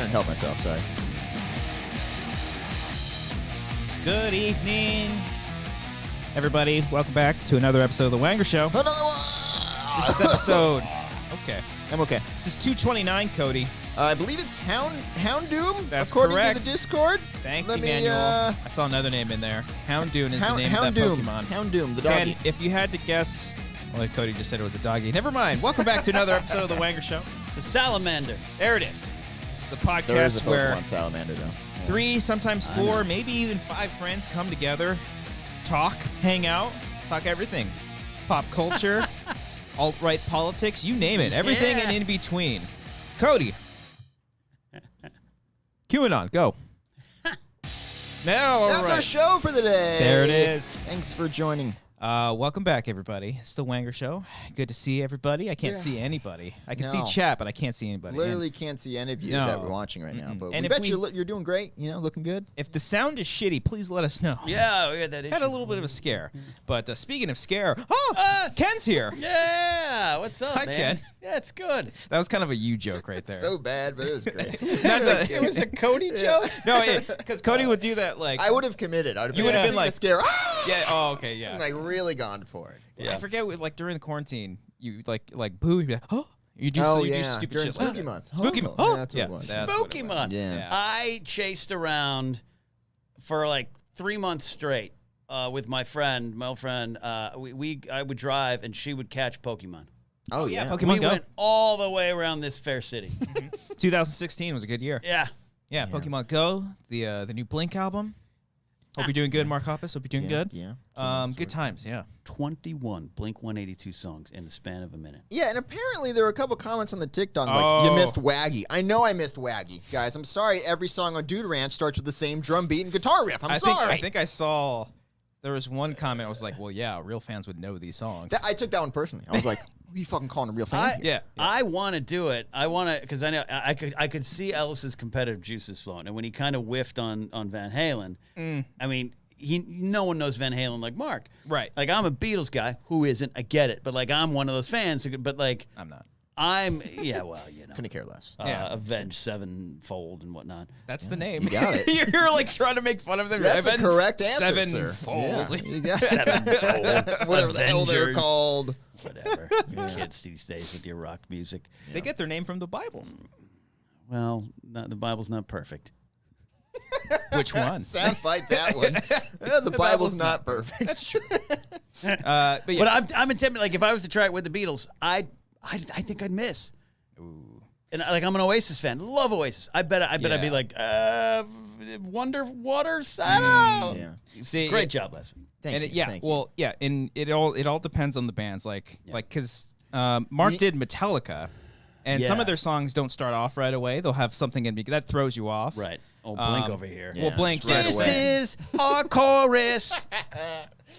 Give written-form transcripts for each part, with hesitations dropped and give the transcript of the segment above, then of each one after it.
couldn't help myself, sorry. Good evening, everybody. Welcome back to another episode of The Wanger Show. Another one! This is episode... Okay. I'm okay. This is 229, Cody. I believe it's Houndoom, That's according correct. to the Discord. Thanks, Let me, Emmanuel. I saw another name in there. Houndoom is the name of that Pokemon. Houndoom, the doggy. And if you had to guess... Well, Cody just said it was a doggy. Never mind. Welcome back to another episode of The Wanger Show. It's a salamander. There it is. This is the podcast There is a Pokemon where salamander, though. Yeah. 3, sometimes 4, maybe even 5 friends come together, talk, hang out, talk everything. Pop culture, alt-right politics, you name it. Everything and in between. Cody. QAnon, go. Now, That's our show for the day. There it is. Thanks for joining. Welcome back, everybody. It's the Wanger Show. Good to see everybody. I can't see anybody. I can see chat, but I can't see anybody. Literally can't see any of you that we're watching right now. But And we if bet you're doing great. You know, looking good. If the sound is shitty, please let us know. Yeah, we had that issue. Had a little bit of a scare. But speaking of scare, Ken's here. Yeah, what's up, Hi, man? Ken. Yeah, it's good. That was kind of a you joke right there. So bad, but it was great. It was a Cody joke? No, because Cody would do that like... I would have committed. You would have been like... scare. Yeah, oh, okay, yeah. Like really gone for it. Yeah. I forget, like during the quarantine, you like boo, you'd be like, oh. You do, Oh, you do yeah. stupid During shit. Spooky Month. Spooky Oh, Month. yeah, Oh, that's what it was. That's what it was. Pokemon. Yeah. I chased around for like 3 months straight with my friend, my old friend. I would drive and she would catch Pokemon. Oh, yeah. Pokemon We Go. went all the way around this fair city. 2016 was a good year. Yeah. Yeah, Pokemon Go, the new Blink album. Hope you're doing good, Mark Hoppus. Hope you're doing good. Yeah. Good times, yeah. 21 Blink 182 songs in the span of a minute. Yeah, and apparently there were a couple comments on the TikTok like, you missed Waggy. I know I missed Waggy. Guys, I'm sorry every song on Dude Ranch starts with the same drum beat and guitar riff. I'm sorry. I think I saw, there was one comment, I was like, well, yeah, real fans would know these songs. I took that one personally. I was like, who are you fucking calling a real fan? Yeah. I want to do it. I want to, because I know I could see Ellis's competitive juices flowing, and when he kind of whiffed on Van Halen, I mean, no one knows Van Halen like Mark, Right. Like I'm a Beatles guy. Who isn't? I get it, but like I'm one of those fans. But like I'm not. Well, you know, Couldn't care less. Avenged Sevenfold and whatnot. That's the name. You got it. You're like trying to make fun of them. That's a correct answer, sir. Sevenfold. Yeah, you got it. Sevenfold. Whatever the hell they're Avengers. called. Whatever. Kids these days with your rock music. They get their name from the Bible. Well, the Bible's not perfect. Which one? Soundbite that one. The Bible's not perfect. That's true. But yeah. But I'm intending, like, if I was to try it with the Beatles, I think I'd miss. Ooh. And like, I'm an Oasis fan. Love Oasis. I bet I'd be like, Wonder Waters. I don't know. Yeah. See, Great job last week. Thank you. Thank you. well, yeah, and it all depends on the bands, because Mark did Metallica, and some of their songs don't start off right away. They'll have something in that throws you off. Right. Oh, Blink over here. Yeah. Well, Blink. Right This away. is our chorus.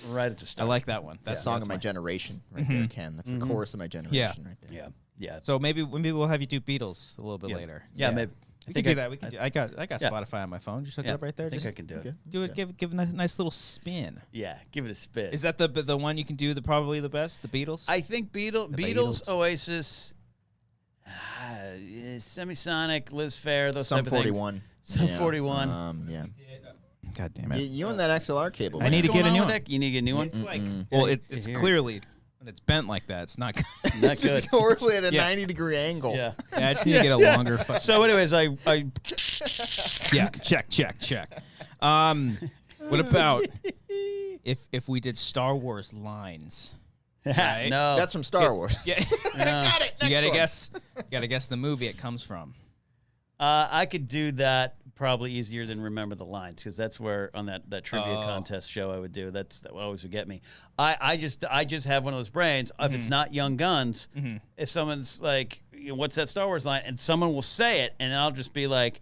Right at the I start. like that one. It's a song of my generation right there, Ken. That's the chorus of my generation right there. Yeah. Yeah. So maybe we'll have you do Beatles a little bit later. Yeah, maybe. We can do that. We can. I got Spotify on my phone. Just hook it Yeah, up right there. I think Just I can do it. Okay. do it. Give it a nice little spin. Yeah, give it a spit. Is that the one you can do probably the best? The Beatles. I think Beatles, Beatles. Oasis, Semisonic, Liz Fair, those Some type of things. 41. Some Yeah. 41. Yeah. God damn it. You and that XLR cable. I man. need to What's get a going new on with one. that? You need to get a new one? It's like, well, it's Here. clearly when it's bent like that, it's not good. Not It's just good. horribly at a Yeah. 90-degree angle. Yeah. Yeah, I just need to get a longer. So, anyways, I Yeah, check. What about if we did Star Wars lines? Right? no. That's from Star Wars. Yeah, Got it. you Next gotta one. guess. You gotta guess the movie it comes from. I could do that probably easier than remember the lines, because that's where on that trivia contest show I would do. That would always would get me. I just have one of those brains. If it's not Young Guns, if someone's like, what's that Star Wars line, and someone will say it, and I'll just be like,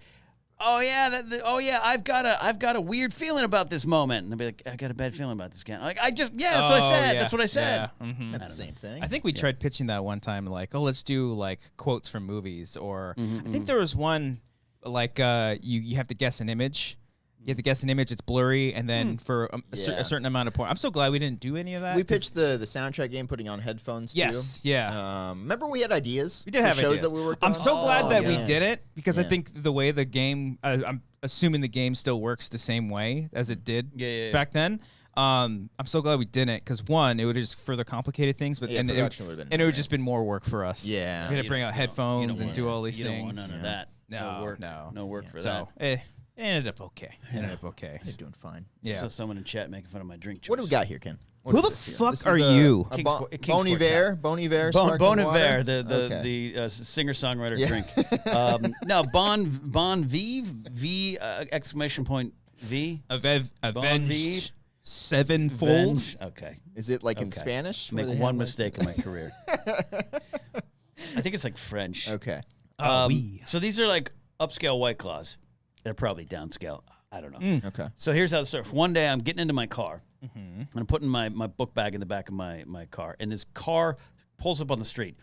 oh yeah, I've got a weird feeling about this moment, and they'll be like, I got a bad feeling about this guy. Like that's what I said. Yeah. That's what I said. Yeah. Mhm. That's the same thing. I think we tried pitching that one time, like, oh, let's do like quotes from movies, or I think there was one like you have to guess an image, You have to guess an image. It's blurry, and then for a certain amount of points. I'm so glad we didn't do any of that. We pitched the soundtrack game, putting on headphones. Yes, too. yeah. Remember we had ideas. We did have shows ideas. that we worked on. I'm so glad that we yeah. did it because I Yeah. think the way the game. I'm assuming the game still works the same way as it did back then. I'm so glad we didn't because one, it would just further complicated things, but and it would just been more work for us. Yeah. We had to bring out headphones and do all these you things. don't want none of that. No work for that. So it ended up okay. They're doing fine. Yeah. So someone in chat making fun of my drink choice. What do we got here, Ken? What Who is the this here? fuck This are is you? A Kingsport Bon Iver. Bon Iver. sparkling water? The singer-songwriter drink. No, Bon Vive, exclamation point V. Avenged sevenfold. Okay. Is it like in Spanish? Make Where they one have, like- mistake in my career. I think it's like French. Okay. So these are like upscale White Claws. They're probably downscale. I don't know. Okay. So here's how it starts. One day I'm getting into my car, and I'm putting my book bag in the back of my car, and this car pulls up on the street.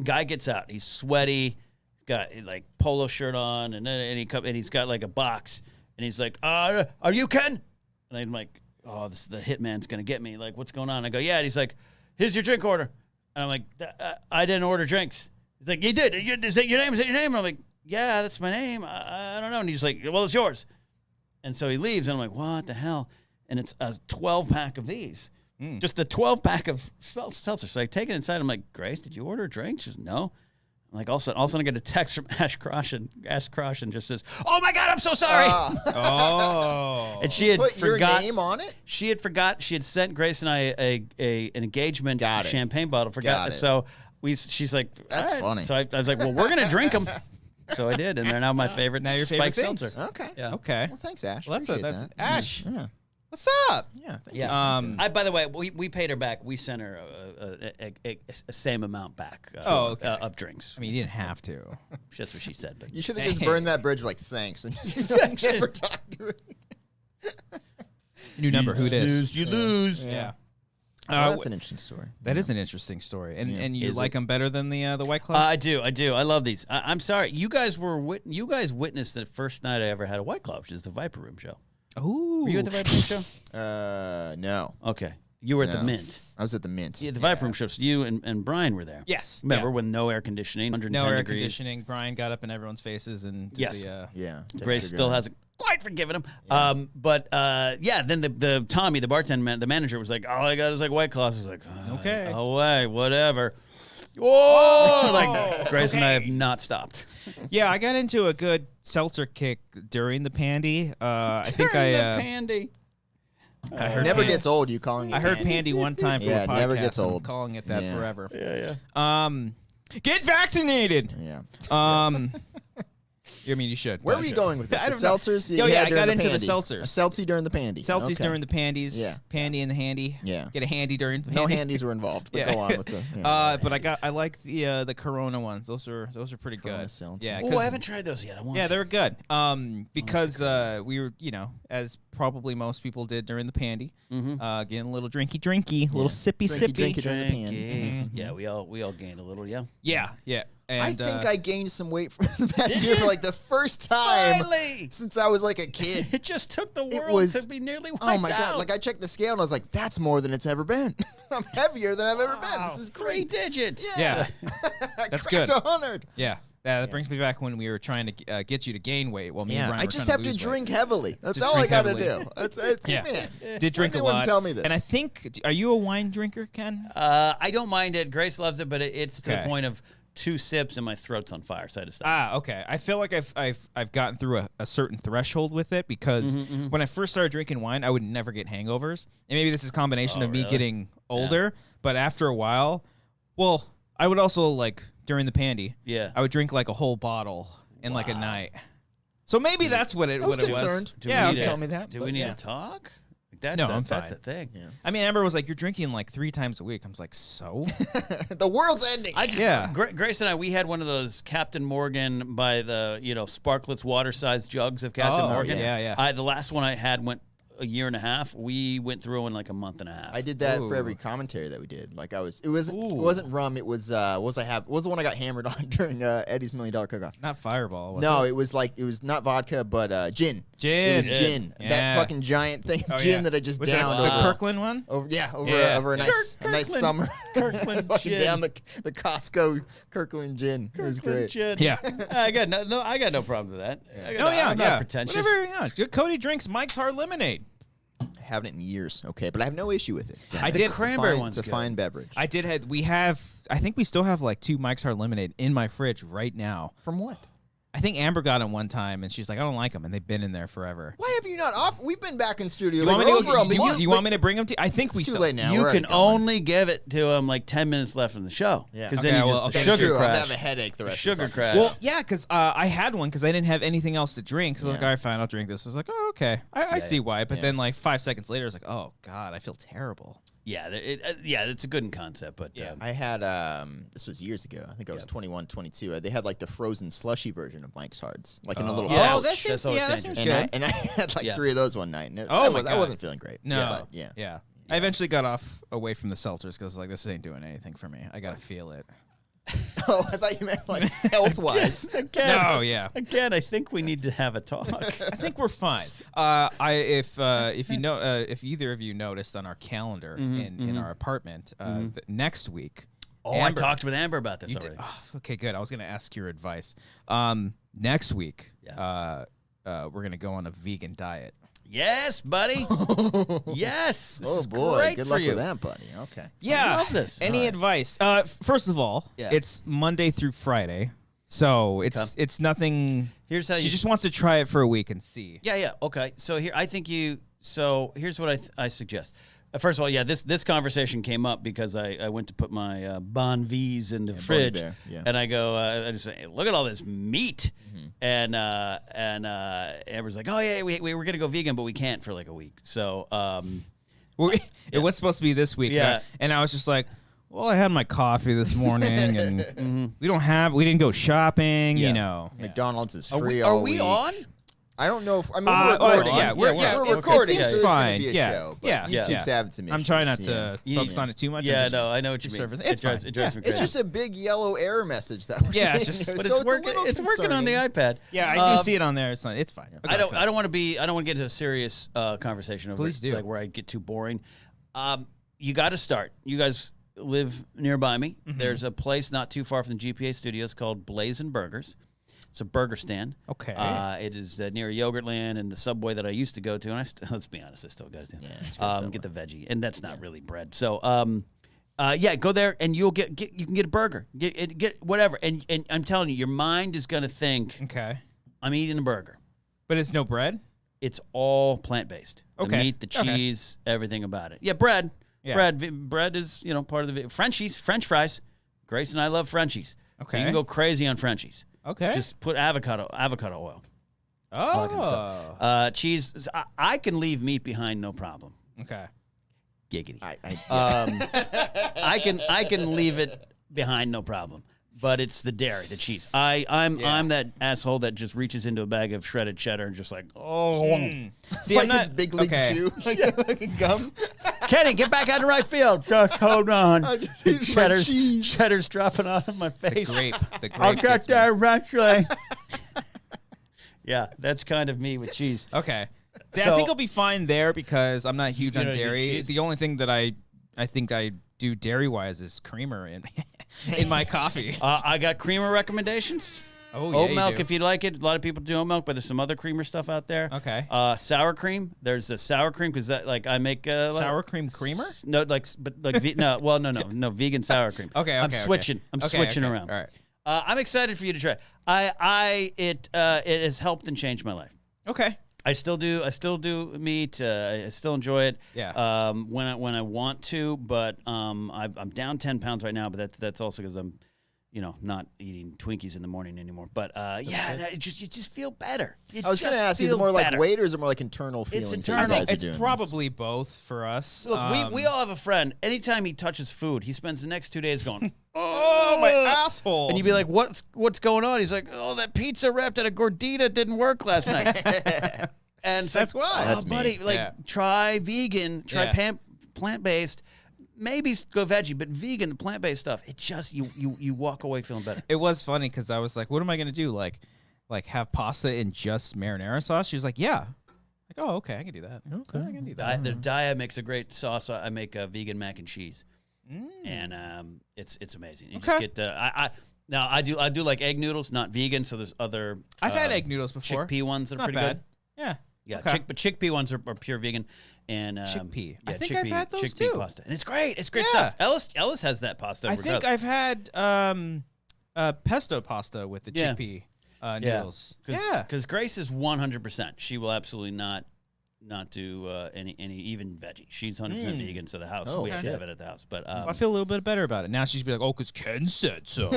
Guy gets out. He's sweaty, got like polo shirt on, and he's got like a box, and he's like, "Are you Ken?" And I'm like, "Oh, the hitman's gonna get me. Like, what's going on?" I go, "Yeah." And he's like, "Here's your drink order." And I'm like, "I didn't order drinks." He's like, "You did. Is that your name? Is that your name?" And I'm like, "Yeah, that's my name. I don't know." And he's like, "Well, it's yours." And so he leaves, and I'm like, "What the hell?" And it's a 12-pack of these. Just a 12-pack of seltzer. So I take it inside. I'm like, "Grace, did you order a drink?" She says, "No." I'm like, all of a sudden I get a text from Ash Crush and just says, "Oh my God, I'm so sorry." Oh. And she had Put forgot your name on it? She had forgot. She had sent Grace and I an engagement Got it. champagne bottle. Got it. So she's like, That's "All right." funny. So I was like, "Well, we're gonna drink them." So I did, and they're now my favorite. Now your favorite spiked things. seltzer. Okay. Yeah. Okay. Well, thanks, Ash. Well, that's Appreciate that. Ash. Yeah. What's up? Yeah. Thank Yeah. you. By the way, we paid her back. We sent her a same amount back. Of drinks. I mean, you didn't have to. That's what she said. But You should have just burned that bridge like thanks and just never talked to it. New number. Who it is? You lose. Yeah. Well, that's an interesting story. That is an interesting story, and you Is like it? them better than the White Claw? I do. I love these. I'm sorry. You guys witnessed the first night I ever had a White Claw, which is the Viper Room show. Ooh. Were you at the Viper Room show? No. Okay. You were at the No. Mint. I was at the Mint. Yeah, the Viper Room show. So you and Brian were there. Yes. Remember Yeah. when no air conditioning, 110 No air degrees. conditioning. Brian got up in everyone's faces and did Yes. the. Yeah. Grace still hasn't quite forgiven him. Then the Tommy, the bartender, the manager was like, "All I got is like White Claws." I was like, Okay. away, whatever." Whoa! Like Grace and I have not stopped. Yeah, I got into a good seltzer kick during the pandy. I think Turn the I pandy. I heard Never Pan- gets old. You calling it? I heard Pandy? pandy one time from Yeah, a it podcast. never gets and I'm old. calling it that Yeah. forever. Yeah. Get vaccinated. Yeah. I mean, you should. Where were you going with this? I The don't know. seltzers? Oh, You yeah, had I during got into the pandy. seltzers. A seltzy during the pandy. Seltzies Okay. during the pandies. Yeah. Pandy and the handy. Yeah. Get a handy during the No pandy. handies were involved, but Yeah. go on with the. Yeah. But I like the Corona ones. Those are pretty Corona good. seltzer. Yeah. Oh, 'cause- I haven't tried those yet. I want Yeah, to. they were good. Because we were, as probably most people did during the pandy, getting a little drinky, a little sippy. Drinky during the pandy. Yeah, we all gained a little. Yeah. Yeah. And, I think I gained some weight from the past year for like the first time Finally! since I was like a kid. It just took the world was- to be nearly wiped Oh my out. god! Like I checked the scale and I was like, "That's more than it's ever been. I'm heavier than I've ever been. This is 3 great." digits. Yeah. I That's cracked good. 100. Yeah, that brings me back when we were trying to get you to gain weight. Well, me and Yeah, Brian I were just trying have to lose weight. drink heavily. That's Just all I drink got to heavily. do. It's Yeah, man. did drink a Anyone lot. tell me this? And I think, are you a wine drinker, Ken? I don't mind it. Grace loves it, but it's to the Okay. point of 2 sips and my throat's on fire. So I had to stop. Okay. I feel like I've gotten through a certain threshold with it because when I first started drinking wine, I would never get hangovers. And maybe this is a combination of me really? getting older, but after a while, I would also like during the pandy, Yeah. I would drink like a whole bottle in like a night. So maybe that's what it I was what it was. concerned. Do Yeah, we need okay. to- Tell me that, Do but we need yeah. to talk? That's No, I'm That's fine. a thing. Yeah. I mean, Amber was like, "You're drinking like 3 times a week." I was like, "So?" The world's ending. Yeah. Grace and I, we had one of those Captain Morgan by the Sparklets water-sized jugs of Captain Oh, Morgan. yeah. The last one I had went a year and a half. We went through in like a month and a half. I did that Ooh. for every commentary that we did. Like it wasn't rum. It was what was the one I got hammered on during Eddie's $1 Million Cook-Off. Not Fireball. Was No, it? it was not vodka, but gin. Gin. It was gin. Yeah. That fucking giant thing of Oh, gin yeah. that I just Was downed it the over. Kirkland one? Over Yeah. over a nice Kirkland. summer. Kirkland Fucking gin. down the Costco Kirkland gin. It was great. Yeah. I got no problem with that. I'm not pretentious. Whatever, yeah. Cody drinks Mike's Hard Lemonade. I haven't in years. Okay, but I have no issue with it. I It's did- a cranberry fine- one's It's a good. fine beverage. I think we still have like 2 Mike's Hard Lemonade in my fridge right now. From what? I think Amber got them one time, and she's like, I don't like them, and they've been in there forever. Why have you not off? We've been back in studio You like want me over a to, month. do you want me to bring them to I think we It's too still- late now. You We're can already going. only give it to him like 10 minutes left in the show. Yeah. Because Okay, then you well, just okay. the That's sugar true. I'm gonna crash. have a headache the rest Sugar of the crash. Well, yeah, because I had one because I didn't have anything else to drink. So I was like, Yeah. all right, fine, I'll drink this. I was like, oh, okay. I see why. But Yeah. then like 5 seconds later, I was like, oh, God, I feel terrible. Yeah, it's a good concept, but Yeah. I had this was years ago. I think I was 21, 22. They had like the frozen slushy version of Mike's Hards, like in a little. Yeah. Oh, Ouch. that seems, That's always that dangerous. seems and good. I had like Yeah. 3 of those one night. And Oh, my I God. wasn't feeling great. No. but yeah. Yeah. I eventually got away from the seltzers because like this ain't doing anything for me. I gotta feel it. Oh, I thought you meant like health wise. Again, No, yeah. Again, I think we need to have a talk. I think we're fine. If either of you noticed on our calendar in our apartment next week. Oh, Amber- I talked with Amber about this You already. did- oh, okay, good. I was gonna ask your advice. Next week, we're gonna go on a vegan diet. Yes, buddy. Yes. This Oh is boy, great good for luck you. with that, buddy. Okay. Yeah. love this. Any advice? First of all, Yeah. it's Monday through Friday, so it's nothing. Here's how She you just wants to try it for a week and see. Yeah. Okay. So here's what I suggest. First of all, this conversation came up because I went to put my Bon V's in the fridge, Bear, yeah. and I go, I just say, look at all this meat, and Amber's like, oh yeah, we were gonna go vegan, but we can't for like a week. So It was supposed to be this week, Yeah. and I was just like, well, I had my coffee this morning, and we didn't go shopping, Yeah. you know. McDonald's is are free we, all are we week. on? I don't know. We're oh, recording. yeah, we're recording. it's So there's fine. going to be a Yeah, show. But yeah. YouTube's Yeah. having some issues. I'm trying not to Yeah. focus on it too much. Yeah, I'm just- no, I know what you mean. service. It It's drives fine. me Yeah. crazy. It's just a big yellow error message that we're Yeah, it's seeing just- here, but so it's a working. little It's working on the concerning. iPad. Yeah, I do see it on there. It's fine. It's fine. I don't want to get into a serious conversation over Please do. like where I get too boring. You got to start. You guys live nearby me. There's a place not too far from the GPA studios called Blazin' Burgers. It's a burger stand. Okay. It is near Yogurtland and the Subway that I used to go to, and let's be honest, I still go to. Yeah, it's great Get the veggie, and that's not really bread. So, go there and you'll you can get a burger, get whatever, and I'm telling you, your mind is gonna think, Okay. I'm eating a burger. But it's no bread? It's all plant based. Okay. The meat, the Okay. cheese, everything about it. Yeah, bread. Yeah. Bread is part of the Frenchies, French fries. Grace and I love Frenchies. So Okay. you can go crazy on Frenchies. Okay. Just put avocado oil. oh. All that kind of stuff. Cheese. I can leave meat behind, no problem. Okay. Giggity. I I can leave it behind, no problem. But it's the dairy, the cheese. I'm that asshole that just reaches into a bag of shredded cheddar and just like, See, like I'm not his big league okay. chew, like a gum. Kenny, get back out to right field. Just hold on. I just ate my cheese. Cheddar's dropping out of my face. The grape I'll get gets me. there eventually. Yeah, that's kind of me with cheese. Okay. See, I So- think I'll be fine there because I'm not huge You on don't eat dairy. cheese? The only thing that I think I do dairy wise is creamer in in my coffee. I got creamer recommendations. Oh, Oat you milk, do. if you like it. A lot of people do oat milk, but there's some other creamer stuff out there. Okay. Sour cream. There's a sour cream because that like I make Sour cream creamer? No, no, vegan sour cream. Okay, I'm okay. switching. I'm Okay, switching okay. around. All right. I'm excited for you to try. It has helped and changed my life. Okay. I still do meat. I still enjoy it. Yeah. When I want to, but I'm down 10 pounds right now. But that's also because I'm, not eating Twinkies in the morning anymore. But you just feel better. I was going to ask, is it more like weight or is it more like internal feelings? that you internal. guys are It's doing this? probably both for us. Look, we all have a friend. Anytime he touches food, he spends the next 2 days going, Oh, my asshole. and you'd be like, what's going on? He's like, oh, that pizza wrapped at a gordita didn't work last night. And so, That's why. That's me. buddy, like Yeah. try vegan, try Yeah. plant-based. Maybe go veggie, but vegan, the plant-based stuff, it just you walk away feeling better. It was funny because I was like, "What am I gonna do? Like have pasta in just marinara sauce?" She was like, "Yeah." Like, "Oh, okay, I can do that. Okay, I can do that." The Daya makes a great sauce. I make a vegan mac and cheese, and it's amazing. You just get now I do like egg noodles, not vegan. So there's other. I've had egg noodles before. Chickpea ones that It's are not pretty bad. good. Yeah. Yeah, Okay. but chickpea ones are pure vegan, and Chickpea. Yeah, I think I've had those chickpea too. pasta, and it's great. It's great Yeah. stuff. Ellis has that pasta. I think I've had pesto pasta with the Yeah. chickpea noodles. Yeah. because Grace is 100%. She will absolutely not do any even veggie. She's 100% vegan, so the house Oh, we have to shit. have it at the house. But I feel a little bit better about it. Now she's be like, "Oh, because Ken said so."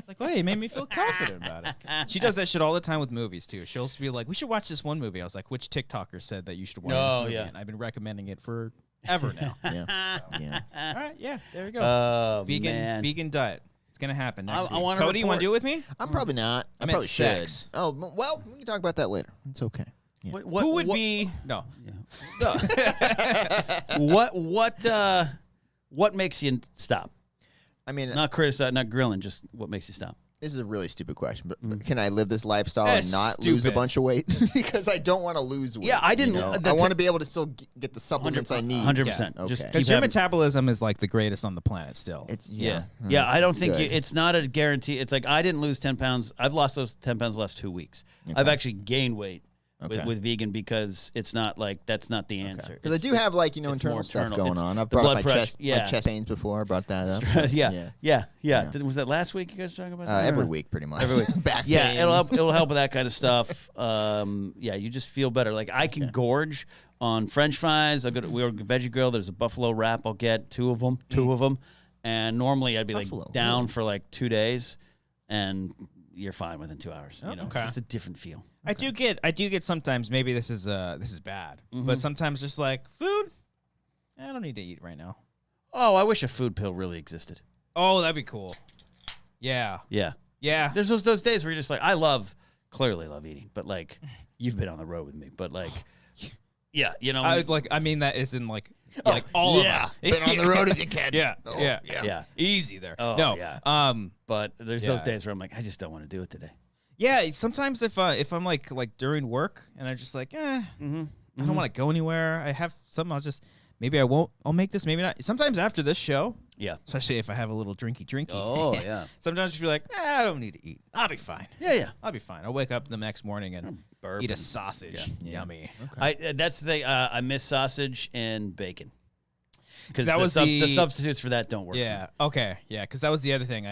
Like, well, it made me feel confident about it. She does that shit all the time with movies, too. She'll be like, "We should watch this one movie." I was like, "Which TikToker said that you should watch this movie?" yeah. And I've been recommending it forever now. Yeah. All right, yeah, there we go. oh, vegan man. vegan diet. It's going to happen next I week. wanna Cody, you want to do report- it with me? I'm probably not. I meant probably sex. should. Oh, well, we can talk about that later. It's okay. Yeah. Who would be... No. What makes you stop? I mean, Not criticize, not grilling. Just what makes you stop? this is a really stupid question, but can I live this lifestyle That's and not lose a stupid. bunch of weight? Because I don't want to lose weight. Yeah, I didn't- you know? I that's want a- to be able to still get the supplements I need. 100%. Yeah. Just Okay. Because keep your having- metabolism is like the greatest on the planet still. It's Yeah. yeah. Yeah, I don't think Good. it's not a guarantee. It's like I didn't lose 10 pounds. I've lost those 10 pounds the last 2 weeks. I've actually gained weight Okay. with vegan because it's not like that's not the answer. Because I do have like it's internal more stuff internal. going It's on. I've the brought blood up my pressure, yeah. chest pains before. I brought that up. Yeah. Was that last week you guys were talking about? that? Every week, pretty much. Every week. Back Yeah, pain. it'll help with that kind of stuff. Yeah, you just feel better. Like I can gorge on French fries. We're a veggie grill. There's a buffalo wrap. I'll get two of them, and normally I'd be Buffalo, like down really? for like 2 days, and you're fine within 2 hours. You know, okay. it's just a different feel. I do get sometimes, maybe this is bad, but sometimes just like, food, I don't need to eat right now. Oh, I wish a food pill really existed. Oh, that'd be cool. Yeah. Yeah, Yeah. there's those days where you're just like, clearly love eating, but like, you've been on the road with me, but like, yeah, you know, I mean that is in like all of us. Been on the road as you can. Yeah. Oh, yeah. yeah. Easy there. Oh, no. yeah. Um But there's Yeah. those days where I'm like, I just don't want to do it today. yeah, sometimes if I'm like during work and I'm just like, I don't want to go anywhere. I have something I'll make this, maybe not. Sometimes after this show, Yeah. especially if I have a little drinky. Oh, yeah. Sometimes just be like, I don't need to eat. I'll be fine. Yeah. I'll be fine. I'll wake up the next morning and Burp eat a and- sausage. Yeah. Yummy. That's the thing. I miss sausage and bacon. Because That was the the- substitutes for that don't work. Yeah. Okay. Yeah. Because that was the other thing.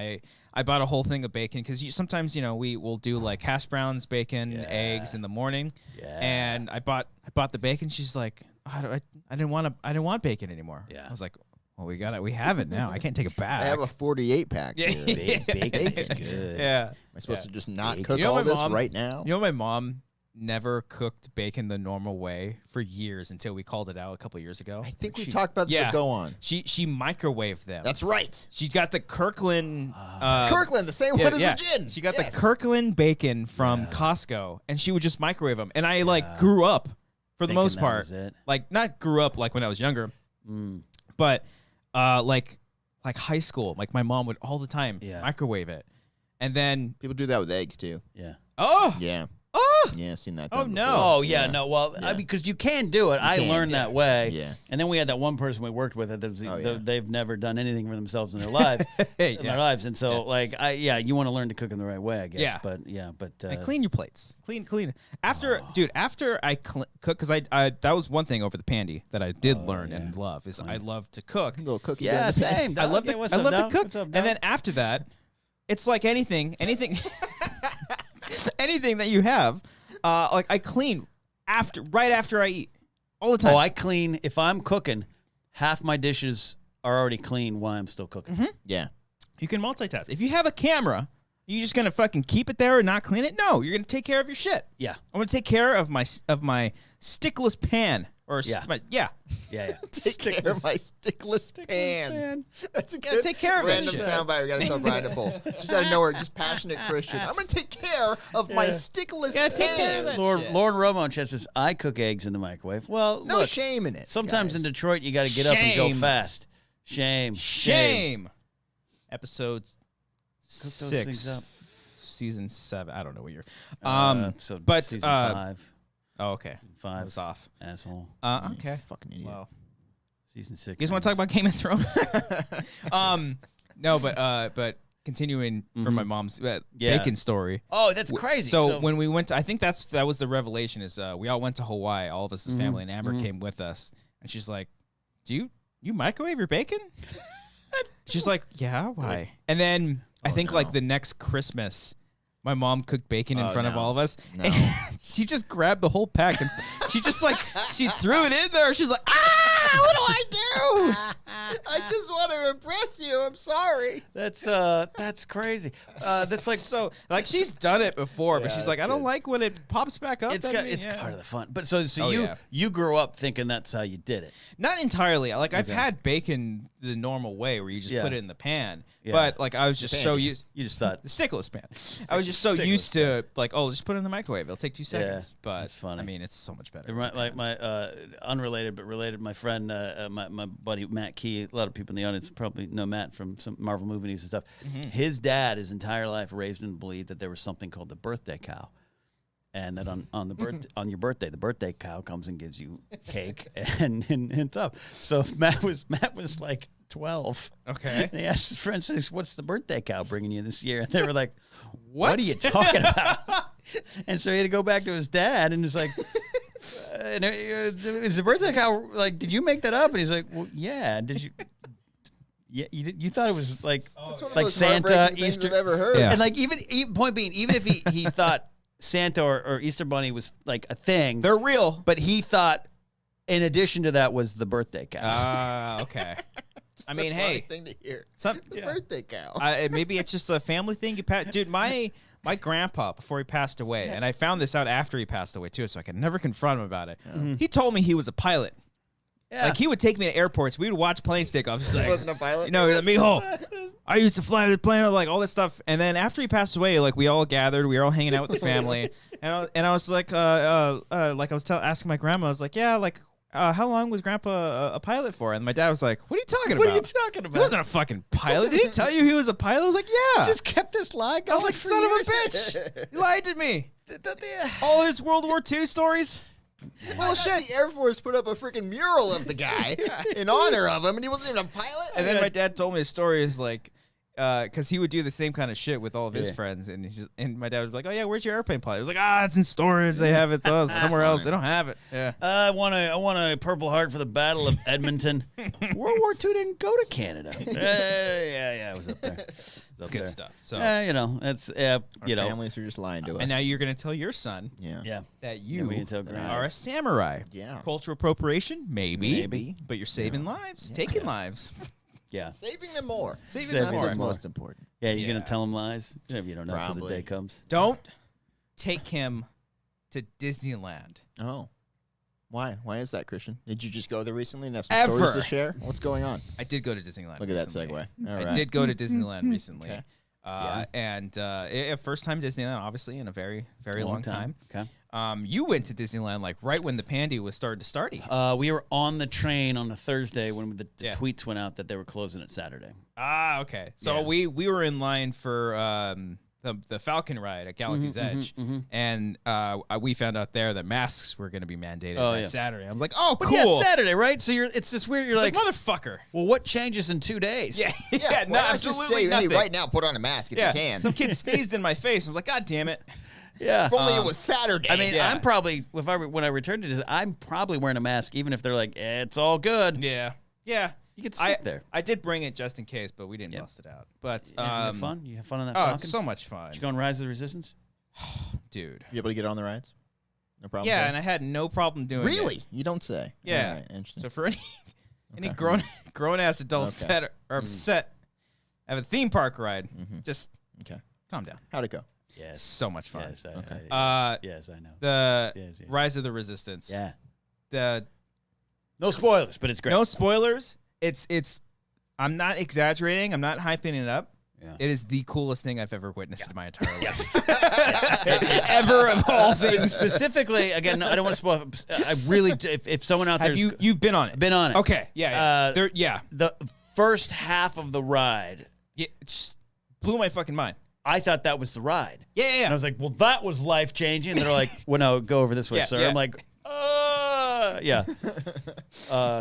I bought a whole thing of bacon because sometimes we will do like hash browns, bacon, eggs in the morning. Yeah. And I bought the bacon. She's like, I didn't want bacon anymore. Yeah. I was like, well, we have it now. I can't take it back. I have a 48 pack. Yeah. Here. Bacon is good. Yeah. Am I supposed to just not Bacon. cook You know all my this mom- right now? You know, my mom never cooked bacon the normal way for years until we called it out a couple years ago. I think we She- talked about this, yeah. but go on. She microwaved them. That's right. She got the Kirkland. Kirkland, the same one as the gin. She got Yes. the Kirkland bacon from Costco, and she would just microwave them. And I grew up for the Thinking most that part, was it. like not grew up like when I was younger, but like high school. Like my mom would all the time microwave it, and then People do that with eggs too. Yeah. Yeah. oh Yeah, I've seen that. Oh, done no. before. Oh yeah, no. Well, Yeah. because you can do it. I can, learned that way. Yeah. And then we had that one person we worked with. yeah. They've never done anything for themselves in their life, in their lives. And so, you want to learn to cook in the right way, I guess. Yeah. But and clean your plates. Clean. After I cook, because I that was one thing over the pandy that I did learn and love is I love to cook. Little cookie. yeah, dough. same. I love to to cook, What's up, and dog? then after that, it's like anything, anything that you have. Like I clean right after I eat all the time. I clean if I'm cooking. Half my dishes are already clean while I'm still cooking. Yeah. You can multitask. If you have a camera, you just gonna fucking keep it there and not clean it? No, you're gonna take care of your shit. Yeah. I'm gonna take care of my stickless pan or Yeah. yeah. Yeah. Take care of my stickless pan. That's a good take care of it. random soundbite. We got to tell Brian to pull. Just out of nowhere, just passionate Christian. I'm going to take care of my stickless pan. Take care of it. Lauren Romo says, I cook eggs in the microwave. Well, No look, shame in it. sometimes guys. in Detroit, you got to get up and go Shame. fast. Shame. Episode Cook those things 6, up. season 7. I don't know what year. So but season 5. Oh, okay. 5. I was off. Asshole. Okay. Fucking idiot. Well, Season 6. you guys want to talk about Game of Thrones? No, but continuing from my mom's bacon story. Oh, that's crazy. So when we went to, I think that was the revelation is we all went to Hawaii, all of us as a family, and Amber came with us, and she's like, "Do you microwave your bacon?" She's like, "Yeah, why?" And then I think like the next Christmas, my mom cooked bacon in front of all of us. No. And she just grabbed the whole pack and she just like she threw it in there. She's like, what do I do? I just want to impress you. I'm sorry. That's crazy. That's like So like she's done it before, but Yeah, she's like, that's I don't good. like when it pops back up. it's part of the fun. But so Oh, you yeah. you grew up thinking that's how you did it. Not entirely. Like I've had bacon the normal way where you just Yeah. put it in the pan. Yeah. But like I was just so used You just thought the stickless pan. I was just so Stickless used to like, oh, just put it in the microwave. It'll take 2 seconds. But that's funny. I mean, it's so much better. like my unrelated but related, my friend, my buddy Matt Key. A lot of people in the audience probably know Matt from some Marvel movies and stuff. His dad, his entire life, raised and believed that there was something called the birthday cow, and that on your birthday, the birthday cow comes and gives you cake and stuff. So Matt was like 12. Okay. And he asked his friends, says, "What's the birthday cow bringing you this year?" And they were like, "What are you talking about?" And so he had to go back to his dad and was like, "Is the birthday cow like? Did you make that up?" And he's like, "Well, yeah. Did you? Yeah, you thought it was like That's one of like those Santa, heartbreaking things Easter, I've ever heard. Yeah. and like even point being, even if he thought Santa or Easter Bunny was like a thing, They're real. but he thought in addition to that was the birthday cow." Okay. I It's a mean, funny hey, thing to hear. some, The birthday cow. maybe it's just a family thing. Dude, my grandpa before he passed away, and I found this out after he passed away too, so I could never confront him about it. He told me he was a pilot. Yeah. Like he would take me to airports. We would watch planes take off. He's He like, wasn't a pilot. you know, he's like, Mijo, I used to fly the plane, like all this stuff. And then after he passed away, like we all gathered, we were all hanging out with the family, and I was like, I was asking my grandma, I was like, yeah, like. How long was Grandpa a pilot for? And my dad was like, "What are you talking about? What are you talking He about? wasn't a fucking pilot. Did he tell you he was a pilot?" I was like, "Yeah." Just kept this lie I going. was like, for "Son of a years. bitch! He lied to me." All his World War II stories. Well, shit. The Air Force put up a freaking mural of the guy in honor of him, and he wasn't even a pilot. And then my dad told me a story is like, because he would do the same kind of shit with all of his friends, and my dad was like, "Oh yeah, where's your airplane pilot?" I was like, "It's in storage. They have it somewhere else. They don't have it." Yeah. I want a Purple Heart for the Battle of Edmonton. World War II didn't go to Canada. Yeah, I was up there. It's good stuff. So, You know, it's Our you know, families are just lying to us. and now you're gonna tell your son yeah. that Yeah, you we can tell Grant. are a samurai. Yeah. Cultural appropriation, maybe. Maybe. But you're saving lives, taking lives. yeah, Saving them more. Saving That's them what's more. most important. yeah. You're Yeah. gonna tell him lies. You don't know until the Probably. day comes. Don't take him to Disneyland. Oh. Why? Why is that, Christian? Did you just go there recently and have some Ever. stories to share? What's going on? I did go to Disneyland. Look at that recently. segue. All I right. did go to Disneyland recently. Okay. And first time Disneyland, obviously, in a very, very long time. Okay. You went to Disneyland like right when the pandy was starting to start. We were on the train on a Thursday when the Yeah. tweets went out that they were closing it Saturday. Okay. So Yeah. we were in line for the Falcon ride at Galaxy's Edge, and we found out there that masks were going to be mandated that Saturday. I was like, oh, But cool. yeah, Saturday, right? So it's just weird. You're It's like, like, motherfucker. well, what changes in 2 days? Yeah, Yeah, yeah, why no, not just absolutely say, hey, nothing. right now, put on a mask if Yeah, you can. some kid sneezed in my face. I was like, God damn it. yeah. If only it was Saturday. I mean, Yeah. I'm probably when I returned to this, I'm probably wearing a mask, even if they're like, it's all good. Yeah. Yeah. You could sit there. I did bring it just in case, but we didn't Yeah. bust it out. But You have fun. You have fun on that Oh, Falcon. it's so much fun, Did you go on Rise of the Resistance? dude. you able to get on the rides? No problem. Yeah, there? and I had no problem doing it. Really? You don't say. Yeah. All right, interesting. So for any Okay. grown ass adults Okay. that are upset at a theme park ride, just Okay. calm down. How'd it go? Yes. So much fun. Yes, Okay. yes, I know. The Yes, yes. Rise of the Resistance. Yeah. The No spoilers, but it's great. No spoilers. It's. I'm not exaggerating. I'm not hyping it up. Yeah. It is the coolest thing I've ever witnessed in my entire life. Ever of all things. Specifically, again, I don't want to spoil. I really, if someone out there, You've been on it. been on it. Okay. Yeah. The first half of the ride, It just blew my fucking mind. I thought that was the ride. Yeah. And I was like, well, that was life changing. And they're like, well, no, go over this way, sir. Yeah. I'm like, yeah.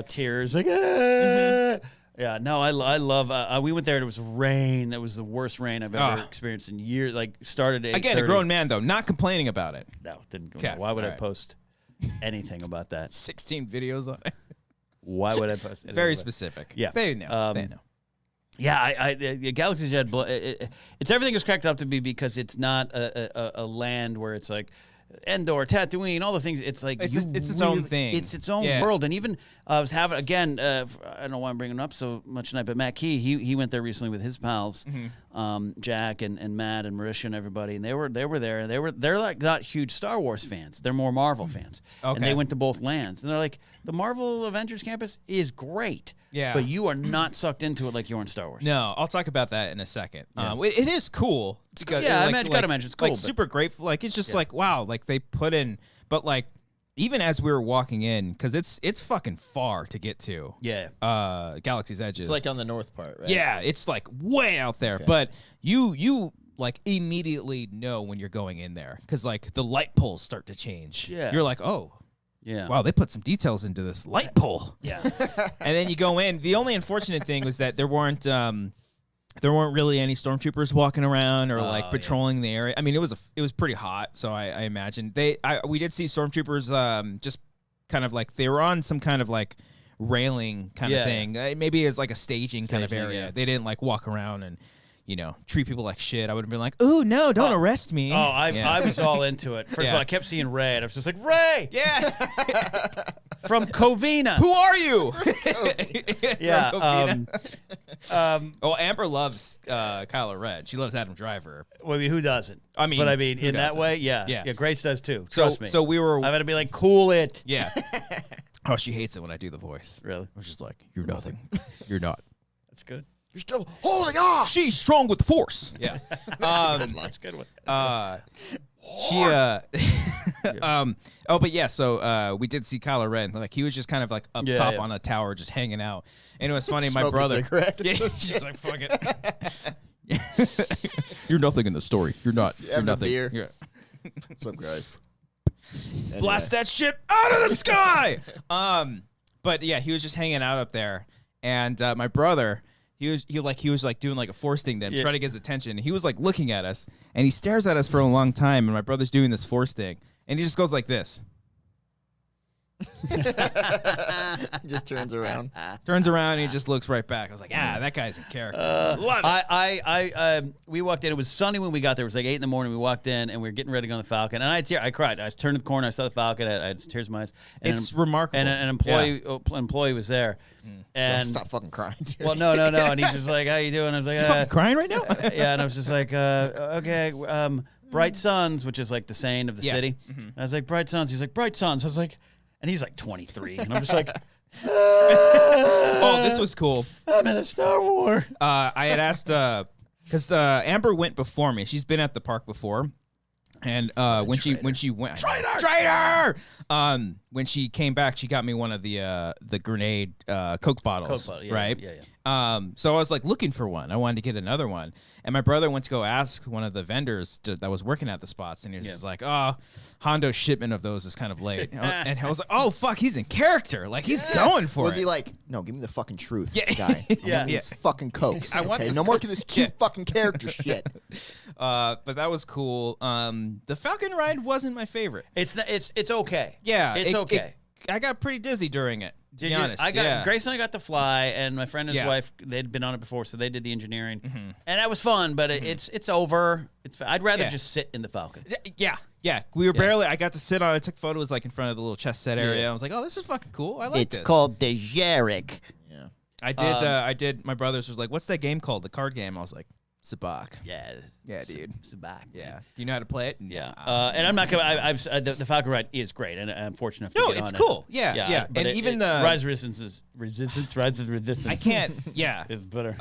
Tears. Like, Yeah, no, I love. We went there and it was rain. It was the worst rain I've ever experienced in years. Like started at 8:30. Again, a grown man though, not complaining about it. No, didn't go. Okay, Why would I right. post anything about that? 16 videos on it. Why would I post? It's very specific. Yeah. They know. They know. Yeah, the Galaxy's Edge. It's everything is cracked up to be because it's not a land where it's like Endor, Tatooine, all the things. It's like It's its own thing. It's its own Yeah. world. And even I was having again. I don't know why I'm bringing it up so much tonight, but Matt Key, he went there recently with his pals, Jack and Matt and Marisha and everybody, and they were there, and they're like not huge Star Wars fans. They're more Marvel fans. Okay. And they went to both lands, and they're like, the Marvel Avengers campus is great. Yeah. But you are not sucked into it like you are in Star Wars. No, I'll talk about that in a second. Yeah. It is cool. Yeah, I gotta mention it's cool, Like but- super grateful. Like it's just like wow. Like they put in, but like even as we were walking in, because it's fucking far to get to. Yeah. Galaxy's Edge is It's like on the north part, right? yeah, it's like way out there. Okay. But you like immediately know when you're going in there because like the light poles start to change. Yeah. You're like, oh. Yeah. Wow, they put some details into this light pole. Yeah. And then you go in. The only unfortunate thing was that there weren't really any stormtroopers walking around or like patrolling the area. I mean, it was pretty hot, so I imagine we did see stormtroopers just kind of like they were on some kind of like railing kind of thing. Maybe as like a staging kind of area. Yeah. They didn't like walk around and treat people like shit. I would have been like, "Ooh, no, don't arrest me." Oh, I was all into it. First of all, I kept seeing Ray, and I was just like, Ray! Yeah. From Covina. Who are you? Yeah. From Covina. Oh, Amber loves Kylo Ren. She loves Adam Driver. Well, I mean, who doesn't? I mean, but I mean, who in that doesn't? way, yeah. Yeah. Yeah, Grace does too. Trust me. So we were. I've got to be like, cool it. Yeah. Oh, she hates it when I do the voice. Really? Which is like, you're nothing. You're not. That's good. You're still holding on. She's strong with the Force. Yeah. That's a good one. Oh, but yeah. So we did see Kylo Ren. Like he was just kind of like up top on a tower, just hanging out. And it was funny. My Smoke a brother. cigarette. Yeah. He's just like fuck it. You're nothing in the story. You're not. You're Having a nothing. beer. Yeah. What's up, guys? Blast that shit out of the sky. But yeah, he was just hanging out up there, and my brother, he was doing like a Force thing to him, trying to get his attention. He was like looking at us, and he stares at us for a long time, and my brother's doing this Force thing, and he just goes like this, He just turns around. and he just looks right back. I was like, that guy's in character. Love it. We walked in. It was sunny when we got there. It was like 8 a.m. We walked in, and we were getting ready to go on the Falcon. And I cried. I turned the corner. I saw the Falcon. I had tears in my eyes. And It's remarkable. And an employee was there. And Stop fucking crying, dude. well, no. And he's just like, how you doing? I was like, Fucking crying right now. yeah. And I was just like, okay. Bright Suns, which is like the saying of the city. And I was like, Bright Suns. He's like, Bright Suns. I was like, and he's like 23. And I'm just like, Oh, this was cool. I'm in a Star Wars. I had asked because Amber went before me. She's been at the park before, and when she went, traitor. When she came back, she got me one of the grenade Coke bottles, right? Yeah. So I was like looking for one. I wanted to get another one, and my brother went to go ask one of the vendors that was working at the spots, and he was just like, "Oh, Hondo's shipment of those is kind of late." And I was like, "Oh fuck, he's in character. Like he's going for it." Was he like, no, give me the fucking truth, Yeah. guy. I want these fucking Cokes. I want okay? this No more Coke. of this cute fucking character shit. But that was cool. The Falcon ride wasn't my favorite. It's okay. Yeah, It's okay. I got pretty dizzy during it. To be honest, Grace and I got to fly, and my friend and his wife, they'd been on it before, so they did the engineering, and that was fun. But it's over. I'd rather just sit in the Falcon. Yeah. We were barely. I got to sit on. I took photos like in front of the little chess set area. Yeah. I was like, oh, this is fucking cool. I like this. It's called the Jarek. Yeah. I did. My brothers was like, what's that game called? The card game. I was like, Sabak. Yeah. Yeah, dude. Sabak. Yeah. Do you know how to play it? Yeah. And I'm not gonna. The Falcon ride is great, and I'm fortunate enough to get on cool. it. Yeah. But And even the Rise of Resistance, Rise of Resistance. I can't. Yeah. Is better.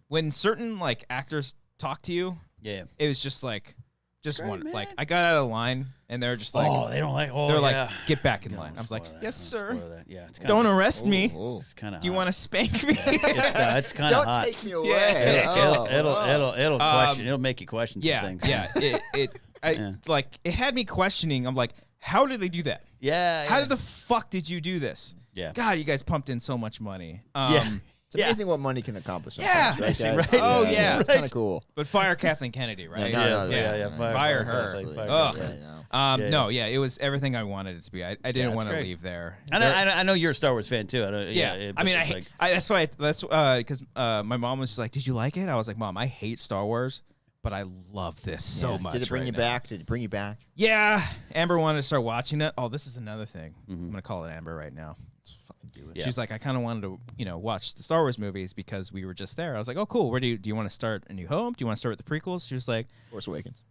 When certain like actors talk to you, Yeah. it was just like, Great, one. man. Like I got out of line, and they're just like, Oh, they don't like. Oh, they're yeah. like, get back in Don't line. I was spoil like, that. yes, Don't sir. spoil that. Yeah. It's Don't arrest me. Oh. It's kind of. Do you want to spank me? It's kind of Don't hot. take me away. Yeah. It'll question. It'll make you question some yeah. things. Yeah. Like it had me questioning. I'm like, how did they do that? Yeah. How the fuck did you do this? Yeah. God, you guys pumped in so much money. Yeah. It's amazing what money can accomplish. Yeah. sometimes, right, Right. guys? Oh, yeah. It's kind of cool. But fire Kathleen Kennedy, right? No, Yeah. Fire her. Absolutely. Ugh. Yeah, no. No, it was everything I wanted it to be. I didn't it's want to great. leave there. I know you're a Star Wars fan too. Yeah, I mean, that's why. That's because my mom was just like, "Did you like it?" I was like, "Mom, I hate Star Wars, but I love this so Yeah. much." Did it bring right you now." back? Did it bring you back? Yeah, Amber wanted to start watching it. Oh, this is another thing. Mm-hmm. I'm gonna call it Amber right now. Let's fucking do it. Yeah. She's like, I kind of wanted to, watch the Star Wars movies because we were just there. I was like, oh, cool. Where do you want to start A New Hope? Do you want to start with the prequels? She was like, Force Awakens.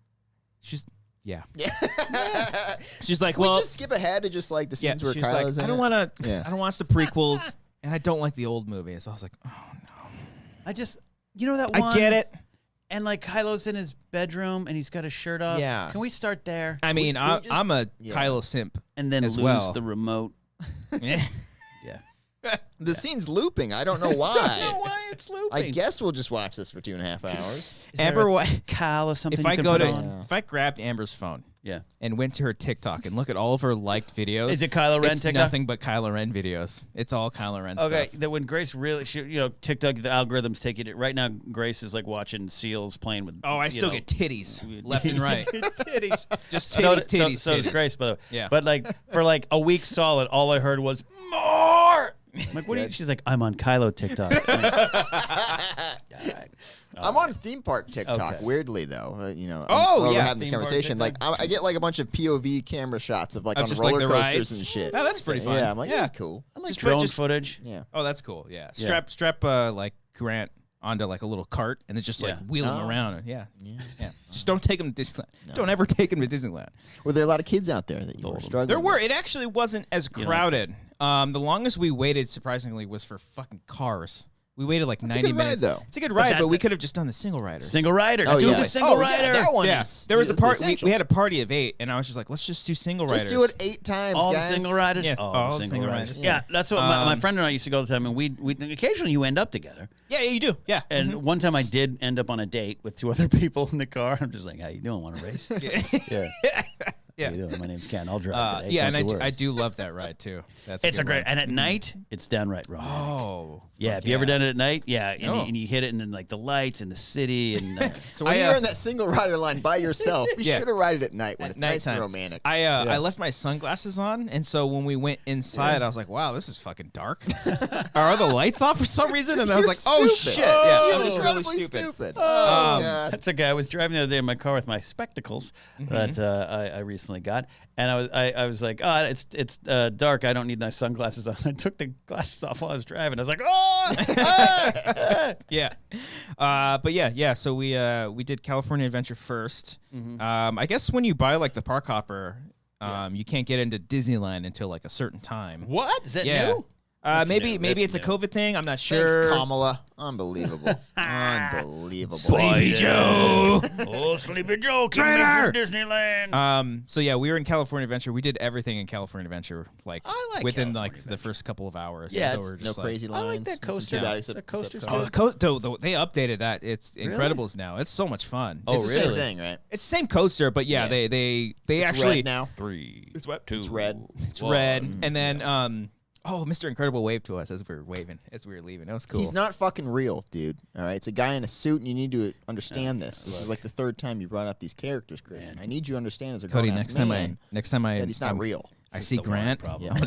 yeah. Yeah. She's like, Can we well, just skip ahead to just like the yeah. scenes where She's Kylo's like, in I don't it? want to. Yeah. I don't watch the prequels, and I don't like the old movies. I was like, oh no. I just, that one. I get it. And like Kylo's in his bedroom and he's got his shirt off. Yeah. Can we start there? I mean, can we just- I'm a Yeah. Kylo simp. And then as lose well. the remote. Yeah. Yeah. The scene's looping. I don't know why. I don't know why it's looping. I guess we'll just watch this for 2.5 hours. Is there Amber, a what? Kyle or something If you I can go put to, on? if I grabbed Amber's phone Yeah. and went to her TikTok and look at all of her liked videos, Is it Kylo Ren it's TikTok? nothing but Kylo Ren videos. It's all Kylo Ren Okay, stuff. that when Grace really, TikTok, the algorithms take it. Right now, Grace is like watching seals playing with. Oh, I you still know, get titties left and right. titties. Just So titties, does- titties, so does titties. Grace, by the way. Yeah. But like for like a week solid, all I heard was more. I'm like, what are you? good. She's like, I'm on Kylo TikTok. I'm like, all right. I'm on theme park TikTok. Okay. Weirdly though, Oh, while we're yeah, having this theme park conversation. Like TikTok. I get like a bunch of POV camera shots of like on just roller like the coasters rides? and shit. Oh, that's pretty fun. Yeah, I'm like, Yeah. this is cool. I like Just drone just- footage. Yeah. Oh, that's cool. Yeah. Yeah. Strap like Grant onto like a little cart and then just like Yeah. wheel him Oh. around. Yeah. Yeah. Yeah. Just don't take him to Disneyland. Don't ever take him to Disneyland. Were there a lot of kids out there that you were struggling? There were. with? It actually wasn't as crowded. The longest we waited, surprisingly, was for fucking Cars. We waited like That's a 90 good ride, minutes. though. It's a good ride, that- but we could have just done the single riders. Single rider. Oh, Do yeah. the single Oh, yeah, rider. that one Yeah, is- there was a it's part. We essential. had a party of 8, and I was just like, let's just do single riders. Just do it 8 times, All guys. the single riders. Yeah, all the single riders. riders. Yeah, that's what my Um, friend and I used to go all the time, and we occasionally you end up together. Yeah, you do. Yeah. And one time I did end up on a date with 2 other people in the car. I'm just like, how you doing? Want to race? Yeah. Yeah. How you doing? My name's Ken. I'll drive today. Yeah, Don't and you worry. I do love that ride too. That's It's a good great. ride. And at night, it's downright romantic. Oh. Yeah, fuck have you ever done it at night? Yeah, and, No. you hit it, and then like the lights and the city, and So when I, you're in that single rider line by yourself, we Yeah. should have ride it at night when At it's nice and nighttime. romantic. I left my sunglasses on, and so when we went inside, I was like, "Wow, this is fucking dark." Are the lights off for some reason? And I was You're like, "Oh stupid. shit!" Yeah, You're I'm just really incredibly stupid. Oh, Um, God. That's okay. I was driving the other day in my car with my spectacles that I recently got, and I was like, oh, it's dark. I don't need my sunglasses on. I took the glasses off while I was driving. I was like, oh, Yeah, but yeah. So we did California Adventure first. I guess when you buy like the park hopper, you can't get into Disneyland until like a certain time. what is that Yeah. new? That's Maybe new. it's That's a new. COVID thing. I'm not Thanks, sure. Kamala. Unbelievable. Unbelievable. Sleepy Joe. Oh, Sleepy Joe, Traitor! Disneyland. So yeah, we were in California Adventure. We did everything in California Adventure, like, I like within California like the Adventure. first couple of hours. Yeah, so it's we're No just crazy lines. I like that Nothing coaster. too bad The except coaster's except Oh, Coke. they updated that. It's Incredibles now. It's so much fun. Oh, It's the really? same thing, right? It's the same coaster, but yeah, Yeah. they It's actually red now. 3. It's what? 2. It's red. It's red, and then Mr. Incredible waved to us as we were leaving. That was cool. He's not fucking real, dude. All right, it's a guy in a suit, and you need to understand this. This is like the 3rd time you brought up these characters, Christian. I need you to understand as a Cody. grown-ass Next time I that he's not real. I see Grant. problem. I'm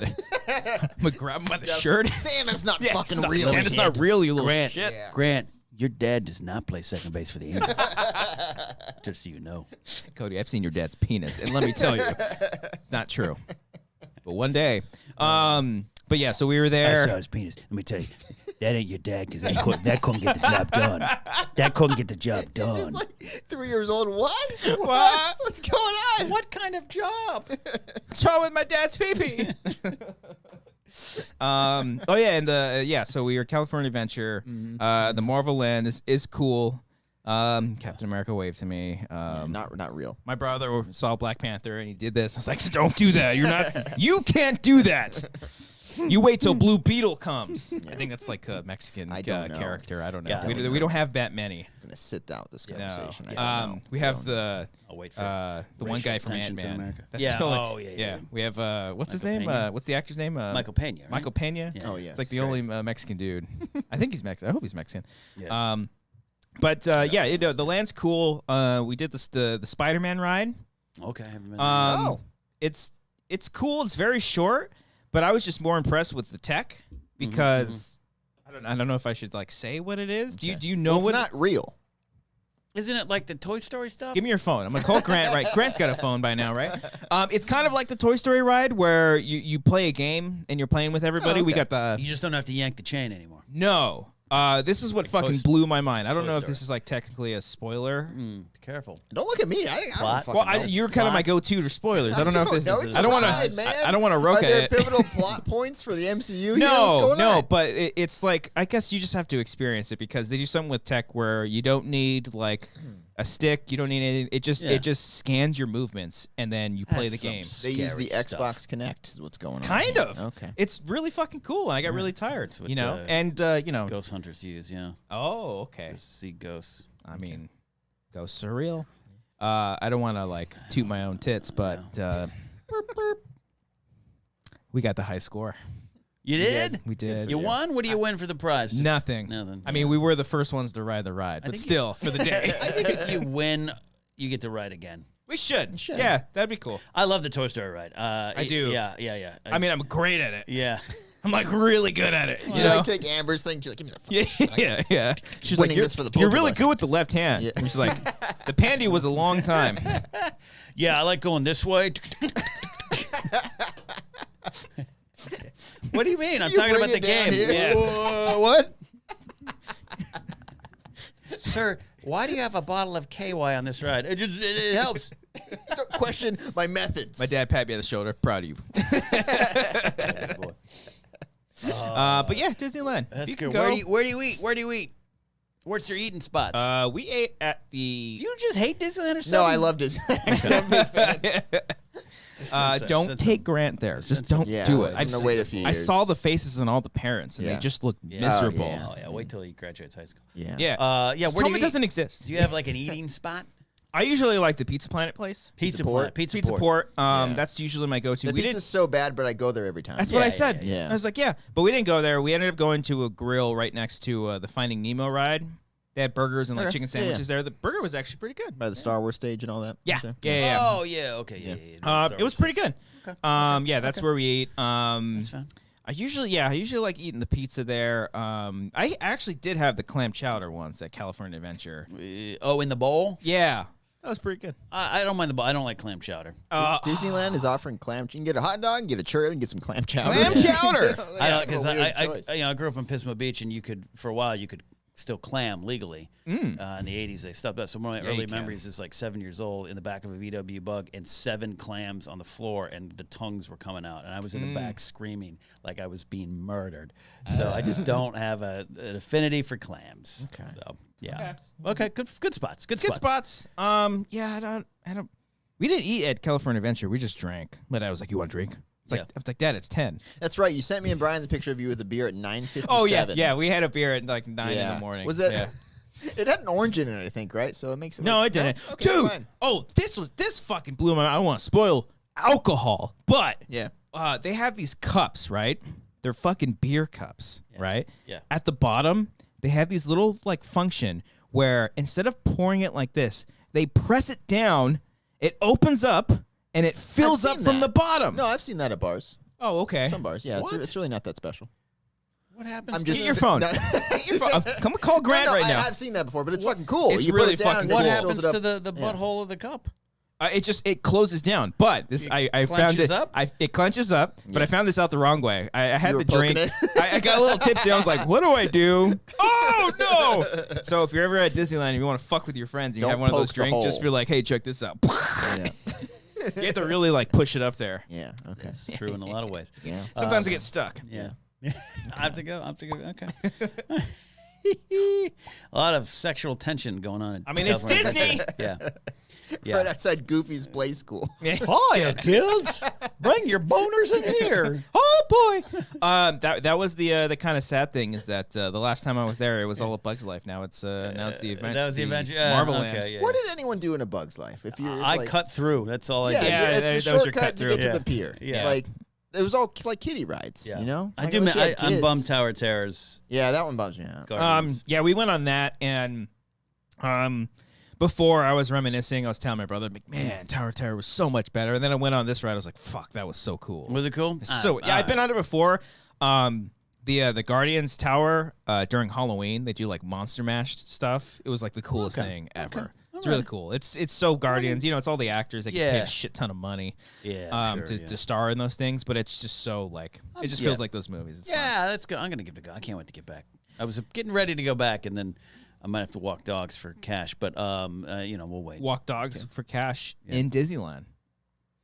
gonna grab him by the shirt. Santa's not Yeah, fucking it's not- real. Santa's not real, you little Grant, shit. Yeah. Grant, your dad does not play second base for the Angels. Just so you know. Cody, I've seen your dad's penis, and let me tell you, it's not true. But one day, But yeah, so we were I there. saw his penis. Let me tell you, that ain't your dad because that couldn't get the job done. That couldn't get the job He's done. just like 3 years old. What? What? What's going on? What kind of job? What's wrong with my dad's pee-pee? Oh yeah, and so we were California Adventure. The Marvel Land is cool. Captain America waved to me. Not real. My brother saw Black Panther and he did this. I was like, don't do that. You're not. You can't do that. You wait till Blue Beetle comes. I think that's like a Mexican character. I don't know. Yeah, we don't have that many. I'm gonna sit down with this No. conversation. I don't know. We have the I'll wait for the one guy from tensions in Ant-Man. America. That's Yeah. still Oh, yeah. We have what's his Michael name? Pena. What's the actor's name? Michael Pena. Right? Michael Pena. Yeah. Oh yes. It's like the only Mexican dude. I think he's Mexican. I hope he's Mexican. Yeah. The land's cool. We did the Spider-Man ride. Okay. I haven't been It's cool. It's very short, but I was just more impressed with the tech because I don't know if I should like say what it is. Okay. Do you know Well, what? it's not real. Isn't it like the Toy Story stuff? Give me your phone. I'm gonna call Grant. Right, Grant's got a phone by now, right? It's kind of like the Toy Story ride where you play a game and you're playing with everybody. Oh, We okay. got the You just don't have to yank the chain anymore. no. This is what Like fucking Toy- blew my mind. I don't Toy know if Story. this is like technically a spoiler. Be careful. Don't look at me. I don't Plot. fucking know. You're kind of my Plot. go-to to spoilers. I don't know if this. No, it's I don't want fine, to. man. I don't want to roke Are there it. pivotal plot points for the MCU here? What's No, going no, on? but it's like I guess you just have to experience it because they do something with tech where you don't need like a stick, you don't need anything. It just scans your movements and then you play the That's some game. They use the Scary Xbox stuff. Connect is what's going on. Kind here. of. Okay. It's really fucking cool, and I got really tired. That's what, You know, Ghost hunters use, yeah. Oh, okay. To see ghosts. I mean, ghosts are real. I don't want to like toot my own tits, but we got the high score. You did? We did. You won? What do you win for the prize? Just Nothing. Nothing. I mean, we were the first ones to ride the ride, but think still, for the day. I think if you win, you get to ride again. We should. should. Yeah, that'd be cool. I love the Toy Story ride. I do. Yeah. I mean, I'm great at it. yeah. I'm like really good at it. You like take Amber's thing. She's like, give me the phone. Yeah. She's Winning like, you're, this for the both you're of really us." good with the left hand. Yeah. And she's like, the pandy was a long time. Yeah, I like going this way. What do you mean? I'm You talking bring about the it down game. here. Yeah. What? Sir, why do you have a bottle of KY on this ride? It helps. Don't question my methods. My dad pat me on the shoulder. Proud of you. But yeah, Disneyland. That's You can good. go. Where do you eat? Where do you eat? What's your eating spots? We ate at the. do you just hate Disneyland or something? No, I loved his. Don't Sense take Grant there. Just don't Yeah, do it. I'm gonna wait a few I years. saw the faces on all the parents, and Yeah. they just look Yeah. miserable. Oh, yeah. Oh yeah, wait till he graduates high school. Yeah. Yeah. Yeah. Just Where tell do me you it doesn't eat? exist. Do you have like an eating spot? I usually like the Pizza Planet place. Pizza Port? Port. Pizza Pizza Port. Port. Yeah. That's usually my go-to. The We pizza's didn't. so bad, but I go there every time. That's what I Yeah, said. yeah. I was like, yeah, but we didn't go there. We ended up going to a grill right next to the Finding Nemo ride. They had burgers and like Okay. chicken Yeah, yeah. sandwiches there. The burger was actually pretty good. By the Star Wars stage and all that. Yeah, Okay. yeah. Oh yeah. Okay. Yeah. It was pretty good. Okay. Yeah, that's where we ate. That's fine. I usually like eating the pizza there. I actually did have the clam chowder once at California Adventure. In the bowl. Yeah, that was pretty good. I don't mind the bowl. I don't like clam chowder. Disneyland is offering clam. You can get a hot dog, and get a churro, and get some clam chowder. Clam chowder. I don't because Weird I choice. I grew up in Pismo Beach and you could for a while you could still clam legally. In the 80s they stopped that. So one of my Yeah, early you can. memories is like 7 years old in the back of a VW Bug and 7 clams on the floor and the tongues were coming out and I was in the back screaming like I was being murdered. So I just don't have an affinity for clams. Okay. So yeah. Okay. Good spots. Good Good spots. spots. Yeah, I don't. We didn't eat at California Adventure. We just drank. But I was like, "You want a drink?" It's like, Yeah. I was like, "Dad, it's 10." That's right. You sent me and Brian the picture of you with a beer at 9:57. Oh yeah. We had a beer at like 9 in the morning. Was that? Yeah. It had an orange in it, I think, right? So it makes it. No, like, it didn't. Okay, Dude. fine. Oh, this fucking blew my mind. I don't want to spoil alcohol, but Yeah. they have these cups, right? They're fucking beer cups, right? Yeah. At the bottom, they have these little like function where instead of pouring it like this, they press it down, it opens up, and it fills I've up seen from that. the bottom. No, I've seen that at bars. Oh, okay. Some bars, yeah. What? It's really not that special. What happens? I'm to just Get your phone. No. Get your phone. Come call Grant right now. I've seen that before, but it's fucking cool. It's you really put it down, fucking and what it cool. fills happens it up. to the butthole of the cup? It closes down, but this I found it. Up? It clenches up, but I found this out the wrong way. I had You the were drink. poking I got a little tipsy. I was like, "What do I do?" Oh no! So if you're ever at Disneyland and you want to fuck with your friends and you Don't have one of those poke the drinks, just hole. be like, "Hey, check this out." Yeah. You have to really like push it up there. Yeah. Okay. It's true in a lot of ways. Yeah. Sometimes it gets stuck. Yeah. I have to go. Okay. A lot of sexual tension going on. I mean, it's Disney. Yeah. Right outside Goofy's play school. Hiya, kids. Bring your boners in here. Oh boy! That was the kind of sad thing is that the last time I was there, it was all a Bug's Life. Now it's the event. That was the event. Marvel okay, Land. yeah. What did anyone do in A Bug's Life? If you, I cut through. That's all I Yeah, did. Yeah, it's the that was your shortcut cut to through. get to Yeah. the pier. Yeah. Like it was all like kiddie rides. Yeah. You know. I Like, do. unless you had I'm kids. bummed Tower Terrors. Yeah, that one bums me out. Guardians. Yeah, we went on that, and before I was reminiscing, I was telling my brother, like, man, Tower Terror was so much better. And then I went on this ride, I was like, fuck, that was so cool. Was it cool? So yeah, I've been on it before. The Guardians Tower during Halloween, they do like Monster Mash stuff. It was like the coolest thing ever. It's really cool. It's so Guardians. You know, it's all the actors. They get paid Yeah. a shit ton of money. Yeah. To star in those things, but it's just so like it just feels like those movies. It's fun. Yeah, that's good. I'm gonna give it a go. I can't wait to get back. I was getting ready to go back, and then I might have to walk dogs for cash. But we'll wait. Walk dogs for cash in Disneyland.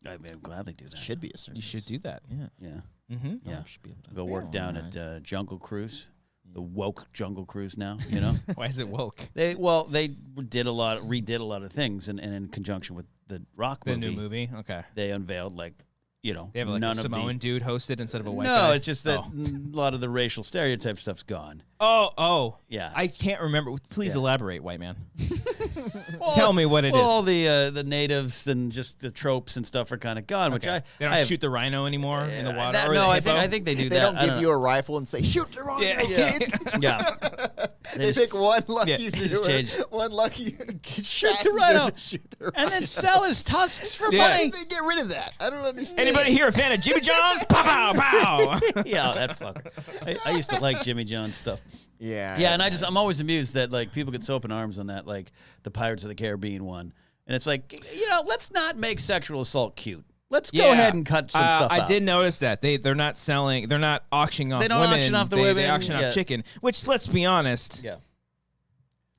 I'd gladly do that. Should be a service. You should do that. Yeah. Yeah. Mm-hmm. Yeah. Should be able to Go work down rides. at Jungle Cruise, the woke Jungle Cruise now. You know, Why is it woke? they redid a lot of things, and in conjunction with the Rock The movie, new movie. Okay. they unveiled they They have like none a of Samoan dude hosted instead of a white no, guy. it's just that a lot of the racial stereotype stuff's gone. Oh. Yeah. I can't remember. Please Yeah. elaborate, white man. Tell me what it is. All the natives and just the tropes and stuff are kind of gone, which Okay. They don't I have- shoot the rhino anymore in the water. That- or no, the I hippo? think they do They that. don't give you a rifle and say, shoot the wrong kid. Yeah. They pick one lucky Yeah, viewer, change- one lucky Shoot the rhino. shoot the And then sell his tusks for Yeah. Why money. did they get rid of that? I don't understand. Anybody here a fan of Jimmy John's? Pow, pow, pow. Yeah, that fucker. I used to like Jimmy John's stuff. Yeah. Yeah, and I'm always amused that like people get so up in arms on that, like the Pirates of the Caribbean one, and it's like let's not make sexual assault cute. Let's go ahead and cut some stuff out. I did notice that they're not auctioning off They don't women. auction off the They women, auction yeah. off chicken. Which, let's be honest, Yeah.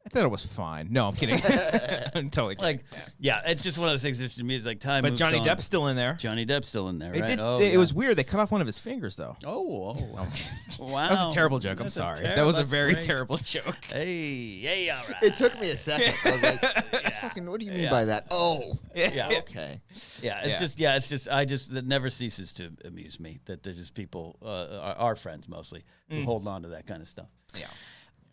I thought it was fine. No, I'm kidding. I'm totally kidding. It's just one of those things that to me is like time. But moves Johnny on. Depp's still in there. Johnny Depp's still in there, They right? did. Oh, It was weird. They cut off one of his fingers, though. Oh, wow. That was a terrible joke. I'm That's sorry. terrible- That was a that's very great. terrible joke. Hey, all right. It took me a second. I was like, fucking, what do you mean by that? Oh. Yeah. Okay. Yeah, it's just that never ceases to amuse me that there's just people, our friends mostly, who hold on to that kind of stuff. Yeah.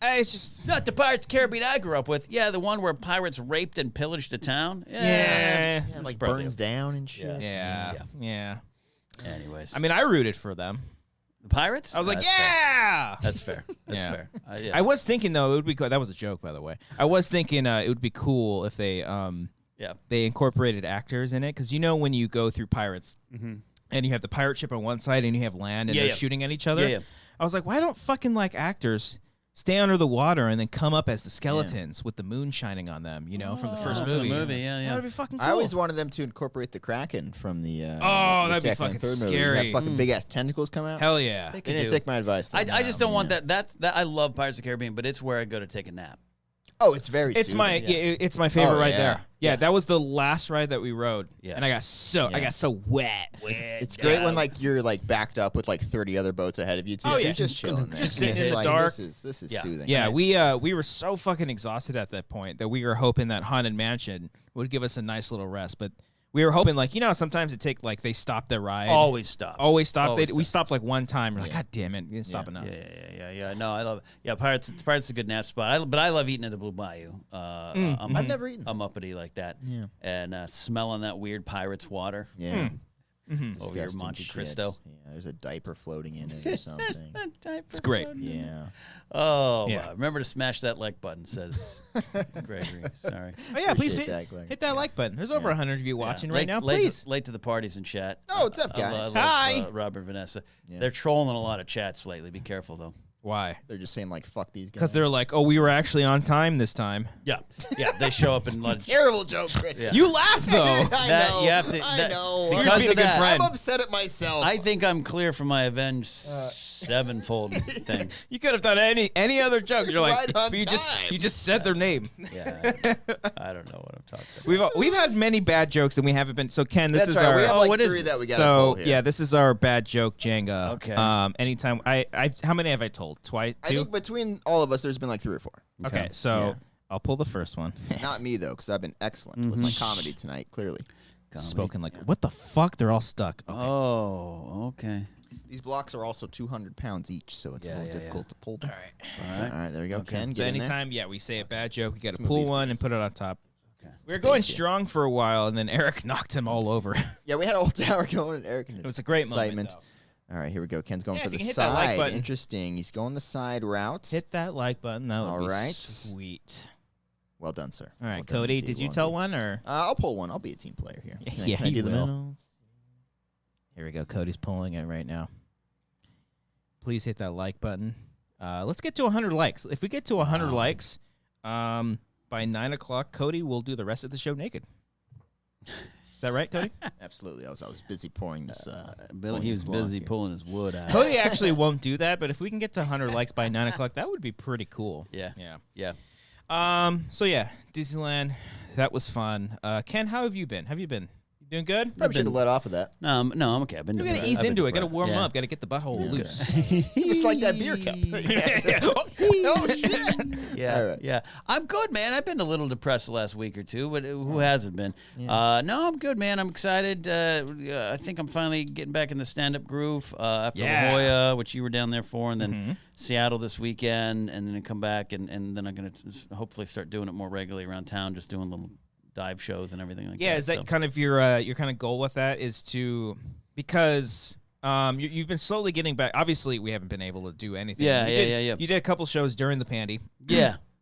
It's just Not the Pirates of the Caribbean I grew up with. Yeah, the one where pirates raped and pillaged a town. Yeah. Yeah, like probably burns down and shit. yeah. Anyways, I mean, I rooted for them. the pirates. I was like, That's fair. yeah. That's fair. That's Yeah. fair. I was thinking though it would be cool. That was a joke, by the way. I was thinking it would be cool if they they incorporated actors in it, because when you go through pirates and you have the pirate ship on one side and you have land and they're shooting at each other. Yeah. I was like, why don't fucking actors stay under the water and then come up as the skeletons with the moon shining on them? From the first movie. That would be fucking cool. I always wanted them to incorporate the Kraken from the that'd be second fucking and third movie. scary. Have fucking big ass tentacles come out. Hell yeah. They didn't take my advice. I just don't want that. That I love Pirates of the Caribbean, but it's where I go to take a nap. Oh, it's very. It's my soothing. it's my favorite right yeah. there. Yeah, that was the last ride that we rode. Yeah. And I got so wet. It's great when you're backed up with 30 other boats ahead of you too. Oh, yeah. You're just chilling there. Just sitting It's in the dark. This is Yeah. soothing. Yeah, we were so fucking exhausted at that point that we were hoping that Haunted Mansion would give us a nice little rest, but we were hoping sometimes it take they stop their ride. Always stops. Always stop. Always We stopped one time. We're like, God damn it, we didn't stop enough. Yeah. No, I love it. Yeah, Pirates is a good nap spot. But I love eating at the Blue Bayou. I've never eaten. I'm uppity like that. Yeah. And smelling that weird pirate's water. Yeah. Over your Disgusting Monte shit. Cristo. Yeah, there's a diaper floating in it or something. It's great. Yeah. Oh, Yeah. wow. Remember to smash that like button, says Gregory. Sorry. Oh yeah, please Appreciate that, hit that like button. There's over 100 of you watching right now. Please. Late to the parties in chat. Oh, what's up, I guys? love, Hi. Rob and Vanessa. Yeah. They're trolling a lot of chats lately. Be careful, though. Why? They're just saying like, fuck these guys. Because they're like, oh, we were actually on time this time. Yeah, they show up in lunch. Terrible joke, Chris. Yeah. You laugh though. That- know. you have to- I that- know. because You're being a of good that, friend. I'm upset at myself. I think I'm clear for my Avenged Sevenfold thing. You could have done any other joke. You're like, Right on but time. you just said their name. Yeah, I don't know what I'm talking about. We've had many bad jokes and we haven't been. So Ken, this That's is right. our. We have Oh, like what is 3 this? that we got to pull So here. yeah, this is our bad joke Jenga. Okay. Anytime I how many have I told? Twice. I 2? think between all of us, there's been like 3 or 4. Okay, so Yeah. I'll pull the first one. Not me though, because I've been excellent with my comedy tonight. Clearly, Spoken like what the fuck? They're all stuck. Okay. Oh, okay. these blocks are also 200 pounds each, so it's a little difficult to pull them. All right. But, all right, there we go. Ken, So get in there. anytime, yeah, we say a bad joke, we got to Smooth pull these one and put it on top. Okay. We were going Space, yeah. strong for a while, and then Eric knocked him all over. Yeah, we had a whole tower going, and Eric and his It was a great excitement. moment. All right, here we go. Ken's going Yeah, for if you the can hit that like side. button. Interesting. He's going the side route. Hit that like button. That would All be right. sweet. Well done, sir. All right, Well done, Cody, indeed. did you Well tell indeed. one or? I'll pull one. I'll be a team player here. Yeah, Can I you do the will. minnows? Here we go. Cody's pulling it right now. Please hit that like button. Let's get to 100 likes. If we get to 100 likes, by 9 o'clock, Cody will do the rest of the show naked. Is that right, Cody? Absolutely. I was He busy pouring this. Pouring was this block busy here. pulling his wood out. Cody actually won't do that, but if we can get to 100 likes by 9 o'clock, that would be pretty cool. Yeah. Yeah. Yeah. So yeah, Disneyland, that was fun. Ken, how have you been? You doing good? Probably should have let off of that. No, I'm okay. I've been We doing gotta that. ease I've been into it. doing Gotta warm yeah. up. Gotta get the butthole loose. Just like that beer cup. Oh, shit. Yeah, All right. yeah. I'm good, man. I've been a little depressed the last week or two, but who hasn't been? No, I'm good, man. I'm excited. I think I'm finally getting back in the stand-up groove after La Jolla, which you were down there for, and then Seattle this weekend, and then come back, and then I'm going to hopefully start doing it more regularly around town, just doing little dive shows and everything like that. Yeah, is that so. kind of your kind of goal with that? Is to because you've been slowly getting back. Obviously, we haven't been able to do anything. Yeah, You yeah, did- yeah, yeah. You did a couple shows during the pandy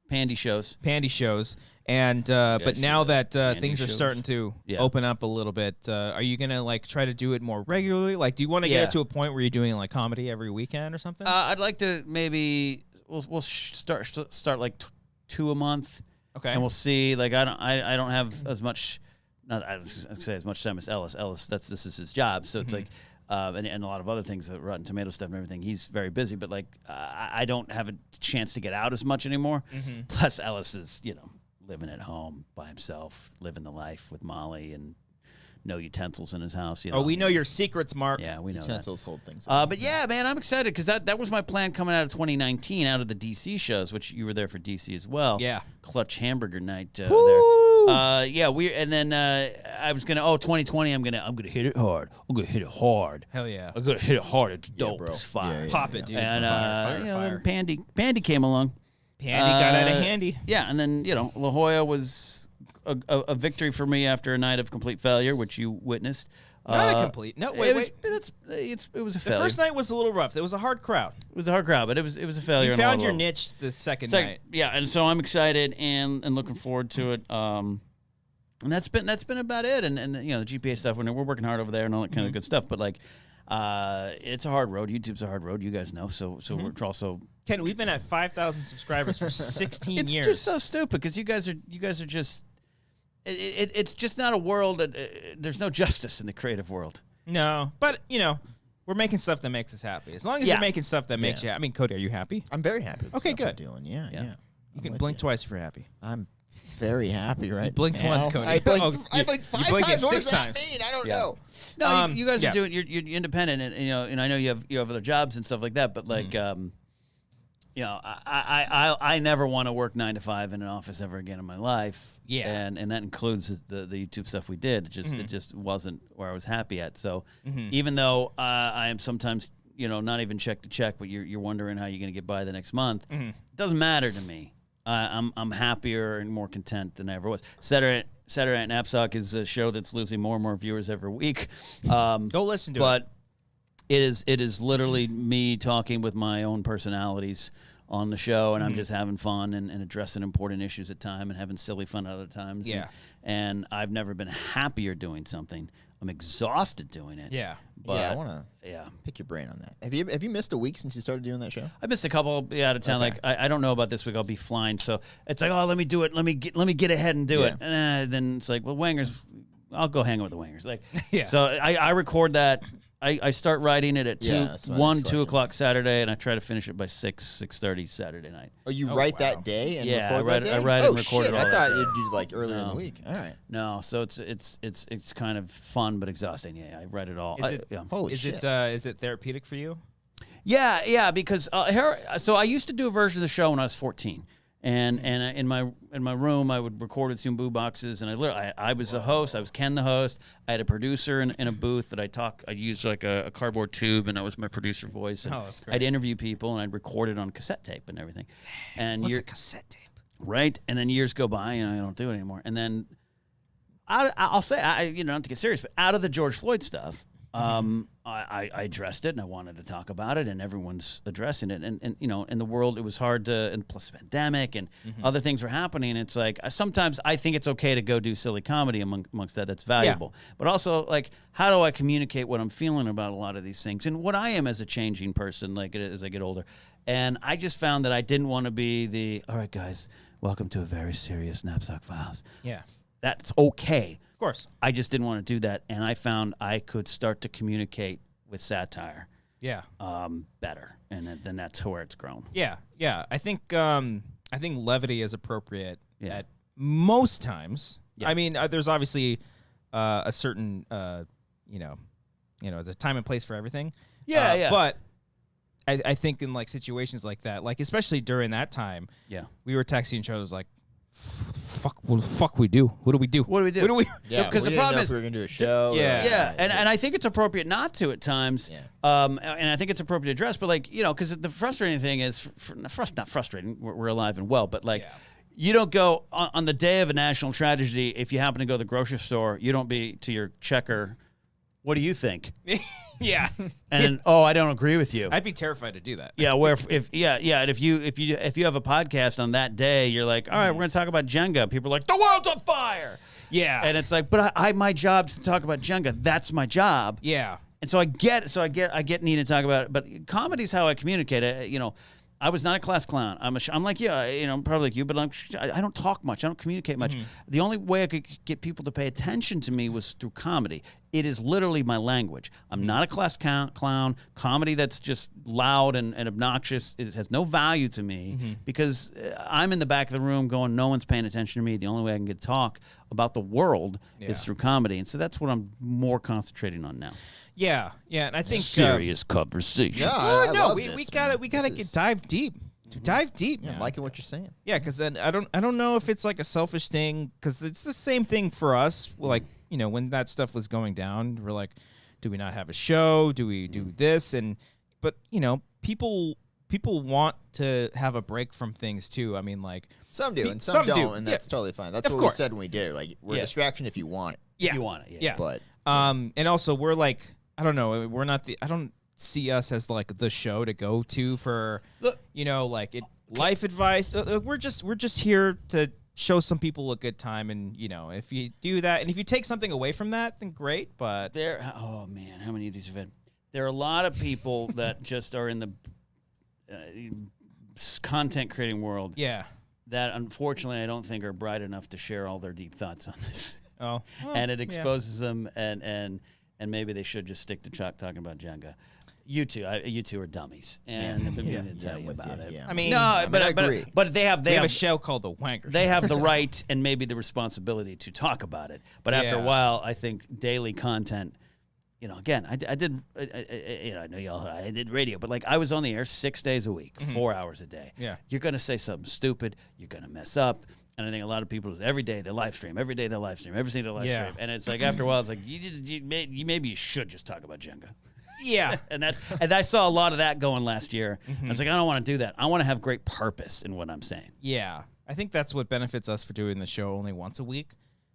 Pandy shows. shows, and but see now that? that Pandy things are shows? starting to Yeah. open up a little bit, are you gonna like try to do it more regularly? Like, do you want to get Yeah. it to a point where you're doing like comedy every weekend or something? I'd like to maybe we'll start like 2 a month. Okay. And we'll see. Like I don't have as much. Not I was gonna say as much time as Ellis. This is his job. So it's like, and a lot of other things, the Rotten Tomato stuff and everything. He's very busy, but like I don't have a chance to get out as much anymore. Plus Ellis is living at home by himself, living the life with Molly and no utensils in his house. Oh, we know your secrets, Mark. Yeah, we know that. Utensils hold things. But yeah, man, I'm excited because that was my plan coming out of 2019, out of the DC shows, which you were there for DC as well. Yeah. Clutch Hamburger Night there. Woo! And then I was gonna 2020. I'm gonna hit it hard. I'm gonna hit it hard. Hell yeah. I'm gonna hit it hard. It's dope bro. as fire. Yeah, Pop it, dude. And Fire. then Pandy came along. Pandy got out of handy. Yeah, and then La Jolla was a victory for me after a night of complete failure, which you witnessed. Not a complete. No, wait, it was, wait. It was a The failure. first night was a little rough. It was a hard crowd. It was a hard crowd, but it was a failure. You on a lot found of your levels. niche the second So, night. yeah, and so I'm excited and looking forward to it. And that's been about it. And the GPA stuff. We're working hard over there and all that kind of good stuff. But like, it's a hard road. YouTube's a hard road. You guys know. So we're also. Ken, we've been at 5,000 subscribers for 16 It's years. just so stupid because you guys are just. It's just not a world that there's no justice in the creative world. No, but we're making stuff that makes us happy. As long as Yeah. you're making stuff that makes you happy. I mean, Cody, are you happy? I'm very happy with the Okay, stuff I'm good. doing. Yeah. You I'm can with blink you. twice if you're happy. I'm very happy right blinked now. once, Cody. I blinked, Oh, I you- blinked you 5 blinked it times. What 6 does that times. mean? I don't Yeah. know. No, you guys yeah. are doing. You're independent, and and I know you have other jobs and stuff like that. But like, I never want to work 9 to 5 in an office ever again in my life. Yeah. and that includes the YouTube stuff we did. It just wasn't where I was happy at. So even though I am sometimes not even check to check, but you're wondering how you're going to get by the next month, it doesn't matter to me. I'm happier and more content than I ever was. Saturday Night Napzok is a show that's losing more and more viewers every week. Go listen to it. But it is literally me talking with my own personalities on the show, and I'm just having fun and addressing important issues at time and having silly fun at other times. Yeah. And I've never been happier doing something. I'm exhausted doing it. Yeah. But, yeah, I want to yeah. pick your brain on that. Have you missed a week since you started doing that show? I missed a couple out of town. Okay. Like I don't know about this week. I'll be flying. So it's like, oh, let me do it. Let me get ahead and do it. And then it's like, well, Wanger's. I'll go hang out with the Wangers. Like, Yeah. So I record that. I start writing it at 2 o'clock Saturday, and I try to finish it by 6:30 Saturday night. Oh, you write that day and Yeah, record that day? I write and record shit, it all I that thought day. you'd do like earlier in the week. All right. No, so it's kind of fun but exhausting. Yeah, I write it all. Holy shit. Is it therapeutic for you? Yeah, because so I used to do a version of the show when I was 14. And in my room, I would record with some boo boxes, and I was the host. I was Ken the host. I had a producer in a booth that I used like a cardboard tube, and that was my producer voice. And that's great. I'd interview people, and I'd record it on cassette tape and everything. And What's a cassette tape? right? And then years go by, and I don't do it anymore. And then I'll say, not to get serious, but out of the George Floyd stuff, I addressed it, and I wanted to talk about it, and everyone's addressing it. And in the world, it was hard to, and plus the pandemic and other things were happening. It's like, sometimes I think it's okay to go do silly comedy amongst that. That's valuable. Yeah. But also, like, how do I communicate what I'm feeling about a lot of these things and what I am as a changing person, like, as I get older? And I just found that I didn't want to be all right, guys, welcome to a very serious Napzok Files. Yeah. That's okay. Of course. I just didn't want to do that, and I found I could start to communicate with satire. Yeah. Better, and then that's where it's grown. Yeah. I think levity is appropriate at most times. Yeah. I mean, there's obviously a certain there's a time and place for everything. Yeah. But I think in like situations like that, like especially during that time, we were texting each other like, what the fuck we do? What do we do? Yeah, because the problem is we were gonna do a show. And I think it's appropriate not to at times. Yeah. And I think it's appropriate to address, but like because the frustrating thing is not frustrating. We're alive and well, but like you don't go on the day of a national tragedy. If you happen to go to the grocery store, you don't be to your checker. What do you think? Yeah. And I don't agree with you. I'd be terrified to do that. Yeah, where and if you have a podcast on that day, you're like, all right, we're going to talk about Jenga. People are like, the world's on fire. Yeah. And it's like, but my job's to talk about Jenga. That's my job. Yeah. And so I get needing to talk about it, but comedy's how I communicate. I was not a class clown. I'm like you, probably like you, but I don't talk much. I don't communicate much. The only way I could get people to pay attention to me was through comedy. It is literally my language. I'm not a class clown. Comedy that's just loud and obnoxious, it has no value to me because I'm in the back of the room going, no one's paying attention to me. The only way I can get to talk about the world is through comedy. And so that's what I'm more concentrating on now. Yeah, and I think serious conversation. Yeah, I love we gotta dive deep. Dive deep. Yeah, I'm liking what you're saying. Yeah, because then I don't know if it's like a selfish thing because it's the same thing for us. Like when that stuff was going down, we're like, do we not have a show? Do we do this? But people want to have a break from things too. I mean, like some do and some don't, do. and that's totally fine. That's what we said when we did it. Like we're a distraction if you want it. If you want it. Yeah. But and also we're like. I don't know. We're not I don't see us as like the show to go to for, life advice. We're just here to show some people a good time, and if you do that, and if you take something away from that, then great. But oh man, how many of these have had? There are a lot of people that just are in the content creating world. Yeah. That unfortunately I don't think are bright enough to share all their deep thoughts on this. Oh. Well, and it exposes them and maybe they should just stick to talking about Jenga. You two are dummies, and I've been meaning to tell you about it. Yeah. I mean, I agree. But they have a show called the Wanger. They have the right and maybe the responsibility to talk about it. But after a while, I think daily content. Again, I did. I know y'all. I did radio, but like I was on the air 6 days a week, 4 hours a day. Yeah, you're gonna say something stupid. You're gonna mess up. And I think a lot of people every day they live stream, every stream, and it's like after a while it's like maybe you should just talk about Jenga. Yeah, and I saw a lot of that going last year. I was like, I don't want to do that. I want to have great purpose in what I'm saying. Yeah, I think that's what benefits us for doing the show only once a week.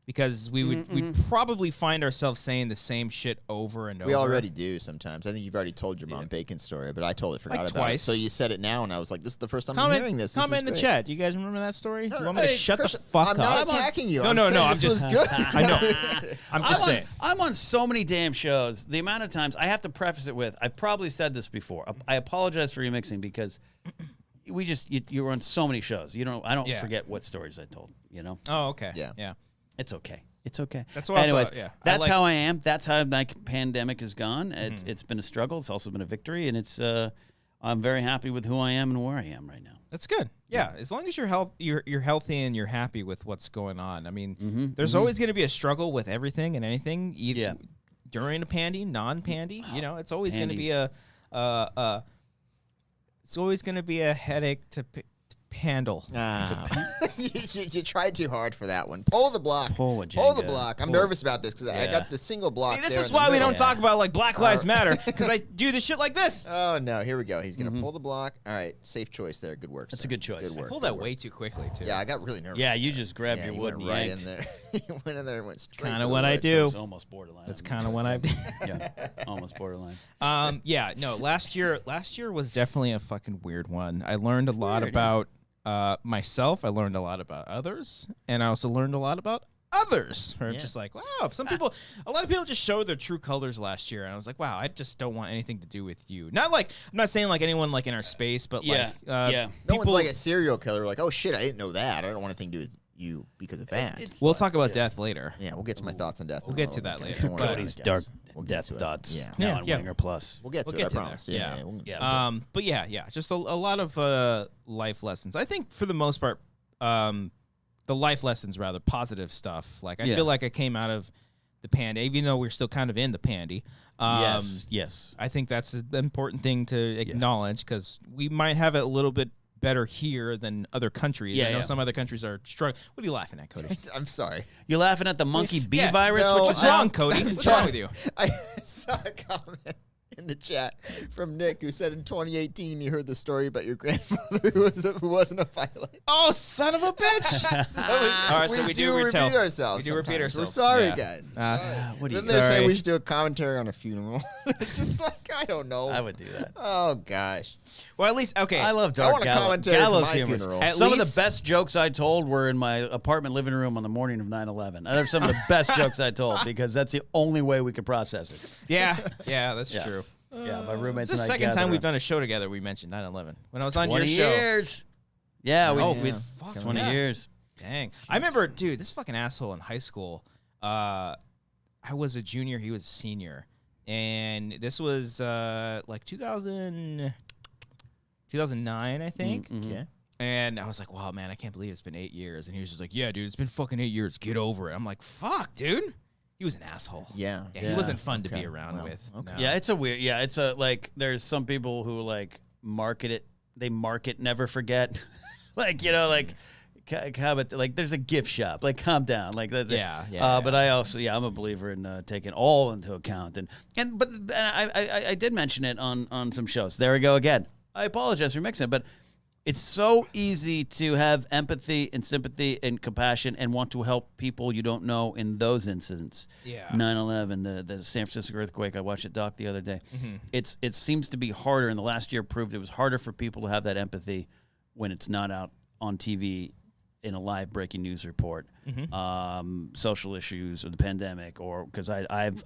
because we'd probably find ourselves saying the same shit over and over. We already do sometimes. I think you've already told your mom bacon story, but I totally forgot Like about twice. it. So you said it now, and I was like, this is the first time I'm hearing this. Comment in the great. chat. You guys remember that story? You want me to Hey, shut Chris, the fuck I'm up? not attacking you. No, I'm no, saying no, I'm this was just- good. I know. I'm just saying. I'm on so many damn shows. The amount of times I have to preface it with, I've probably said this before. I apologize for remixing because you're on so many shows. I don't forget what stories I told. Oh, okay. Yeah. It's okay. It's okay. That's what I Anyways, thought, yeah. that's how I am. That's how my pandemic has gone. It's been a struggle. It's also been a victory, and I'm very happy with who I am and where I am right now. That's good. Yeah, as long as you're healthy and you're happy with what's going on. I mean, there's always going to be a struggle with everything and anything. During a pandy, non-pandy, it's always going to be it's always going to be a headache to handle. You tried too hard for that one. Pull the block. Pull a the Jenga. block. I'm nervous about this because I got the single block. See, this there is in the why we middle. don't talk about like Black Lives Matter, because I do this shit like this. Oh no! Here we go. He's gonna pull the block. All right, safe choice there. Good work. That's sir. a good choice. Good work. I pulled good that work. way too quickly too. Yeah, I got really nervous. Yeah, you just grabbed Yeah, your he wood went and right yanked. in there. He went in there and went straight. Kind for of the what I wood. do. It's almost borderline. That's kind of what I do. Yeah, almost borderline. Yeah, no. Last year was definitely a fucking weird one. I learned a lot about myself. I learned a lot about others, and I also learned a lot about others. Or just like, wow, a lot of people just showed their true colors last year, and I was like, wow, I just don't want anything to do with you. Not like I'm not saying like anyone like in our space, but Yeah, No people, one's like a serial killer. Like, oh shit, I didn't know that. I don't want anything to do with you because of that. We'll talk about death later. Yeah, we'll get to my thoughts on death. We'll get to that later. Don't worry about Cody's it, guys. dark We'll get death to it. thoughts. Yeah. Now on Yeah. Wanger Plus. We'll get to We'll it. get I to promise. there. Yeah. Yeah. we'll- Yeah. But yeah, just a lot of life lessons. I think for the most part, the life lessons rather positive stuff. Like I feel like I came out of the pandy, even though we're still kind of in the pandy. Yes. I think that's an important thing to acknowledge because we might have it a little bit better here than other countries. I know some other countries are struggling. What are you laughing at, Cody? I'm sorry. You're laughing at the monkey bee Yeah. virus? No, which is What's wrong, Cody? What's wrong with you? I saw a comment in the chat from Nick who said in 2018 you heard the story about your grandfather who wasn't a pilot. Oh, son of a bitch! So All right, so we do repeat retell. ourselves. We do repeat sometimes. ourselves. We're sorry, Yeah. guys. What do you Then they say Sorry. we should do a commentary on a funeral. It's just like I don't know. I would do that. Oh gosh. Well, at least okay. I love I dark want a commentary for gallows my humor. funeral. At Some of least- the best jokes I told were in my apartment living room on the morning of 9/11. They're some of the best jokes I told because that's the only way we could process it. Yeah, that's Yeah. true. Yeah, my roommates It's the and I second time gathered we've around. done a show together. We mentioned 9/11 when I was on your 20 show. years. Yeah, Oh, we fuck 20 yeah. years. Dang, I remember, dude. This fucking asshole in high school. I was a junior. He was a senior, and this was like 2009, I think. Yeah. And I was like, wow, man, I can't believe it's been 8 years. And he was just like, yeah, dude, it's been fucking 8 years. Get over it. I'm like, fuck, dude. He was an asshole. Yeah. He wasn't fun to Okay. be around Well, with. okay. No. Yeah, it's a weird. Yeah, it's a like. There's some people who like market it. They market never forget. Like but like there's a gift shop. Like calm down. Like Yeah. But I also I'm a believer in taking all into account but I did mention it on some shows. There we go again. I apologize for mixing it, but it's so easy to have empathy and sympathy and compassion and want to help people you don't know in those incidents. Yeah. 9/11, the San Francisco earthquake. I watched it doc the other day. It seems to be harder, and the last year proved it was harder for people to have that empathy when it's not out on TV in a live breaking news report. Social issues or the pandemic, or because I've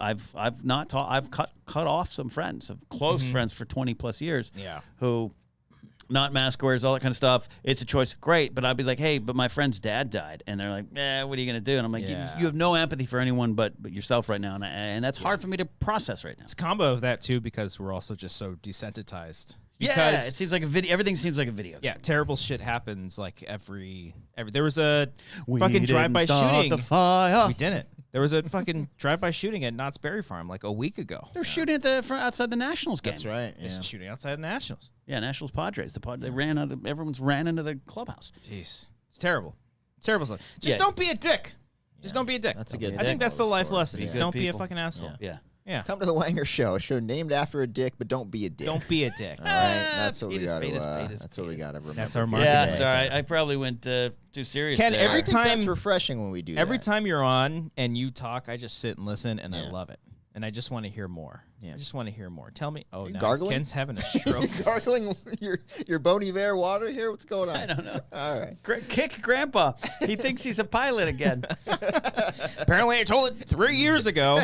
cut off some friends, of close friends for 20 plus years. Yeah. Who. Not mask wearers, all that kind of stuff. It's a choice. Great. But I'd be like, hey, but my friend's dad died. And they're like, what are you going to do? And I'm like, Yeah. you have no empathy for anyone but yourself right now. And that's hard for me to process right now. It's a combo of that, too, because we're also just so desensitized. Yeah, Because, it seems like a video. Everything seems like a video. yeah, terrible shit happens like every there was a We fucking drive-by didn't start shooting. the fire. We didn't. There was a fucking drive-by shooting at Knott's Berry Farm like a week ago. They're shooting at the front outside the Nationals game. That's right. There's Yeah. a shooting outside the Nationals. Yeah, Nationals Padres. They ran out. Everyone's ran into the clubhouse. Jeez, it's terrible. It's terrible stuff. Just Yeah. don't be a dick. Just don't be a dick. That's a good. I think that's the life lesson. Be Is good don't be a people. fucking asshole. Yeah. Yeah. Yeah. Come to the Wanger Show, a show named after a dick, but don't be a dick. Don't be a dick. All right, that's what we Penis, got to. penis, That's what we got to remember. That's our marketing. Yeah, Right sorry. I probably went too serious. Ken, there. every I think that's time- refreshing when we do Every that. time you're on and you talk, I just sit and listen, and I Yeah. love it. And I just want to hear more. Yeah. I just want to hear more. Tell me. Oh, you now gargling? Ken's having a stroke. Gargling your Bon Iver water here? What's going on? I don't know. All right. Kick Grandpa. He thinks he's a pilot again. Apparently, I told it 3 years ago.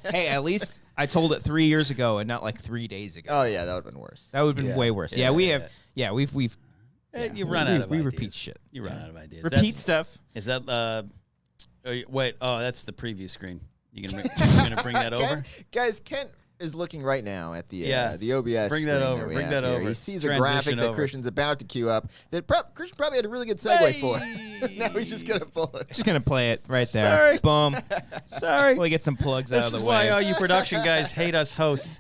Hey, at least I told it 3 years ago and not like 3 days ago. Oh yeah, that would have been worse. That would have been Yeah. way worse. Yeah, Yeah, yeah, we've. You run out of we ideas. repeat shit. You run out of ideas. Repeat stuff. Is that wait? Oh, that's the preview screen. You gonna bring that over? Guys, Kent is looking right now at the Yeah. the OBS. Bring that screen over, we bring have that here. over. He sees a Transition graphic that over. Christian's about to queue up. That Christian probably had a really good segue for. Hey! Now he's just gonna pull it. Just gonna play it right there. Sorry. Boom. Sorry. We'll get some plugs out This of the is way. why all you production guys hate us hosts.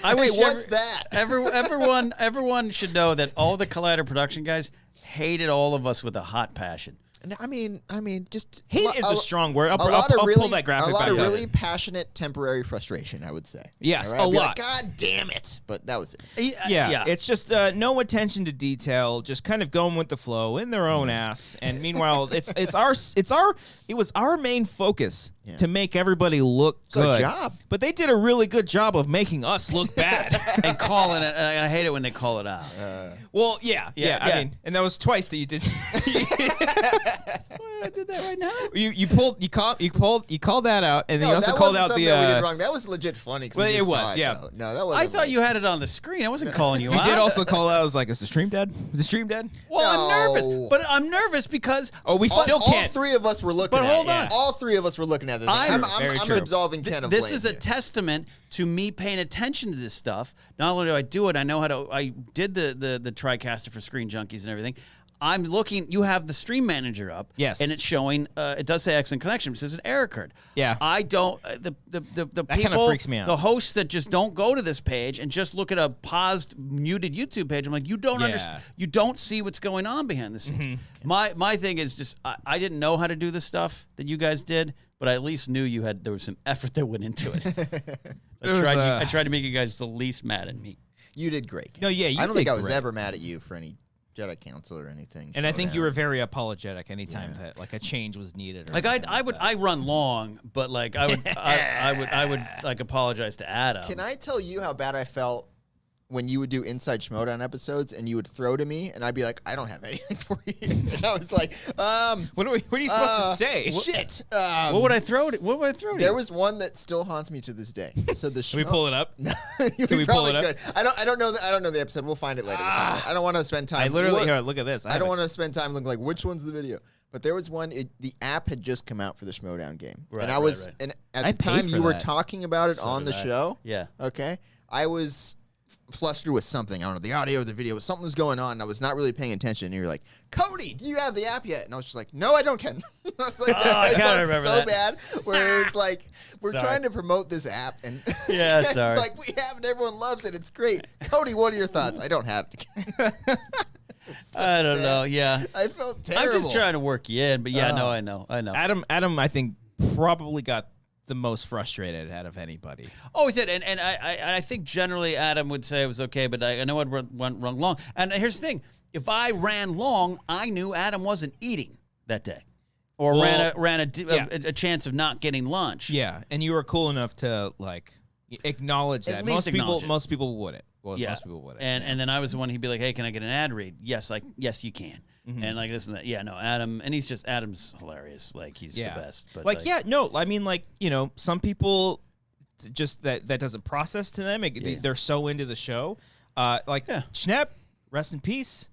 I Wait, wish what's that? everyone should know that all the Collider production guys hated all of us with a hot passion. I mean, just Hate is a strong word. I'll lot of pull really, that graphic a lot back of up. really passionate temporary frustration, I would say. Yes, All right? a I'd be lot. like, God damn it! But that was it. Yeah, it's just no attention to detail, just kind of going with the flow in their own ass. And meanwhile, it was our main focus to make everybody look good. Good job. But they did a really good job of making us look bad. And calling it. I hate it when they call it out. Well, yeah. Yeah. I mean, and that was twice that you did. I did that right now. You called that out, and then you also that called wasn't out something the. that we did wrong. That was legit funny. 'Cause Well, we it just was, saw yeah. though. No, that wasn't. I thought you had it on the screen. I wasn't calling you You out. did also call out. I was like, "Is the stream dead? Is the stream dead?" Well, I'm No. nervous, but I'm nervous because We still all can't. three of us were looking But at hold it. on. All three of us were looking at it. I'm- Very I'm true. absolving Ken of this blame is a here. testament to me paying attention to this stuff. Not only do I do it, I know how to. I did the TriCaster for Screen Junkies and everything. I'm looking. You have the stream manager up, Yes. and it's showing. It does say excellent connection. It says an error occurred. Yeah. I don't. The kinda people, freaks me out. the hosts that just don't go to this page and just look at a paused, muted YouTube page. I'm like, you don't understand. You don't see what's going on behind the scenes. My thing is just I didn't know how to do the stuff that you guys did, but I at least knew you had. There was some effort that went into it. I tried to make you guys the least mad at me. You did great. Ken. No, yeah, you I don't did think I was great. ever mad at you for any Jedi Council or anything. And I think you Showdown. were very apologetic anytime that like a change was needed. Or Like something I run long, but like I would like apologize to Adam. Can I tell you how bad I felt when you would do Inside Schmodown episodes and you would throw to me and I'd be like, I don't have anything for you. And I was like, What are you supposed to say? Shit. What would I throw to? What would I throw to? There you? was one that still haunts me to this day. So the Can we pull it up? No, we pull probably it up? could. I don't know. I don't know the episode. We'll find it later. I don't want to spend time. I literally here. Look at this. I don't want to spend time looking like which one's the video. But there was one. The app had just come out for the Schmodown game, Right, and I was, right. and at I the time paid for you were that. talking about it So on the did I. show. Yeah. Okay. I was flustered with something. I don't know, the audio, the video, something was going on, and I was not really paying attention. And you were like, Cody, do you have the app yet? And I was just like, no, I don't, Ken. I was like, I kinda felt remember so that. bad. Where it was like, we're Sorry. trying to promote this app, and Yeah, it's sorry. like, we have it, everyone loves it, it's great. Cody, what are your thoughts? I don't have it. It's so I don't bad. know. Yeah. I felt terrible. I'm just trying to work you in, but yeah, no, I know. Adam, I think probably got the most frustrated out of anybody. Oh, he did, and I think generally Adam would say it was okay, but I know it went long. And here's the thing: if I ran long, I knew Adam wasn't eating that day, or Well, ran a chance of not getting lunch. Yeah, and you were cool enough to like acknowledge At that. least acknowledge it. Most people wouldn't. Well, Yeah. most people wouldn't. And then I was the one he'd be like, "Hey, can I get an ad read?" Yes, yes, you can. And like this and that. Yeah, no, Adam, and Adam's hilarious. Like he's the best. But I mean, like, you know, some people just that doesn't process to them. They're so into the show. Schnepp, rest in peace.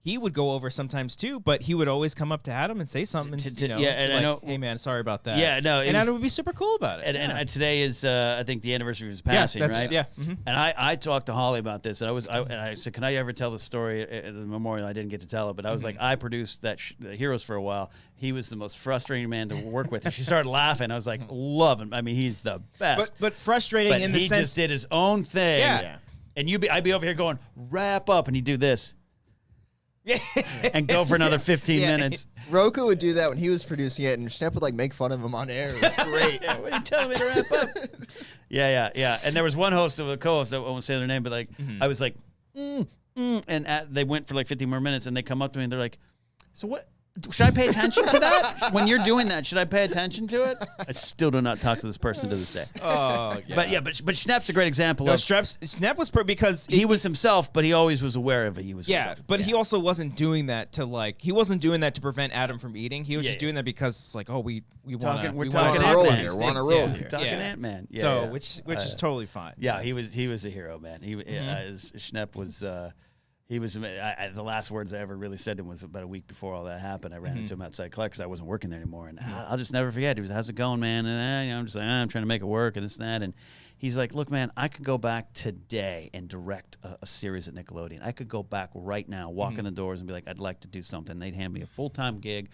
He would go over sometimes too, but he would always come up to Adam and say something. and I know- hey man, sorry about that. Yeah, no, and Adam would be super cool about it. And today is, I think, the anniversary of his passing, right? Yeah. And I talked to Holly about this, and I said, "Can I ever tell the story at the memorial?" I didn't get to tell it, but I was like, I produced that the Heroes for a while. He was the most frustrating man to work with. And she started laughing. I was like, love him. I mean, he's the best. But frustrating But in the he sense just did his own thing. Yeah. And I'd be over here going, wrap up, and he'd do this. and go for another 15 minutes. Roku would do that when he was producing it, and Schnepp would like make fun of him on air. It was great. What are you telling me to wrap up? Yeah. And there was one host of a co-host. I won't say their name, but like I was like, and they went for like 15 more minutes, and they come up to me and they're like, "So what? Should I pay attention to that? When you're doing that, should I pay attention to it?" I still do not talk to this person to this day. Oh, yeah. But Schnepp's a great example No, of Schnepp was because he was himself, but he always was aware of it. He was himself. but he also wasn't doing that he wasn't doing that to prevent Adam from eating. He was just doing that because it's like, oh, we want to we're On talking a roll Ant-Man. here. We're on a roll here. Talking Ant-Man. Yeah, so yeah. which is totally fine. Yeah, he was a hero, man. Schnepp was. He was the last words I ever really said to him was about a week before all that happened. I ran into him outside Clark because I wasn't working there anymore, and I'll just never forget. He was, "How's it going, man?" And I'm just like, "I'm trying to make it work," and this and that. And he's like, "Look, man, I could go back today and direct a series at Nickelodeon. I could go back right now, walk in the doors, and be like, I'd like to do something. They'd hand me a full-time gig,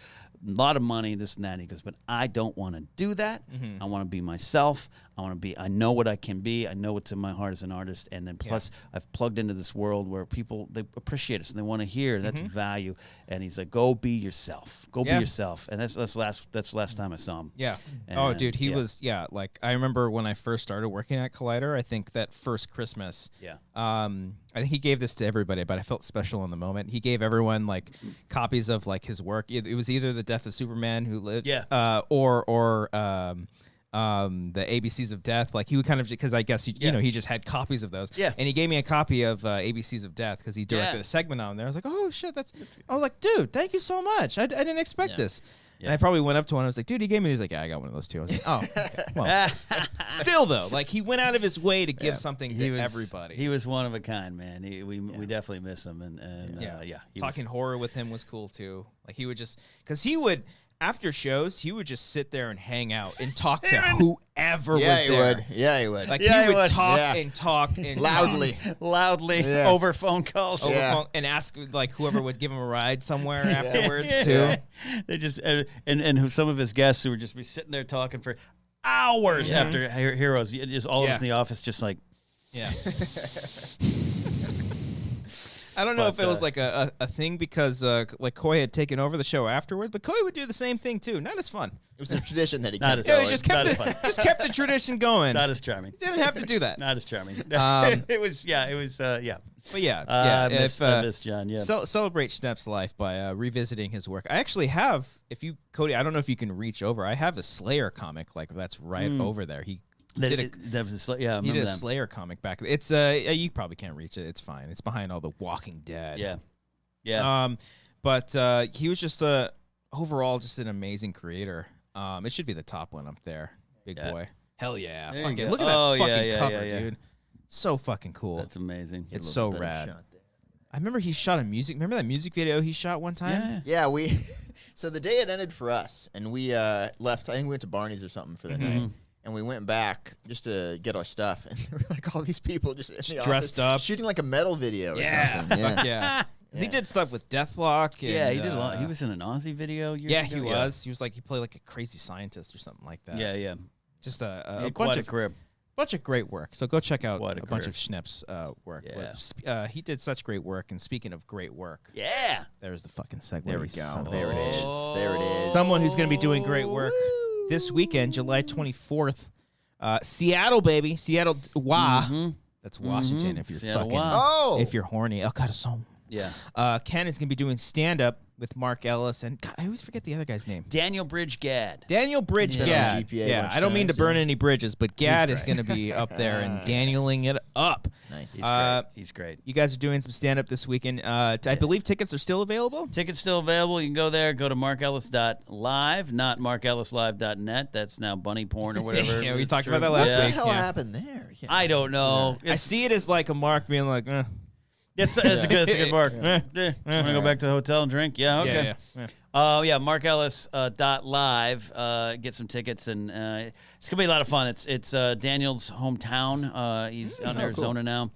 a lot of money, this and that." And he goes, "But I don't want to do that. I want to be myself. I know what I can be. I know what's in my heart as an artist. And then plus I've plugged into this world where people, they appreciate us and they want to hear. That's value." And he's like, "Go be yourself. Go be yourself." And that's the last time I saw him. Yeah. And, Dude, he was, like, I remember when I first started working at Collider, I think that first Christmas, I think he gave this to everybody, but I felt special in the moment. He gave everyone, like, copies of, like, his work. It was either The Death of Superman Who Lives, or the ABCs of Death. Like, he would kind of, because I guess you know, he just had copies of those. Yeah. And he gave me a copy of ABCs of Death because he directed a segment on there. I was like, oh shit, I was like, dude, thank you so much. I didn't expect this. And I probably went up to one. I was like, dude, he gave me. He's like, yeah, I got one of those too. I was like, oh, okay. Well, still though, like, he went out of his way to give something to everybody. He was one of a kind, man. We definitely miss him. And talking horror with him was cool too. Like, he would just, because he would, after shows, he would just sit there and hang out and talk to whoever was there. Yeah, he would. Like, he would talk and talk and loudly over phone calls, phone, and ask, like, whoever would give him a ride somewhere afterwards too. They just and some of his guests who would just be sitting there talking for hours after Heroes. Just all of us in the office, just like I don't know if it was like a thing because like Coy had taken over the show afterwards, but Coy would do the same thing too. Not as fun. It was a tradition that he Not kept as- going. He just kept the tradition going. not as charming. Didn't have to do that. Not as charming. It was. But yeah, I miss John. Yeah. Celebrate Schnepp's life by revisiting his work. I actually have, Cody, I don't know if you can reach over. I have a Slayer comic, like, that's right over there. He did a Slayer comic back. It's you probably can't reach it. It's fine. It's behind all the Walking Dead. Yeah. But he was just overall just an amazing creator. It should be the top one up there. Big boy. Hell yeah. There you go. Look at that fucking cover, yeah. dude. So fucking cool. That's amazing. It's so rad. I remember he shot a music. Remember that music video he shot one time? Yeah, so the day it ended for us, and we left. I think we went to Barney's or something for the night. And we went back just to get our stuff, and there were like all these people just in the dressed office up, shooting like a metal video or something. Fuck yeah. 'Cause he did stuff with Deathlock. And, he did a lot. He was in an Aussie video. He was. He was like, he played like a crazy scientist or something like that. Yeah. Just a bunch of career. Bunch of great work. So go check out What a a bunch career. of Schnepp's work. Yeah. He did such great work. And speaking of great work, There's the fucking segue. There we go. Son of There a it bitch. is. There it is. Someone who's going to be doing great work this weekend, July 24th. Seattle, baby. Seattle. That's Washington if you're Seattle, Oh! if you're horny. El Corazon. Yeah. Ken is going to be doing stand-up with Mark Ellis. And God, I always forget the other guy's name. Daniel Bridge Gad. Daniel Bridge Been on Gad. GPA a Yeah, bunch I don't mean to times, burn yeah. any bridges, but Gad is going to be up there and Danieling it up. Nice. He's great. You guys are doing some stand-up this weekend. I believe tickets are still available. Tickets still available. You can go there. Go to markellis.live, not markellislive.net. That's now bunny porn or whatever. Yeah, we talked True. about that last What the week. hell Yeah. happened there? Yeah. I don't know. I see it as like a Mark being like, It's a good mark. Want to go back to the hotel and drink? Yeah, okay. markellis.live. Get some tickets, and it's gonna be a lot of fun. It's Daniel's hometown. He's out in Arizona now.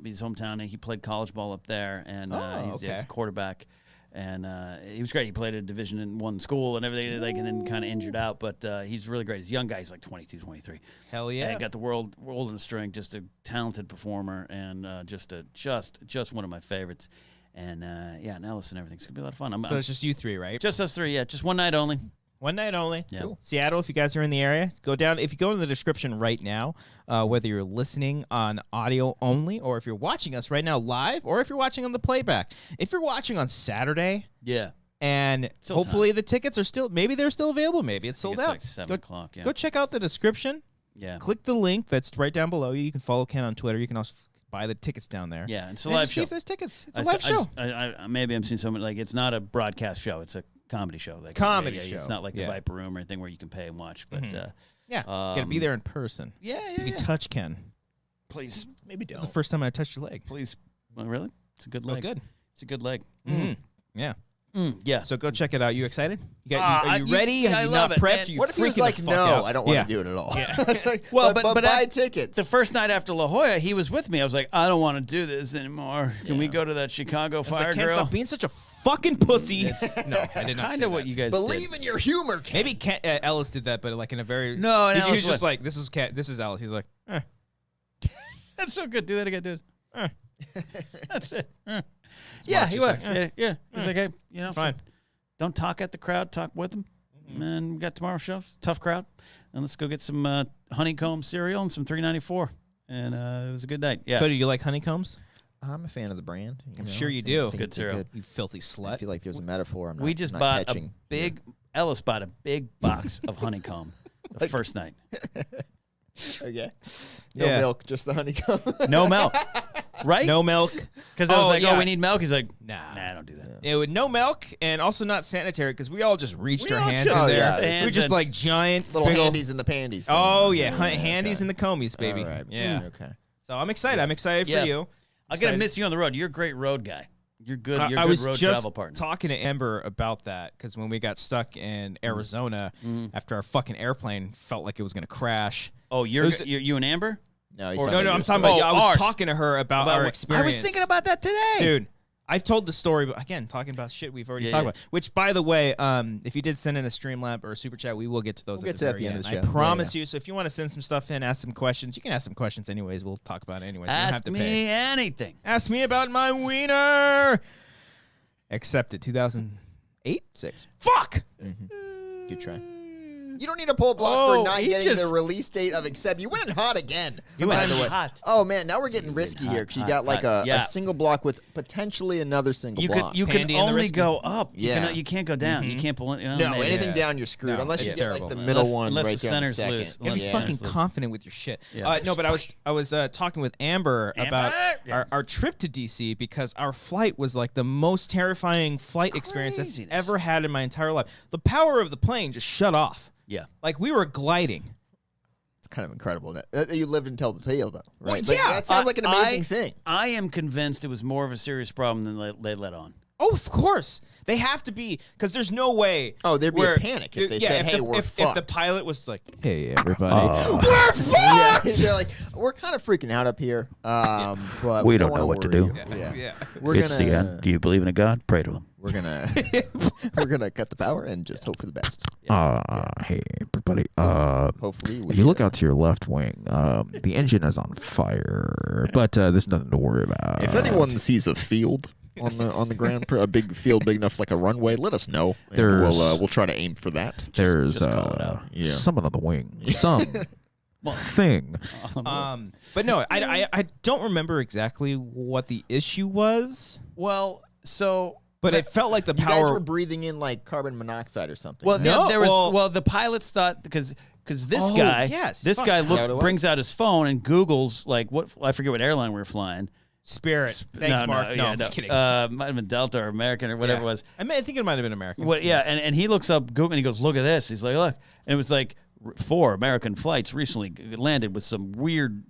His hometown, and he played college ball up there, and he's a quarterback. And he was great. He played at a Division I school and everything, and then kind of injured out. But he's really great. He's a young guy. He's like 22, 23. hell yeah. And got the world in a string. Just a talented performer, and just one of my favorites. and and Ellis and everything. It's gonna be a lot of fun. So it's just you three, right? Just us three. Yeah, just one night only. One night only. Yeah. Cool. Seattle, if you guys are in the area, go down. If you go in the description right now, whether you're listening on audio only or if you're watching us right now live or if you're watching on the playback. If you're watching on Saturday, and still hopefully the tickets are still, maybe they're still available, maybe it's sold out. Like 7 o'clock. Yeah. Go check out the description. Yeah. Click the link that's right down below you. You can follow Ken on Twitter. You can also buy the tickets down there. Yeah, it's a and live just show. See if there's tickets. It's a live show. Maybe I'm seeing someone like it's not a broadcast show. It's a comedy show. Like comedy show. It's not like the Viper Room or anything where you can pay and watch. But gotta be there in person. Yeah. You can touch Ken. Please, maybe don't. It's the first time I touched your leg. Please, well, really? It's a good leg. Good. It's a good leg. Yeah. Yeah. So go check it out. You excited? Are you ready? I Are you love not it, prepped? man. You What if he was freaking like, the no, fuck out? I don't want to do it at all? Yeah. Like, Well, but but buy at tickets. The first night after La Jolla, he was with me. I was like, I don't want to do this anymore. Can we go to that Chicago Fire Can't Grill? stop being such a fucking pussy. No, I did not. Kind say of what that. you guys Believe did. in your humor, Ken. Maybe Ellis did that, but like in a very No, and he Ellis was just went- like, this is Ellis. He's like, That's so good. Do that again. Do it. eh. That's it. Smart, He just was. like, Yeah. He's like, hey, fine. Don't talk at the crowd. Talk with them. And we got tomorrow's shows. Tough crowd. And let's go get some honeycomb cereal and some $3.94. And it was a good night. Yeah. Cody, you like honeycombs? I'm a fan of the brand. I'm sure you do. I think Good it's cereal. You filthy I slut. feel like there's a metaphor. We just not bought catching. a big. Ellis bought a big box of honeycomb the first night. Okay. No Yeah. milk, just the honeycomb. No milk. Right? No milk. Because I was Oh, like, yeah. we need milk. He's like, Nah. I don't do that. It would no milk and also not sanitary because we all just reached our hands in just- there. Oh, yeah. We just like giant Little big ol- handies and the pandies. Oh yeah, Okay. handies and the combs, baby. All right. Yeah. Okay. So I'm excited. I'm excited Yeah. for you. I'm going to Excited. miss you on the road. You're a great road guy. You're good. You're a I good was road just travel partner. talking to Amber about that because when we got stuck in Arizona after our fucking airplane felt like it was going to crash. Oh, It was- you and Amber? No, No, I'm talking about. Oh, I was ours. talking to her about our what- experience. I was thinking about that today. Dude, I've told the story, but again, talking about shit we've already Yeah, talked yeah. about. Which, by the way, if you did send in a Streamlab or a super chat, we will get to those We'll at get the to it very at the end of the end. show. I promise Yeah. you. So if you want to send some stuff in, ask some questions, you can ask some questions anyways. We'll talk about it anyways. You don't have Ask to me pay. anything. Ask me about my wiener. Accepted. 2008? 6. Fuck! Good try. You don't need a pull block Oh, for not he getting just- the release date of Accept. You went in hot again. You by went the in way. hot. Oh man, now we're getting risky hot, here because you hot, got like hot. a Yeah. single block with potentially another single You block. can Pandy and the only risky. go up. Yeah. You can't go down. You can't pull it. no, maybe. anything Yeah. down, you're screwed. No, Unless you it's get terrible. like the middle Unless- one unless right the there in the center's second. loose. Gotta be Yeah. fucking Loose. confident with your shit. Yeah. No, but I was talking with Amber about Yeah. our trip to DC because our flight was like the most terrifying flight experience I've Craziness. ever had in my entire life. The power of the plane just shut off. Yeah. Like we were gliding. It's kind of incredible that you lived and tell the tale, though. Right? Well, Like, yeah. that sounds like an amazing thing. I am convinced it was more of a serious problem than they let on. Oh, of course. They have to be, because there's no way. Oh, there'd be a panic if they said, "Hey, we're if fucked." the pilot was like, "Hey, everybody, We're fucked. Yeah, they're like, we're kind of freaking out up here, but We don't don't know wanna what to worry do. you. Yeah. yeah." We're It's the gonna end. Do you believe in a God? Pray to him. we're gonna we're gonna cut the power and just hope for the best. Hey, everybody. Hopefully, we, If you look out to your left wing, the engine is on fire, but there's nothing to worry about. If anyone sees a field on the ground, a big field big enough like a runway, let us know. And There's- we'll try to aim for that. there's just call it out. Yeah. someone on the wing, some thing. But no, I don't remember exactly what the issue was, Well, so but it felt like the You guys were power. breathing in like carbon monoxide or something. well, right? No, there was well- the pilots thought because this Oh, guy yes, this fuck. guy Is that what it was? brings out his phone and Googles like what I forget what airline we were flying. Spirit. Thanks, Mark. No, I'm just kidding. Might have been Delta or American or whatever Yeah. it was. I think it might have been American. What? Yeah, and he looks up Google and he goes, "Look at this." He's like, "Look," and it was like 4 American flights recently landed with some weird,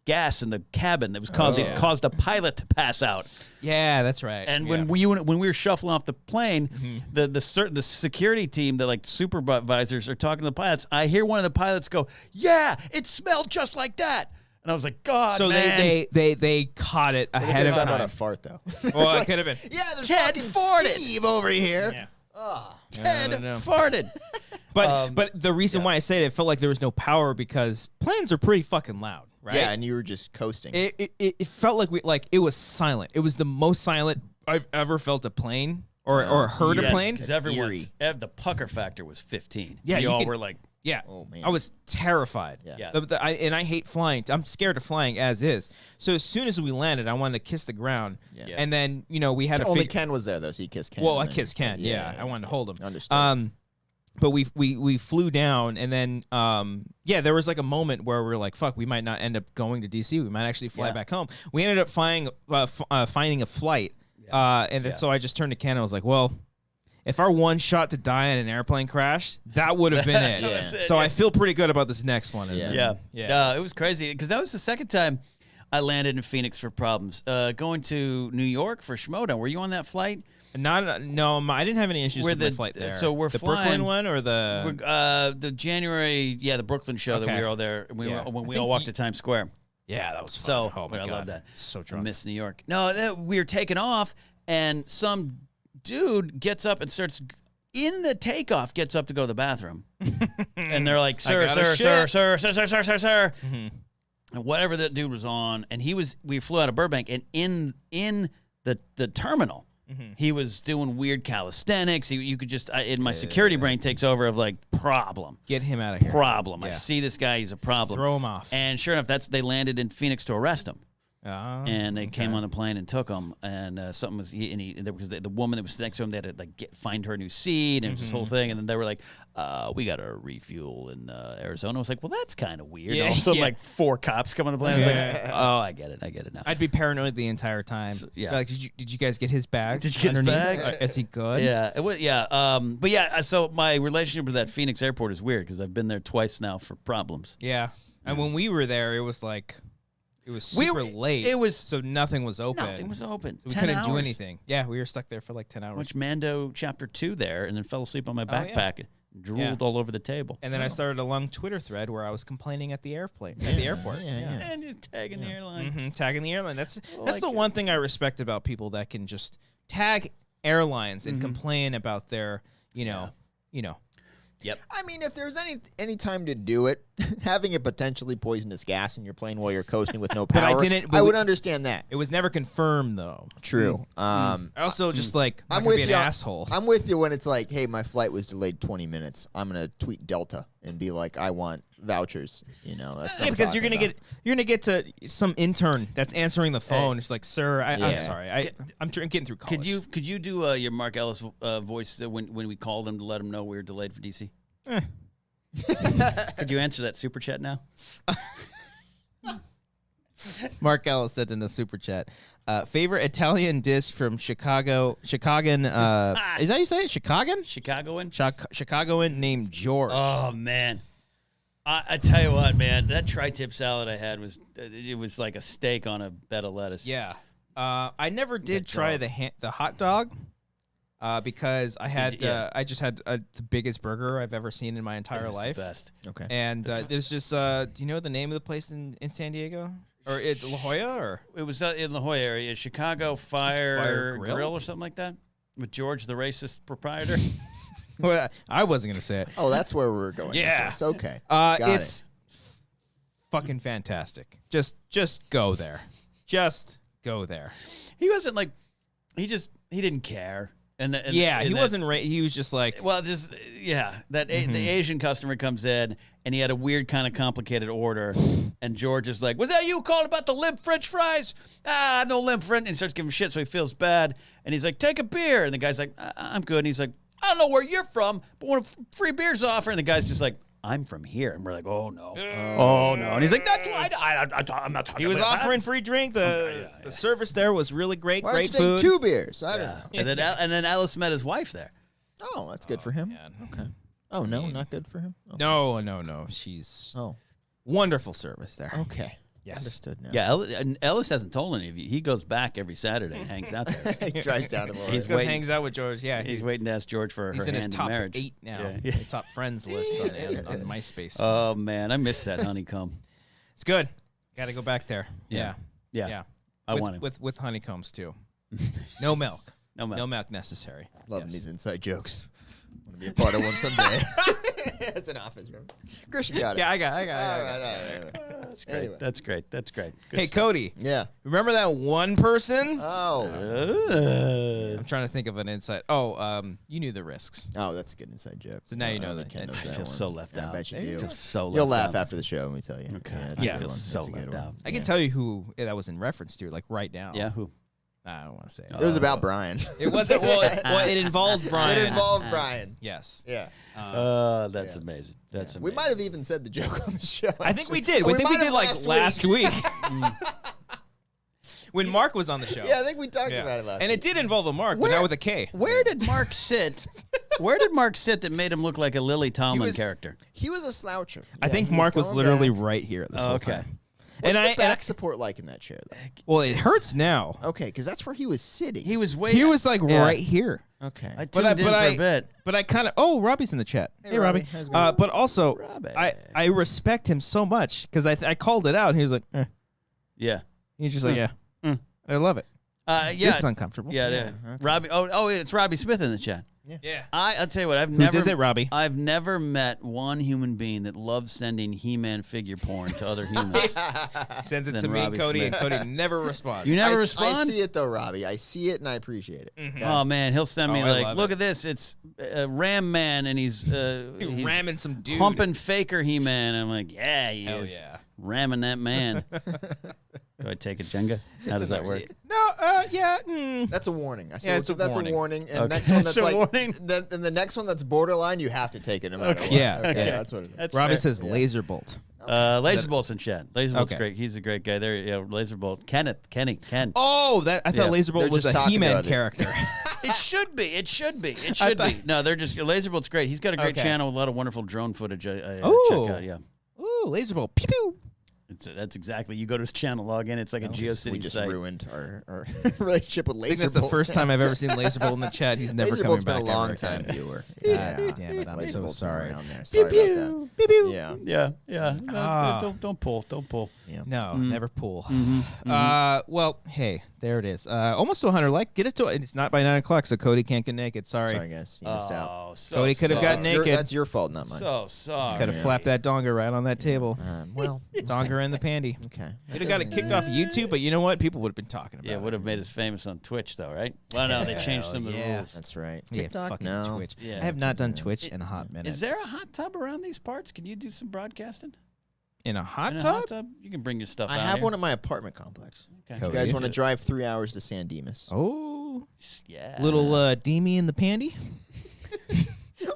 gas in the cabin that was caused a pilot to pass out. Yeah, that's right. And yeah. when we were shuffling off the plane, the security team, the like supervisors are talking to the pilots. I hear one of the pilots go, "Yeah, it smelled just like that." And I was like, "God, so man." they caught it ahead of Talking about time. a fart though. Well, it could have been. Yeah, there's Ted fucking farted. Steve over here. Yeah. Ted don't know. farted. But the reason why I say it felt like there was no power because planes are pretty fucking loud, right? Yeah, and you were just coasting. It felt like it was silent. It was the most silent I've ever felt a plane or heard a plane. Because the pucker factor was 15. Yeah, you all were like, yeah. Oh, man. I was terrified. Yeah. And I hate flying. I'm scared of flying as is. So as soon as we landed, I wanted to kiss the ground. Yeah. And then, we had Only Ken was there, though, so you kissed Ken. Well, I kissed Ken. Yeah. I wanted to hold him. Understood. But we flew down, and then there was like a moment where we were like, "Fuck, we might not end up going to DC. We might actually fly back home." We ended up finding a flight, and then so I just turned to Ken and I was like, "Well, if our one shot to die in an airplane crash, that would have been it." So I feel pretty good about this next one. Yeah. It was crazy because that was the second time I landed in Phoenix for problems. Going to New York for Schmodown. Were you on that flight? I didn't have any issues with my flight there. So we're the flying, Brooklyn one or the January, the Brooklyn show that we were all there. When we all walked to Times Square. Yeah, that was fun. So oh my God. I love that. So I drunk. miss New York. No, we were taking off, and some dude gets up and starts in the takeoff. Gets up to go to the bathroom, and they're like, "Sir." Mm-hmm. And whatever that dude was on, and we flew out of Burbank, and in the terminal. Mm-hmm. He was doing weird calisthenics. You could just, in my security brain takes over of like, problem. Get him out of here. Problem. I Yeah. see this guy, he's a problem. Throw him off. And sure enough, they landed in Phoenix to arrest him. And they okay. came on the plane and took him. And something was, because the woman that was next to him, they had to like find her a new seat. And it was this whole thing. And then they were like, we got a refuel in Arizona. I was like, well, that's kind of weird. Yeah, And also, yeah. like 4 cops come on the plane. I was like, oh, I get it now. I'd be paranoid the entire time. yeah. Like, did you guys get his bag? Did you get his underneath? bag? Is he good? Yeah, it was, but yeah. So my relationship with that Phoenix airport is weird because I've been there twice now for problems. Yeah. And when we were there, it was like, it was super late. It was so nothing was open. Nothing was open. So we 10 couldn't do hours. anything. Yeah, we were stuck there for like 10 hours. Watched Mando Chapter 2 there, and then fell asleep on my backpack and drooled all over the table. And then I started a long Twitter thread where I was complaining at the airport. And you're tagging the airline. Mm-hmm, tagging the airline. That's the one thing I respect about people that can just tag airlines and complain about their, you know. Yep. I mean, if there's any time to do it, having a potentially poisonous gas in your plane while you're coasting with no power, I would understand that. It was never confirmed, though. True. I also just like, I'm with with be you. an asshole. I'm with you when it's like, hey, my flight was delayed 20 minutes. I'm gonna tweet Delta and be like, I want vouchers. That's what I'm because you're talking gonna get to some intern that's answering the phone. It's like, sir, I'm Yeah. sorry, I'm getting through college. Could you do your Mark Ellis voice when we called him to let him know we were delayed for DC? Could you answer that super chat now? Mark Ellis sent in a super chat. Favorite Italian dish from Chicagoan. Is that how you say it? Chicagoan? Chicagoan named George. Oh man, I tell you what, man, that tri-tip salad I had was like a steak on a bed of lettuce. Yeah. I never did try the hot dog. Because I just had the biggest burger I've ever seen in my entire life. The best. Okay. And there's just do you know the name of the place in San Diego? Or it's La Jolla or It was in La Jolla area, Chicago Fire Grill or something like that, with George the racist proprietor. well, I wasn't gonna say it. Oh, that's where we're going. Yeah. With this. Okay. It's fucking fantastic. Just go there. Just go there. He wasn't like he didn't care. He wasn't. He was just like, well, the Asian customer comes in and he had a weird kind of complicated order, and George is like, "Was that you calling about the limp French fries? Ah, no limp French." And he starts giving shit, so he feels bad, and he's like, "Take a beer," and the guy's like, "I'm good," and he's like, "I don't know where you're from, but want a free beer's offer," and the guy's just like, "I'm from here," and we're like, "Oh no, oh no," and he's like, "That's why I'm not talking." He was about that." offering free drink. The service there was really great. Why Great don't you food. take 2 beers? I don't know. And then Alice met his wife there. Oh, that's good for him. man. Okay. Oh no, not good for him. Okay. No. She's wonderful service there. Okay. Yes. Understood now. Yeah, Ellis hasn't told any of you. He goes back every Saturday and hangs out there. He drives down to the He's He waiting. hangs out with George. Yeah, He's waiting to ask George for he's her in his hand top in marriage. 8 now. Yeah. The top friends list on MySpace. Oh man, I miss that honeycomb. It's good. Got to go back there. Yeah. I want him. with honeycombs too. No milk. No milk. No milk necessary. Loving these inside jokes. Want to be a part of one someday. That's an office room. Christian got it. Yeah, I got it. All right. That's great. Anyway. That's great. That's great. Good Hey, stuff. Cody. Yeah. Remember that one person? Oh. I'm trying to think of an insight. Oh, you knew the risks. Oh, that's a good inside joke. So now you know that that. Ken knows I that feel one. so left Yeah, out. I bet you I do. feel so left You'll laugh out. after the show when we tell you. Okay. Yeah, I that's a feel good one. so That's a good left one. out. I can tell you who that was in reference to, like right now. Yeah, who? I don't want to say it. It was about Brian. It wasn't. Well, it involved Brian. It involved Brian. Yes. Yeah. That's amazing. That's amazing. We might have even said the joke on the show. I think we did. We I think we might did have like last week. When Mark was on the show. Yeah, I think we talked Yeah. about it last And it week. did involve a Mark, but Where- not with a K. Where did Mark sit? Where did Mark sit that made him look like a Lily Tomlin was- character? He was a sloucher. I Yeah, think he Mark was going literally back. right here this whole Okay. time. What's And the I back support like in that chair, though? well, it hurts now. Okay, because that's where he was sitting. He was way. He was like Yeah. right here. Okay. I But tuned I- in but for I- a bit. But I kind of Robbie's in the chat. Hey, Hey, Robbie. Robbie. How's it going? But also, Robbie. I respect him so much because I called it out. And he was like, Yeah. he's just like, yeah, Mm. I love it. Yeah. This is uncomfortable. Yeah. Yeah, yeah. okay. Robbie. Oh, it's Robbie Smith in the chat. Yeah. I'll tell you what. Whose is it, Robbie? I've never met one human being that loves sending He-Man figure porn to other humans. Sends it Then to me, Robbie Cody, Smith. and Cody never responds. You never I respond? I see it though, Robbie. I see it and I appreciate it. Oh man, he'll send me Oh, I like, love look it. at this. It's Ram Man, and he's ramming some dude. pumping Faker He-Man. I'm like, yeah, he Hell is yeah. ramming that man. Do I take a Jenga? How does that work? No, yeah. That's a warning. I see Yeah, it's a that's warning. a warning. And Okay. next one that's It's a like warning. and the next one that's borderline, you have to take it no matter what. Yeah, Okay, yeah. that's what it is. That's Robbie fair. says laser bolt. Laserbolt's in chat. Laserbolt's Okay. great. He's a great guy. There, yeah. Laserbolt. Ken. Oh, that I thought Yeah. laser bolt They're was just a talking He-Man about it. character. It should be. It should be. It I should thought- be. No, they're just Laserbolt's great. He's got a great Okay. channel with a lot of wonderful drone footage. I Ooh. check out. Yeah, Ooh, laser bolt. Pew pew. that's exactly. You go to his channel, log in. It's like a We GeoCities just site. ruined our relationship with I Laserbolt. think that's the first time I've ever seen laser bolt in the chat. He's never coming Laserbolt's back. been a long ever time again. viewer. God damn it! I'm so Laserbolt's been sorry. around there. Sorry about that. Pew pew. Yeah. Yeah. No, Ah. don't pull. Don't pull. Yeah. No, Mm. never pull. Mm-hmm. Well, hey, there it is. Almost to 100 like. Get it to. It's not by 9 o'clock, so Cody can't get naked. Sorry. Sorry, guys. You missed out. Oh, so Cody could have sorry. gotten That's naked. that's your fault, not mine. So sorry. Could have flapped that donger right on that table. Well, Donger and the pandy. okay. Could have got it kicked off of YouTube, but you know what? People would have been talking about Yeah, it. would have made us famous on Twitch, though, right? Well, no, they changed some of the yeah. rules. That's right. Yeah, TikTok, fucking no. Twitch. Yeah. I have not done Twitch in a hot minute. Is there a hot tub around these parts? Can you do some broadcasting? in a hot In a tub? hot tub? You can bring your stuff I out have here. one at my apartment complex. Okay. If Cody. you guys want to Into- drive 3 hours to San Dimas? Oh, Yeah. little Deemy in the pandy.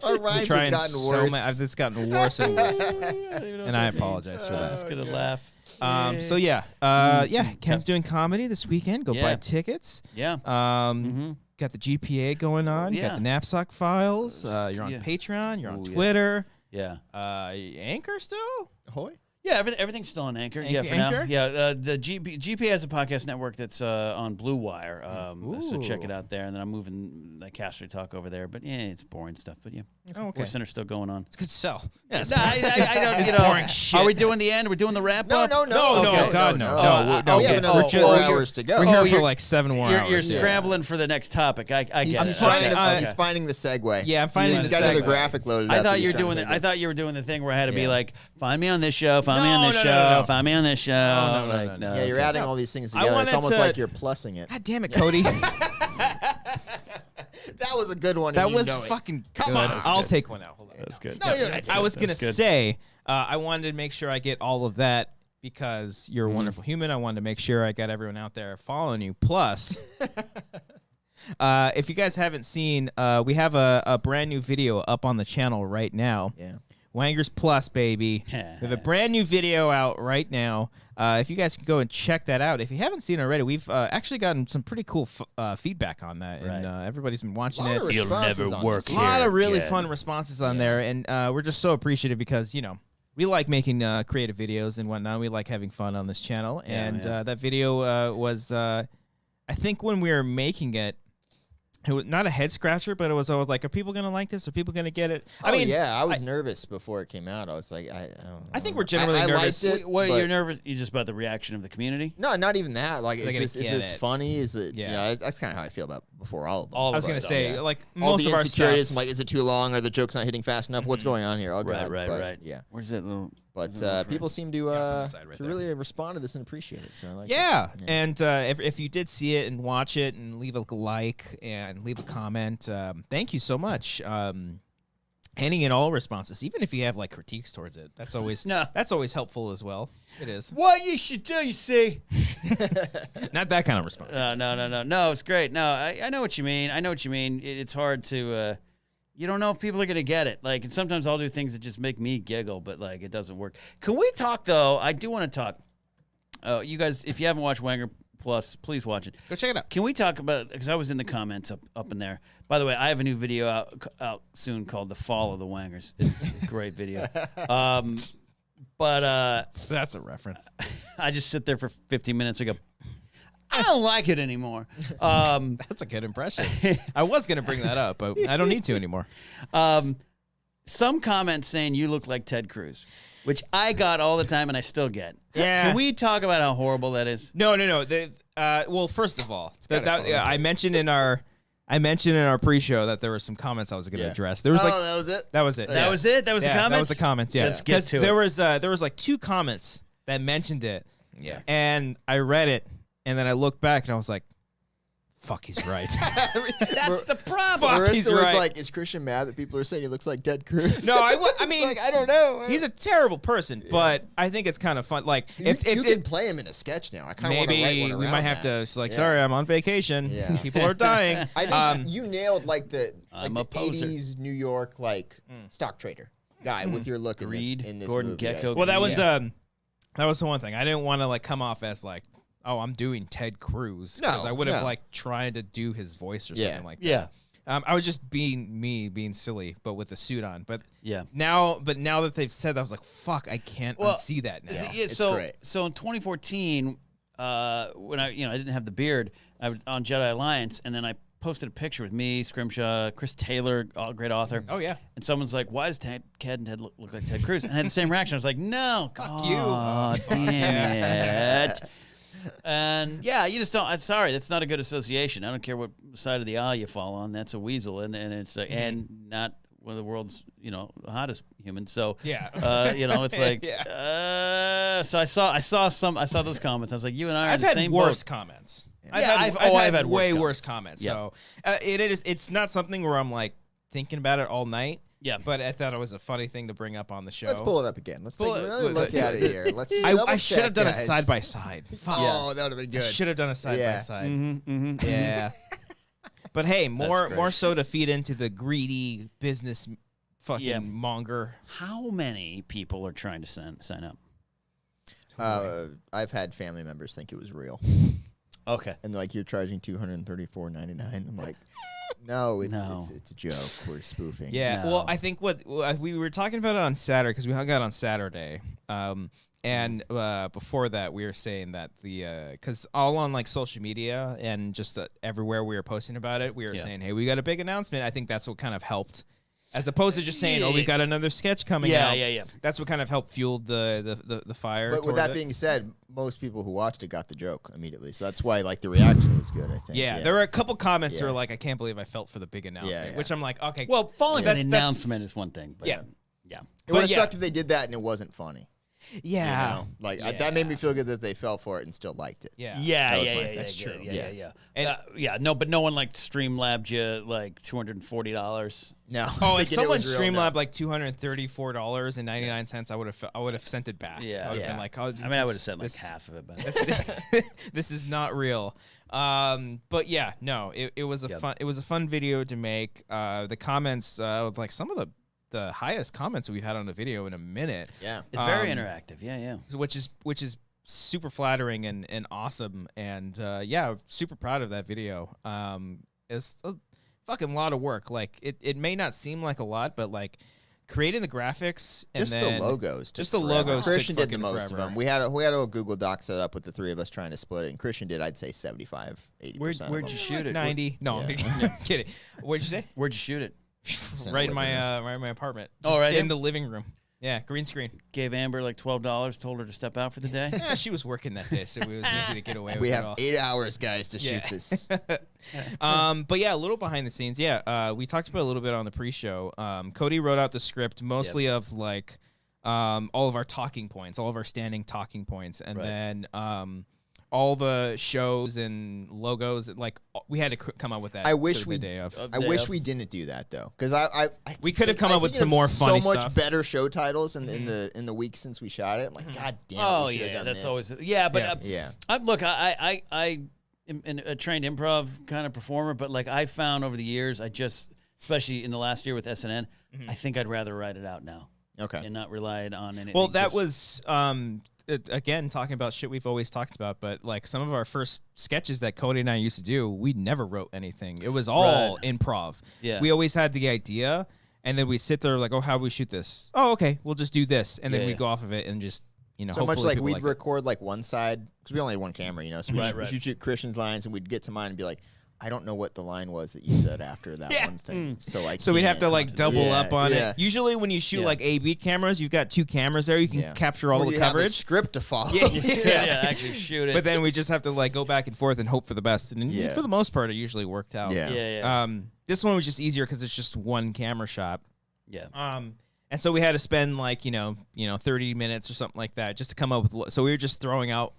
Our We're rides have trying gotten so worse. I've just gotten worse and worse, and I apologize for I that. was gonna laugh. So yeah, Ken's doing comedy this weekend. Go buy Yeah. tickets. Yeah. Got the GPA going on. Yeah. Got the Napzok files. You're on Yeah. Patreon. You're on Ooh, yeah. Twitter. Yeah. Anchor still. Ahoy. Yeah, everything's still on Anchor. Yeah, for Anchor? now. Yeah, the GP has a podcast network that's on Blue Wire. So check it Ooh. out there. And then I'm moving the Caster Talk over there. But yeah, it's boring stuff. But yeah, Oh, okay. War Center's still going on. It's good to sell. Yeah, it's No, I don't. You know, boring shit. Are we doing the end? We're doing the wrap No, up. no, no. No, Okay. God, no. No, We have okay. another Oh, 4 you're- hours to go. We're here for you're- like 7 more You're hours. scrambling for the next topic. I He's, get he's it. finding, Okay. he's finding the segue. Yeah, I'm finding He's the got another segue. graphic loaded up. I that thought he's you were trying doing to the. think I of. thought you were doing the thing where I had to be Yeah. like, find me on this show, find me on this No, show, no, no. find me on this show. No, no, Like, no. Yeah, you're okay. adding all these things I together. wanted It's almost to- like you're plussing it. God damn it, Cody. That was a good one. That and you was know it. fucking Come good. on. I'll take one out. Hold on. That's good. No, you're not. I was gonna That's good. say I wanted to make sure I get all of that because you're a wonderful human. I wanted to make sure I got everyone out there following you. Plus, if you guys haven't seen, we have a brand new video up on the channel right now. Yeah. Wangers Plus, baby. We have a brand new video out right now. If you guys can go and check that out. If you haven't seen it already, we've actually gotten some pretty cool feedback on that, and everybody's been watching it. You'll never work A lot here of really again. fun responses on there, and we're just so appreciative because, you know, we like making creative videos and whatnot. We like having fun on this channel, and that video was, I think when we were making it, it was not a head scratcher, but it was always like, are people going to like this? Are people going to get it? I mean, yeah, I was nervous before it came out. I was like, I don't know. I think we're generally I nervous. liked it, What but- you're nervous? You just about the reaction of the community? No, not even that. Like, They're is gonna this get it. funny? Is it? Yeah. You know, that's kind of how I feel about before all of them. All of I was our going to stuff, say, yeah. like, all most the of our insecurities. stuff. I'm like, is it too long? Are the jokes not hitting fast enough? What's going on here? Oh, God. Right. But, Yeah. Where's that little? But people seem to the side right there. really respond to this and appreciate it. So I like Yeah, it. and if you did see it and watch it and leave a like and leave a comment, thank you so much. Any and all responses, even if you have like critiques towards it, that's always helpful as well. It is. What you should do, you see? Not that kind of response. No, it's great. No, I know what you mean. It's hard to, you don't know if people are going to get it. Like, and sometimes I'll do things that just make me giggle, but like, it doesn't work. Can we talk though? I do want to talk. You guys, if you haven't watched Wanger Plus, please watch it. Go check it out. Can we talk about, because I was in the comments up in there. By the way, I have a new video out soon called The Fall of the Wangers. It's a great video. But That's a reference. I just sit there for 15 minutes and go, I don't like it anymore. That's a good impression. I was going to bring that up, but I don't need to anymore. Some comments saying you look like Ted Cruz, which I got all the time and I still get. Yeah. Can we talk about how horrible that is? No. Well, first of all, I mentioned in our pre-show that there were some comments I was going to address. There was that was it. that was it. That was it? That was the comments? That was the comments. Yeah. Let's get to it. There was like 2 comments that mentioned it. Yeah. And I read it, and then I looked back, and I was like, "Fuck, he's right." That's the problem. Fuck, Marissa he's was right. like, "Is Christian mad that people are saying he looks like Ted Cruz?" No, I mean, like, I don't know. he's a terrible person, but I think it's kind of fun. Like, if you can play him in a sketch now, I kind of want to write one maybe around we might have that. to. It's like, Yeah. sorry, I'm on vacation. Yeah. People are dying. I think you nailed like the I'm a poser. 80s New York stock trader guy with your look Reed, in this Gordon movie. Gekko. Well, that was the one thing. I didn't want to like come off as like, oh, I'm doing Ted Cruz. No, I would have no. like tried to do his voice or Yeah. something like that. Yeah. I was just being silly, but with the suit on. But Yeah. now that they've said that, I was like, fuck, I can't unsee that now. It's so great. So in 2014, when I didn't have the beard, I was on Jedi Alliance, and then I posted a picture with me, Scrimshaw, Chris Taylor, great author. Oh yeah. And someone's like, "Why does Ted look like Ted Cruz?" And I had the same reaction. I was like, "No, Fuck you. Oh, damn it." And yeah, you just don't. I'm sorry, that's not a good association. I don't care what side of the aisle you fall on. That's a weasel, and it's and not one of the world's hottest humans. So Yeah. it's like so I saw those comments. I was like, you and I are in I've the had same worse boat. comments. Yeah, I've had worse way comments. worse comments. Yeah. So it's not something where I'm like thinking about it all night. Yeah. But I thought it was a funny thing to bring up on the show. Let's pull it up again. Let's take Pull it- another look at it here. Let's just I double should have check, done a guys. side by side. Oh, that would have been I good. should have done a side by Yeah. side. Mm-hmm. Yeah. But hey, more great. so to feed into the greedy business fucking Yeah. monger. How many people are trying to sign up? I've had family members think it was real, Okay. and they're like, "You're charging $234.99." I'm like, "No, it's No. it's a joke. We're spoofing." Yeah. No. Well, I think what we were talking about it on Saturday because we hung out on Saturday. And before that, we were saying that because all on like social media and just everywhere we were posting about it, we were saying, "Hey, we got a big announcement." I think that's what kind of helped, as opposed to just saying, "Oh, we've got another sketch coming out." Yeah. That's what kind of helped fuel the fire. But with toward that it. being said, most people who watched it got the joke immediately, so that's why like the reaction was good. I think. Yeah, there were a couple comments that Yeah. were like, "I can't believe I felt for the big announcement," yeah. which I'm like, okay, Well, falling for an that's- announcement is one thing. But Yeah. Yeah. It would have yeah. sucked if they did that and it wasn't funny. yeah, You know? Like that made me feel good that they fell for it and still liked it. yeah, Yeah, was yeah, my- yeah, that's yeah, true. Yeah. And- No, but no one like Streamlabbed you like $240. No. Oh, if thinking it someone was real, no. Streamlab like $234.99, I would have sent it back. Yeah. I would have Yeah. been like, oh, I mean, I would have said like this- half of it, but this is not real. But yeah, no, it was a fun video to make. The comments, like some of the highest comments we've had on a video in a minute. Yeah. it's very interactive. Yeah. which is super flattering and awesome. And yeah, super proud of that video. It's a fucking lot of work. Like it may not seem like a lot, but like creating the graphics and Just then the logos. just took the forever. logos took Christian did the fucking most of forever. them. We had a Google Doc set up with the three of us trying to split it, and Christian did, I'd say, 75, 80%. Where'd of you them. shoot it? 90. No, Yeah. I'm kidding. What'd you say? Where'd you shoot it? Right in my apartment. Oh, Just right in in? the living room. Yeah, green screen. Gave Amber like $12, told her to step out for the day. Yeah, she was working that day, so it was easy to get away with We it have all. 8 hours, guys, to Yeah. shoot this. But yeah, a little behind the scenes. Yeah, we talked about it a little bit on the pre-show. Cody wrote out the script mostly of like all of our talking points, all of our standing talking points, and then all the shows and logos. Like we had to come up with that. I wish the day of. I wish we didn't do that though, because We could have come up with some more funny so much stuff. better show titles in the week since we shot it. I'm like, God damn it. Oh we should've yeah, done that's this. always Look, I am a trained improv kind of performer, but like I found over the years, especially in the last year with SNN, I think I'd rather write it out now. Okay. And not rely on anything. Well, that was again talking about shit we've always talked about, but like some of our first sketches that Cody and I used to do, we never wrote anything. It was all improv. Yeah. We always had the idea, and then we sit there like, oh, how do we shoot this? Oh, okay, we'll just do this, and then we go off of it and just so much like we'd like record like one side because we only had one camera, so we'd shoot Christian's lines and we'd get to mine and be like, I don't know what the line was that you said after that one thing. So we'd have to like double up on yeah. it. Usually when you shoot like A/B cameras, you've got 2 cameras there. You can capture all the you have coverage. a script to follow. Actually shoot it. But then we just have to like go back and forth and hope for the best. And for the most part, it usually worked out. This one was just easier because it's just one camera shot. Yeah. And so we had to spend like 30 minutes or something like that just to come up with. So we were just throwing out.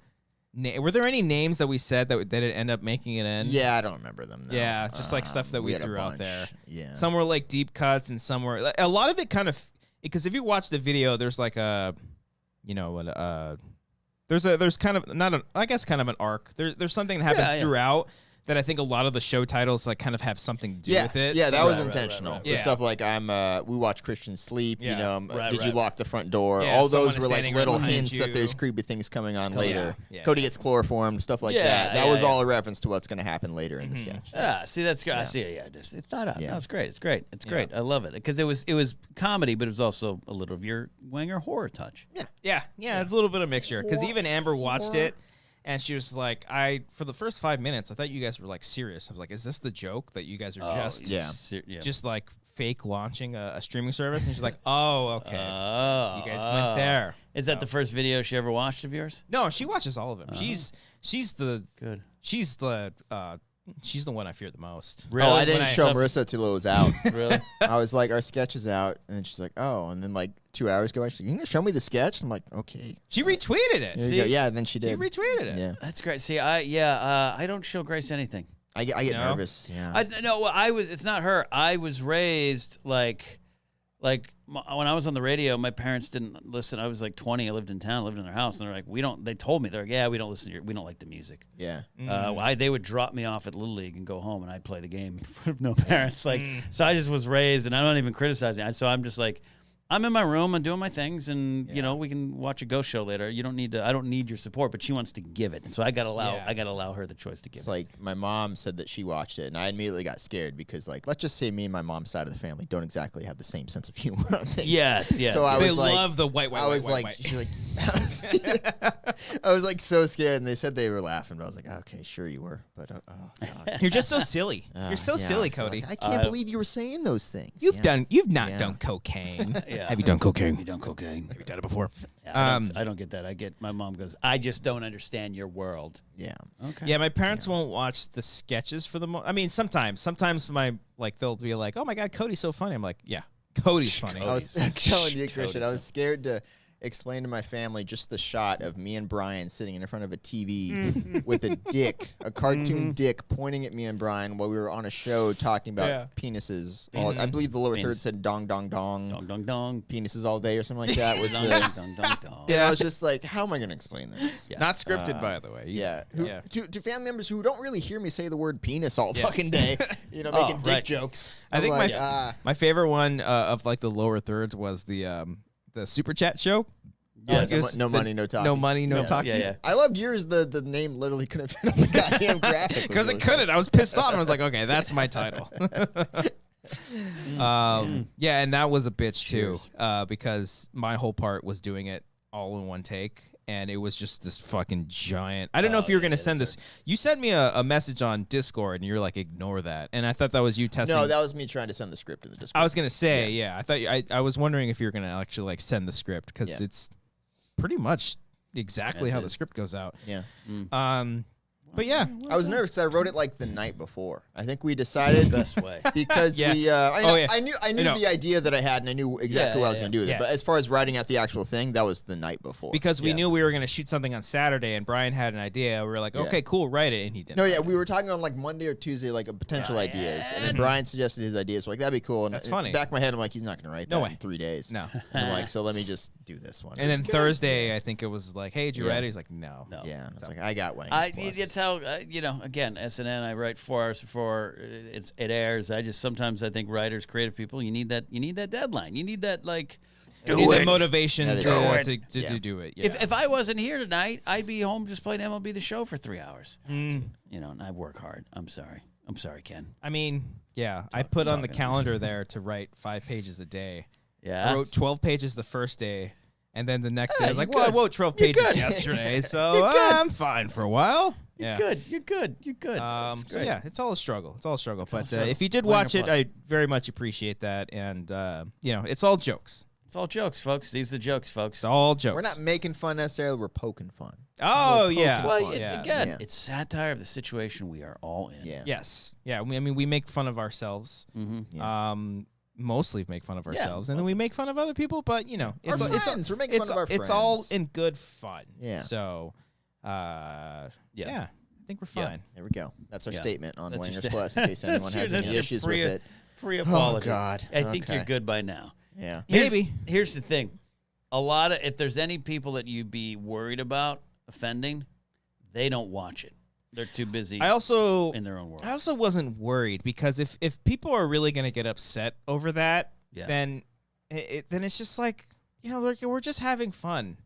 Were there any names that we said that didn't end up making it in? Yeah, I don't remember them. No. Yeah, just like stuff that we had a threw out bunch. there. Yeah. Some were like deep cuts, and some were a lot of it kind of because if you watch the video, there's like a, there's kind of not kind of an arc. There's something that happens throughout. That I think a lot of the show titles like kind of have something to do with it. Yeah, that was intentional. Yeah. The stuff like we watch Christian sleep. Yeah. Did you lock the front door? Yeah, all those someone were is like standing little right behind hints that you. there's creepy things coming on later. Yeah. Cody gets chloroformed, stuff like that. That was all a reference to what's going to happen later in the sketch. Yeah, see, that's good. I see it. Yeah, just it thought out. Yeah. No, it's great. It's great. It's great. I love it because it was comedy, but it was also a little of your Wanger horror touch. Yeah, it's a little bit of mixture. Because even Amber watched it, and she was like, for the first 5 minutes, I thought you guys were like serious. I was like, is this the joke that you guys are just like fake launching a streaming service? And she's like, oh, okay. You guys went there. Is that the first video she ever watched of yours? No, she watches all of them. She's the one I fear the most. Really? I didn't show Marissa till it was out. Really? I was like, our sketch is out. And then she's like, oh. And then like 2 hours ago, she's like, you going to show me the sketch? I'm like, okay. She retweeted it. There you go. Yeah, and then she did. She retweeted it. Yeah. That's great. See, I don't show Grace anything. I get nervous. Yeah. It's not her. I was raised like when I was on the radio, my parents didn't listen. I was like 20. I lived in town, lived in their house, and they're like, they told me, they're like, we don't listen to we don't like the music. Yeah. They would drop me off at Little League and go home, and I'd play the game in front of no parents. So I just was raised, and I'm not even criticizing. So I'm just like, I'm in my room, I'm doing my things, and we can watch a ghost show later. You don't need to. I don't need your support, but she wants to give it, and so I gotta allow her the choice to give It's it. like my mom said that she watched it, and I immediately got scared because, like, let's just say me and my mom's side of the family don't exactly have the same sense of humor on things. Yes. So I They was like, love the white. I was like, she's like, I was like so scared, and they said they were laughing, but I was like, okay, sure you were, but oh god, You're just so silly. You're so silly, I Cody. like, I can't believe you were saying those things. You've not done cocaine. Have you done cocaine? Have you done cocaine? Have you done it before? Yeah, I don't get that. My mom goes, I just don't understand your world. Yeah. Okay. Yeah, my parents won't watch the sketches for the I mean, sometimes they'll be like, "Oh my god, Cody's so funny." I'm like, "Yeah, Cody's funny." I was telling you, Christian, I was scared to explain to my family just the shot of me and Brian sitting in front of a TV with a cartoon dick pointing at me and Brian while we were on a show talking about penises. I believe the lower third said dong dong dong. Dong dong dong. Penises all day or something like that. Was Dong the, dong dong dong dong. yeah, I was just like, how am I going to explain this? Yeah. Not scripted, by the way. To family members who don't really hear me say the word penis all fucking day, making dick jokes. I think like, my favorite one of like the lower thirds was the super chat show. Yeah, no money, no talking. No money, no talking. Yeah. I loved yours. The name literally couldn't fit on the goddamn graphic. Because it couldn't. I was pissed off. I was like, okay, that's my title. Yeah, and that was a bitch too, because my whole part was doing it all in one take, and it was just this fucking giant. I don't know if you were gonna send this. You sent me a message on Discord, and you're like, ignore that. And I thought that was you testing. No, that was me trying to send the script to the Discord. I was gonna say, I thought I was wondering if you were gonna actually like send the script because it's pretty much exactly how the script goes out. Yeah. But yeah, I was nervous because I wrote it like the night before. I think we decided Best way. because Yeah. we. I knew I know. the idea that I had, and I knew exactly what I was going to do with Yeah. it. But as far as writing out the actual thing, that was the night before. because we knew we were going to shoot something on Saturday, and Brian had an idea. We were like, okay, cool, write it, and he didn't. No, yeah, we were talking on like Monday or Tuesday, like potential ideas, and then Brian suggested his ideas. We're like, that'd be cool. And That's in funny. Back of my head, I'm like, he's not going to write that way. in 3 days. No. And I'm like, so let me just do this one. And then Thursday, I think it was like, hey, did you Yeah. write it? He's like, no. Yeah, and I was like, I got one. It's how again, SNN. I write 4 hours before it airs. Sometimes I think writers, creative people, you need that deadline. You need that like. You need the motivation That is to true. do it. Yeah. If I wasn't here tonight, I'd be home just playing MLB The Show for 3 hours. And I work hard. I'm sorry, Ken. I mean, yeah, I put on the calendar there to write 5 pages a day. Yeah. I wrote 12 pages the first day, and then the next day I was like, you're well, I good. wrote 12 You're pages good. yesterday, so You're good. I'm fine for a while. You're good. You're good. It's So great. yeah, it's all a struggle. But struggle. if you did Wanger watch it, Plus. I very much appreciate that, and it's all jokes. It's all jokes, folks. These are jokes, folks. It's all jokes. We're not making fun necessarily. We're poking fun. Oh We're yeah. poking Well, fun. again, Yeah. it's satire of the situation we are all in. Yeah. Yes. Yeah. We make fun of ourselves. Mm-hmm. Yeah. Mostly make fun of ourselves, and then mostly. we make fun of other people. But Our friends. We're making fun of our friends. It's all in good fun. Yeah. So, yeah, I think we're Yeah. fine. There we go. That's our Yeah. statement on That's your Wangers Plus, in case anyone has That's any your issues free- with it. Free apology. Oh, God. I think Okay. you're good by now. Yeah. Maybe. Here's the thing. If there's any people that you'd be worried about offending, they don't watch it. They're too busy I also in their own world. I also wasn't worried because if people are really gonna get upset over that, Yeah. then it's just like we're just having fun.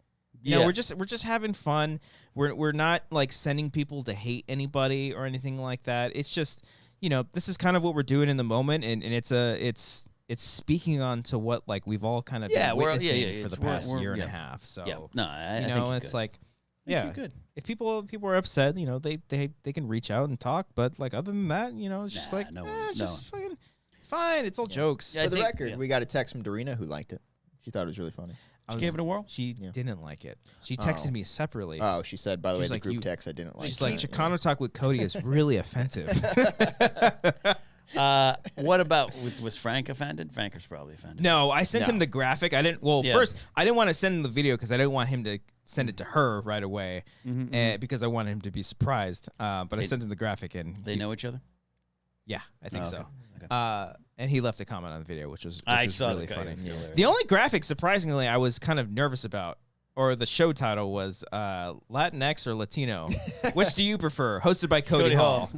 You know, we're just having fun. We're not like sending people to hate anybody or anything like that. It's just this is kind of what we're doing in the moment, and it's speaking on to what like we've all kind of been witnessing for the past year and a half. So No, I think it's you're good. like I think yeah, you're good. if people are upset, they can reach out and talk. But like other than that, it's just like it's just fucking, it's fine. It's all jokes. Yeah, I For the think- record, yeah. we got a text from Dorina who liked it. She thought it was really funny. She gave it a whirl? She Yeah. didn't like it. She texted Oh. me separately. Oh, she said, by the way, She's the like, group text I didn't like. She's like, it. Chicano talk with Cody is really offensive. What about was Frank offended? Frank was probably offended. No, I sent No. him the graphic. I didn't. Well, Yeah. first I didn't want to send him the video because I didn't want him to send it to her right away, Mm-hmm, because I wanted him to be surprised. But I sent him the graphic, and They know each other? yeah, I think Oh, so. okay. And he left a comment on the video, which was I was saw really the funny. It was hilarious. The only graphic, surprisingly, I was kind of nervous about, or the show title was Latinx or Latino. Which do you prefer? Hosted by Cody Hall.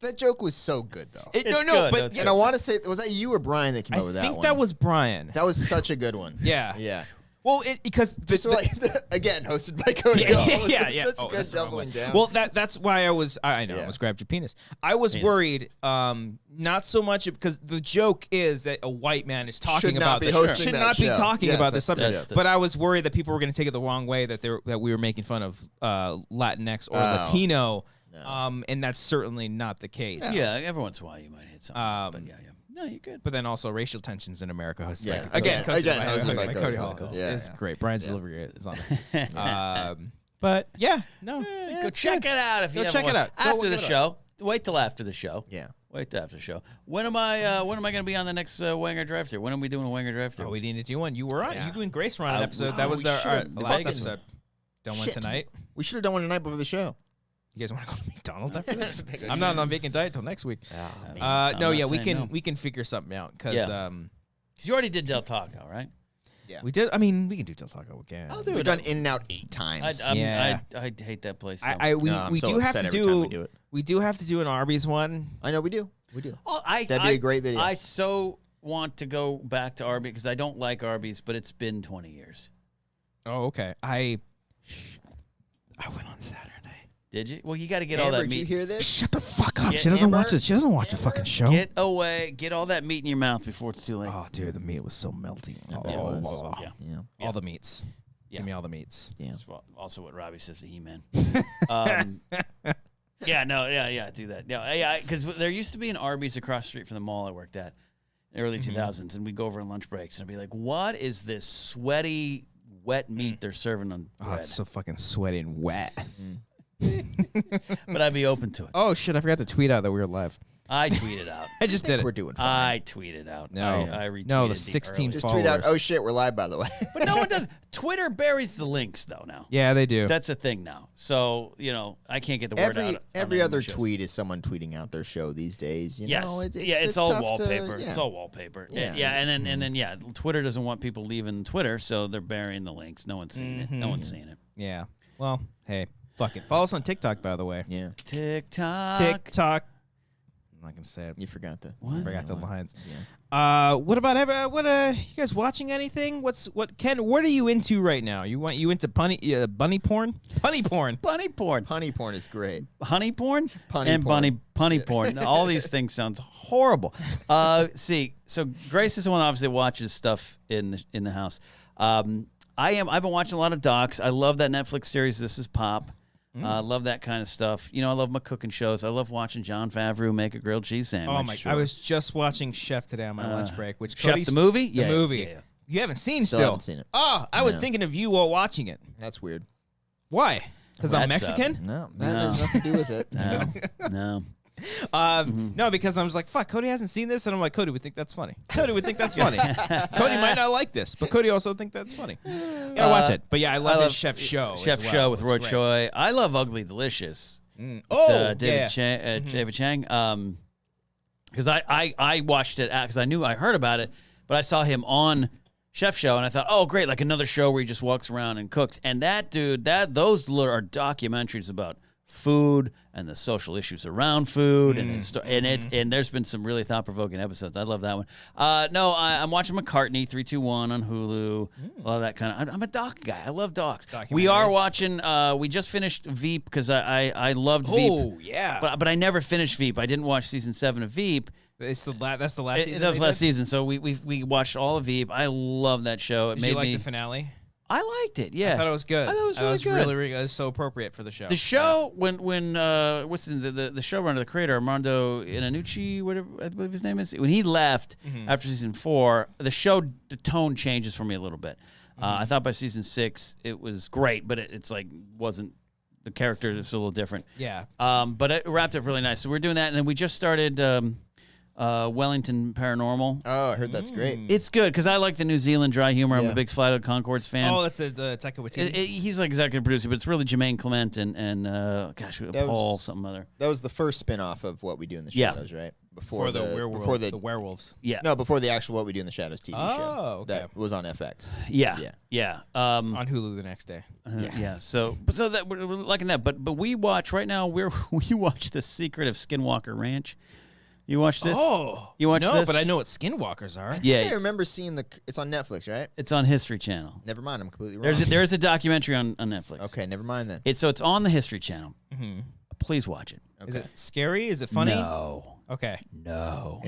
That joke was so good, though. It's no, good. but That's And I want to say, was that you or Brian that came I up with that think one? that was Brian. That was such a good one. Yeah. Yeah. Well, because Just like, again, hosted by Cody Hall. yeah. Such Oh, a good that's the wrong doubling one. down. Well, that's why I was. I know. I Yeah. almost grabbed your penis. I was worried, not so much because the joke is that a white man is talking Should not about be this. hosting Should that not be show. talking Yes, about this that's subject. the- But I was worried that people were going to take it the wrong way, that we were making fun of Latinx or Latino, and that's certainly not the case. Yeah, every once in a while you might hit something. But yeah. No, you're good. But then also racial tensions in America. Hosted Yeah. by, again, Again, hosted hosted by by Cody Cody Hall. Hall. It's Yeah. great. Brian's delivery is on it. But yeah, no. Go check it out if you Go have check one. it out. Go After the look it show. Wait till after the show. Yeah. Wait till after the show. When am I going to be on the next Wanger Drive Thru? When are we doing a Wanger Drive Thru? Oh, we need to do one. You were on. You and Grace were on an episode. oh, That was we our should've last fucking- episode. Done one Shit. tonight. We should have done one tonight before the show. You guys want to go to McDonald's after this? I'm not on vacant diet till next week. I'm No, not yeah, we saying can no. we can figure something out because Yeah. 'Cause you already did Del Taco, right? we did. I mean, we can do Del Taco again. I'll do We've it. done In and Out 8 times. Yeah. I hate that place. So. We No, I'm we so do have upset to every time do we do it. we do have to do an Arby's one. I know we do. We do. Oh, That'd be a great video. I so want to go back to Arby's because I don't like Arby's, but it's been 20 years. Oh, okay. I went on Saturday. Did you? Well, you got to get all Amber, that did you meat. hear this? Shut the fuck up. Yeah, She doesn't Amber? watch it. She doesn't watch the fucking show. Get away. Get all that meat in your mouth before it's too late. Oh, dude, the meat was so melty. Yeah, it Oh, was. Yeah. Yeah. All the meats. Yeah. Give me all the meats. Yeah. That's also what Robbie says to He-Man. Do that. Yeah, because there used to be an Arby's across the street from the mall I worked at in the early 2000s, and we'd go over on lunch breaks, and I'd be like, what is this sweaty, wet meat they're serving on Oh, bread? it's so fucking sweaty and wet. but I'd be open to it. Oh shit! I forgot to tweet out that we were live. I tweeted out. I just did it. We're doing fine. I tweeted out. No. I retweeted No, the the 16 early- Just tweet out, followers. oh shit, we're live, by the way. But no one does. Twitter buries the links though now. Yeah, they do. That's a thing now. So I can't get the word out. Every on other shows. tweet is someone tweeting out their show these days. You Yes. know, it's all tough wallpaper. To, It's all wallpaper. Yeah. And then Twitter doesn't want people leaving Twitter, so they're burying the links. No one's seeing it. No one's seeing it. Yeah. Well, hey, fuck it. Follow us on TikTok, by the way. Yeah, TikTok. TikTok. I'm not gonna say it. you forgot that. What? Forgot the lines. Yeah. What about you guys watching anything? Ken? What are you into right now? You into bunny porn? Punny porn. Bunny porn. Punny porn is great. Honey porn Punny and porn. punny porn. All these things sounds horrible. So Grace is the one obviously that watches stuff in the house. I've been watching a lot of docs. I love that Netflix series This Is Pop. I love that kind of stuff. I love my cooking shows. I love watching Jon Favreau make a grilled cheese sandwich. Oh my! I was just watching Chef today on my lunch break. Which Chef Cody's- the movie? The Yeah, movie. yeah. You haven't seen Still haven't seen it. Oh, I was No. thinking of you while watching it. That's weird. Why? Because I'm That's, Mexican? No, that No. has nothing to do with it. No. No, because I was like, fuck, Cody hasn't seen this, and I'm like, Cody would think that's funny. Cody would think that's funny. Cody might not like this, but Cody also think that's funny. Gotta watch it. But yeah, I love his chef show. Chef as well. show with It's Roy great. Choi. I love Ugly Delicious. Oh, David yeah. David Chang. Because I watched it because I heard about it, but I saw him on Chef Show and I thought, oh great, like another show where he just walks around and cooks. And that dude, those are documentaries about food and the social issues around food and there's been some really thought-provoking episodes. I love that one. I'm watching McCartney 321 on Hulu. A lot of that kind of. I'm a doc guy. I love docs. We are watching. We just finished Veep because I loved Veep. Oh yeah. But I never finished Veep. I didn't watch season 7 of Veep. That's the last season. That was they last did? season. So we watched all of Veep. I love that show. It Did made you like me. the finale? I liked it. Yeah, I thought it was good. I thought it was really good. really it was so appropriate for the show. The show when what's the showrunner, the creator Armando Iannucci, whatever I believe his name is, when he left after season 4, the tone changes for me a little bit. I thought by season 6 it was great, but it's like wasn't the character is a little different. Yeah. But it wrapped up really nice. So we're doing that, and then we just started Wellington Paranormal. Oh, I heard that's great. It's good because I like the New Zealand dry humor. I'm Yeah. a big Flight of the Conchords fan. Oh, that's the Taika Waititi. He's like executive producer, but it's really Jermaine Clement and Paul was- something other. That was the first spin-off of What We Do in the Yeah. Shadows, right? Before the werewolves. Yeah, before the actual What We Do in the Shadows TV show. Oh, okay. That was on FX. yeah. On Hulu the next day. Yeah. So that we're liking that, but we watch right now. We watch The Secret of Skinwalker Ranch. You watch this? Oh, You watch no, this? but I know what skinwalkers are. I Yeah, remember seeing it's on Netflix, right? it's on History Channel. Never mind, I'm completely wrong. There's a documentary on Netflix. Okay, never mind then. It's on the History Channel. Mm-hmm. Please watch it. Is it scary? Is it funny? No. Okay. No.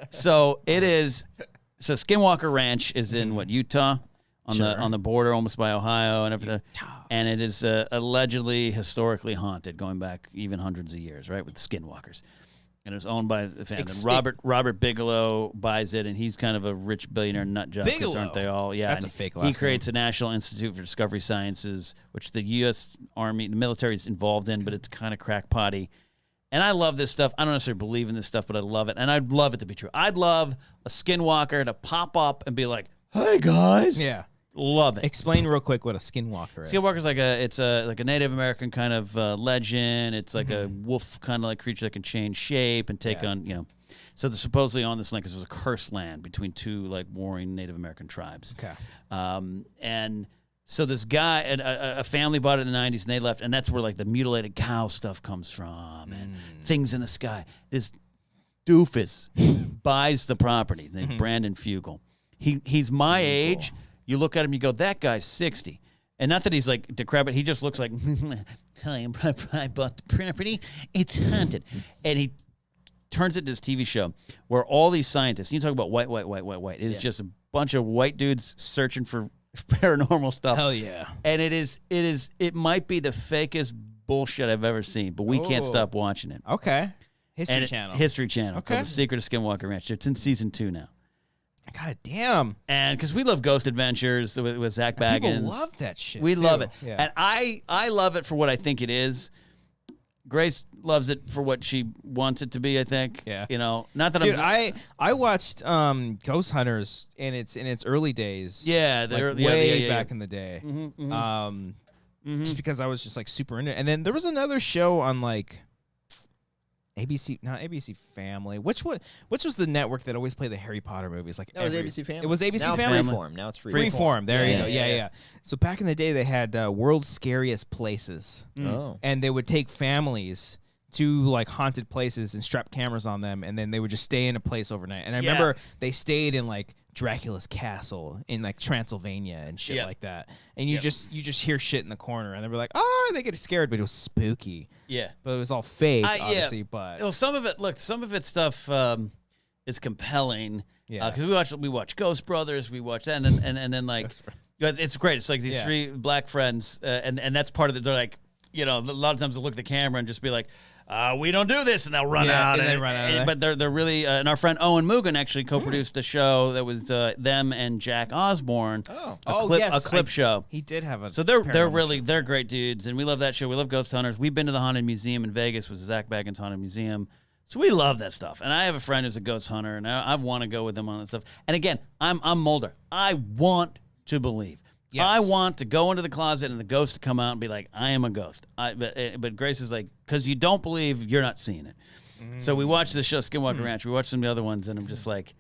So it is. So Skinwalker Ranch is in Utah, on the border, almost by Ohio and everything. And it is allegedly historically haunted, going back even hundreds of years, right, with the Skinwalkers. And it was owned by the family. Robert Bigelow buys it, and he's kind of a rich billionaire nut job. Bigelow? Aren't they all? Yeah, That's and a fake He last creates a National Institute for Discovery Sciences, which the U.S. Army, the military is involved in, but it's kind of crackpotty. And I love this stuff. I don't necessarily believe in this stuff, but I love it. And I'd love it to be true. I'd love a Skinwalker to pop up and be like, "Hey guys," Yeah. love it. Explain real quick what a skinwalker is. Skinwalker's like a Native American kind of legend. It's like a wolf kind of like creature that can change shape and take on, So they're supposedly on this land because there's a cursed land between two like warring Native American tribes. Okay. And so this guy, a family bought it in the 90s and they left, and that's where like the mutilated cow stuff comes from and things in the sky. This doofus buys the property named Brandon Fugel. He's my age. You look at him, you go, that guy's 60. And not that he's like decrepit. He just looks like, I bought the property. It's haunted. And he turns it into this TV show where all these scientists, you talk about white. It is just a bunch of white dudes searching for paranormal stuff. Hell yeah. And it might be the fakest bullshit I've ever seen, but we can't stop watching it. Okay. History Channel. History Channel. Okay. Called The Secret of Skinwalker Ranch. It's in season 2 now. God damn. And because we love Ghost Adventures with Zach Baggins. People love that shit. We too. love it. Yeah. And I love it for what I think it is. Grace loves it for what she wants it to be, I think. Yeah. You know, not that Dude, I'm... I watched Ghost Hunters in its early days. Yeah, way back in the day. Mm-hmm. Just because I was just like super into it. And then there was another show on like ABC, not ABC Family. Which was the network that always played the Harry Potter movies? Like That was ABC Family. It was ABC now Family. Freeform. Now it's Freeform. Freeform. There you go. Yeah. Yeah. So back in the day, they had World's Scariest Places, Oh. and they would take families to like haunted places and strap cameras on them, and then they would just stay in a place overnight. And I remember they stayed in like Dracula's castle in like Transylvania and shit like that. And you just hear shit in the corner, and they were like, oh, they get scared, but it was spooky. Yeah. But it was all fake, obviously. But well, some of it stuff is compelling. Yeah. Because we watch Ghost Brothers, we watch that, and then like it's great. It's like these three black friends, and that's part of it. They're like, you know, a lot of times they'll look at the camera and just be like, we don't do this, and they'll run out. And they run out of there. But they're really, and our friend Owen Mugen actually co-produced a show that was them and Jack Osborne. A clip show. He did have a. So they're great dudes, and we love that show. We love Ghost Hunters. We've been to the Haunted Museum in Vegas with Zach Baggins Haunted Museum. So we love that stuff. And I have a friend who's a ghost hunter, and I want to go with him on that stuff. And again, I'm Mulder. I want to believe. Yes. I want to go into the closet and the ghost to come out and be like, I am a ghost. But Grace is like, because you don't believe, you're not seeing it. So we watched the show Skinwalker Ranch. We watched some of the other ones, and I'm just like,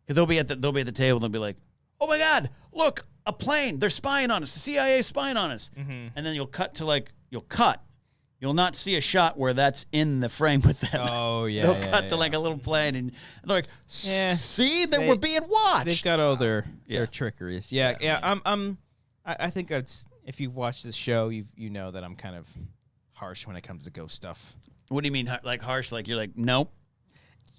because they'll be at the table and they'll be like, oh my God, look, a plane. They're spying on us. The CIA is spying on us. And then you'll cut. You'll not see a shot where that's in the frame with them. Oh, yeah. They'll cut to like a little plane, and they're like, see, we're being watched. They've got all their trickeries. Yeah. I think if you've watched this show, you know that I'm kind of harsh when it comes to ghost stuff. What do you mean, like harsh? Like you're like, nope.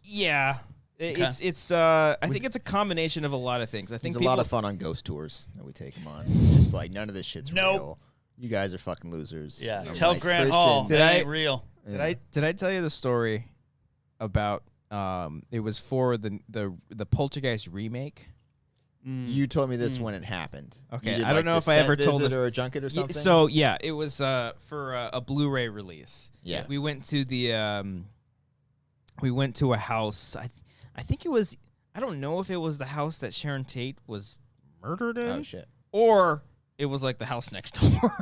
Yeah. It's I think it's a combination of a lot of things. I think it's a lot of fun on ghost tours that we take them on. It's just like none of this shit's real. You guys are fucking losers. Yeah. And I'm Tell like, Grant Hall. Christian, That ain't real. Did I tell you the story about it was for the Poltergeist remake? You told me this when it happened. Okay, you did, I don't know if I ever told it or a junket or something. So yeah, it was for a Blu-ray release. Yeah, we went to a house. I think it was. I don't know if it was the house that Sharon Tate was murdered in. Oh shit. Or it was like the house next door,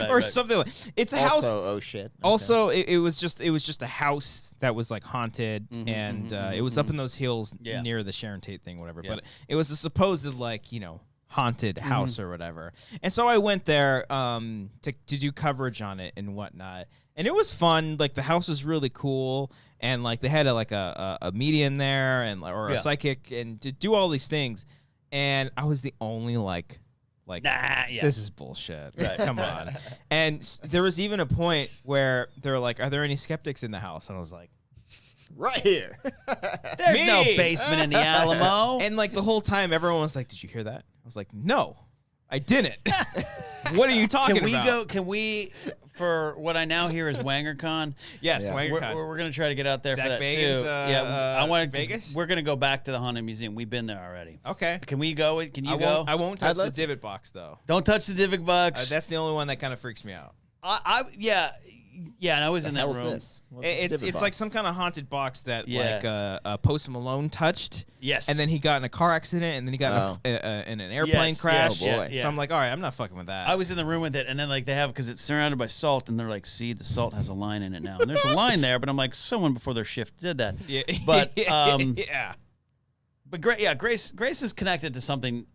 or something like. It's a house. Oh shit. Okay. Also, it was just a house that was like haunted, and it was up in those hills near the Sharon Tate thing, whatever. Yeah. But it was a supposed like haunted house or whatever. And so I went there to do coverage on it and whatnot, and it was fun. Like the house was really cool, and like they had a medium there and or a psychic and to do all these things, and I was the only like. This is bullshit. Right. Come on. And there was even a point where they're like, are there any skeptics in the house? And I was like, right here. There's no basement in the Alamo. And like the whole time, everyone was like, did you hear that? I was like, no, I didn't. What are you talking about? Can we, for what I now hear is WangerCon? Yes, WangerCon. We're going to try to get out there Zach for that Bagans, too. I want Vegas. We're going to go back to the Haunted Museum. We've been there already. Okay. Can we go? Can you go? I won't touch the divot box though. Don't touch the divot box. That's the only one that kind of freaks me out. Yeah, and I was in that room. This? It's like some kind of haunted box that like Post Malone touched. Yes. And then he got in a car accident, and then he got in an airplane crash. Oh, boy. So I'm like, all right, I'm not fucking with that. I was in the room with it, and then like they have, because it's surrounded by salt, and they're like, see, the salt has a line in it now. And there's a line there, but I'm like, someone before their shift did that. Yeah. But yeah. But Grace is connected to something.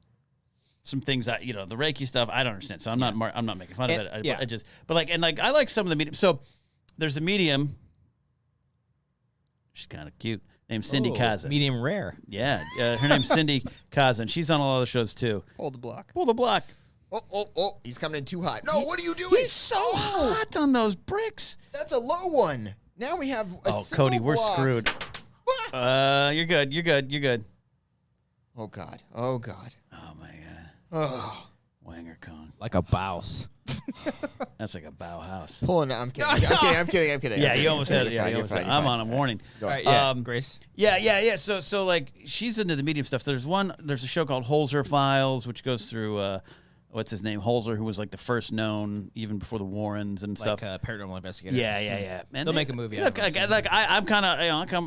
Some things the Reiki stuff I don't understand, so I'm not making fun of it. I like some of the medium. So there's a medium. She's kind of cute. Named Cindy Kaza. Medium rare. Yeah, her name's Cindy Kaza, and she's on a lot of the shows too. Pull the block. Pull the block. Oh! He's coming in too hot. No, what are you doing? He's so hot on those bricks. That's a low one. Now we have a Cody, we're block. screwed. You're good. Oh God. Oh my God. Oh. Wanger Kong. Like a bouse. That's like a Bauhaus. Pulling. I'm kidding. I'm kidding. Yeah, you almost had it. Yeah, You're you almost fine, had it. you're I'm fine. on a warning. Go ahead. Yeah, Grace. Yeah. So like she's into the medium stuff. There's a show called Holzer Files, which goes through what's his name, Holzer, who was like the first known even before the Warrens and stuff. Like Paranormal Investigator. Yeah. And They'll make a movie. Look, out of it. I'm kind of,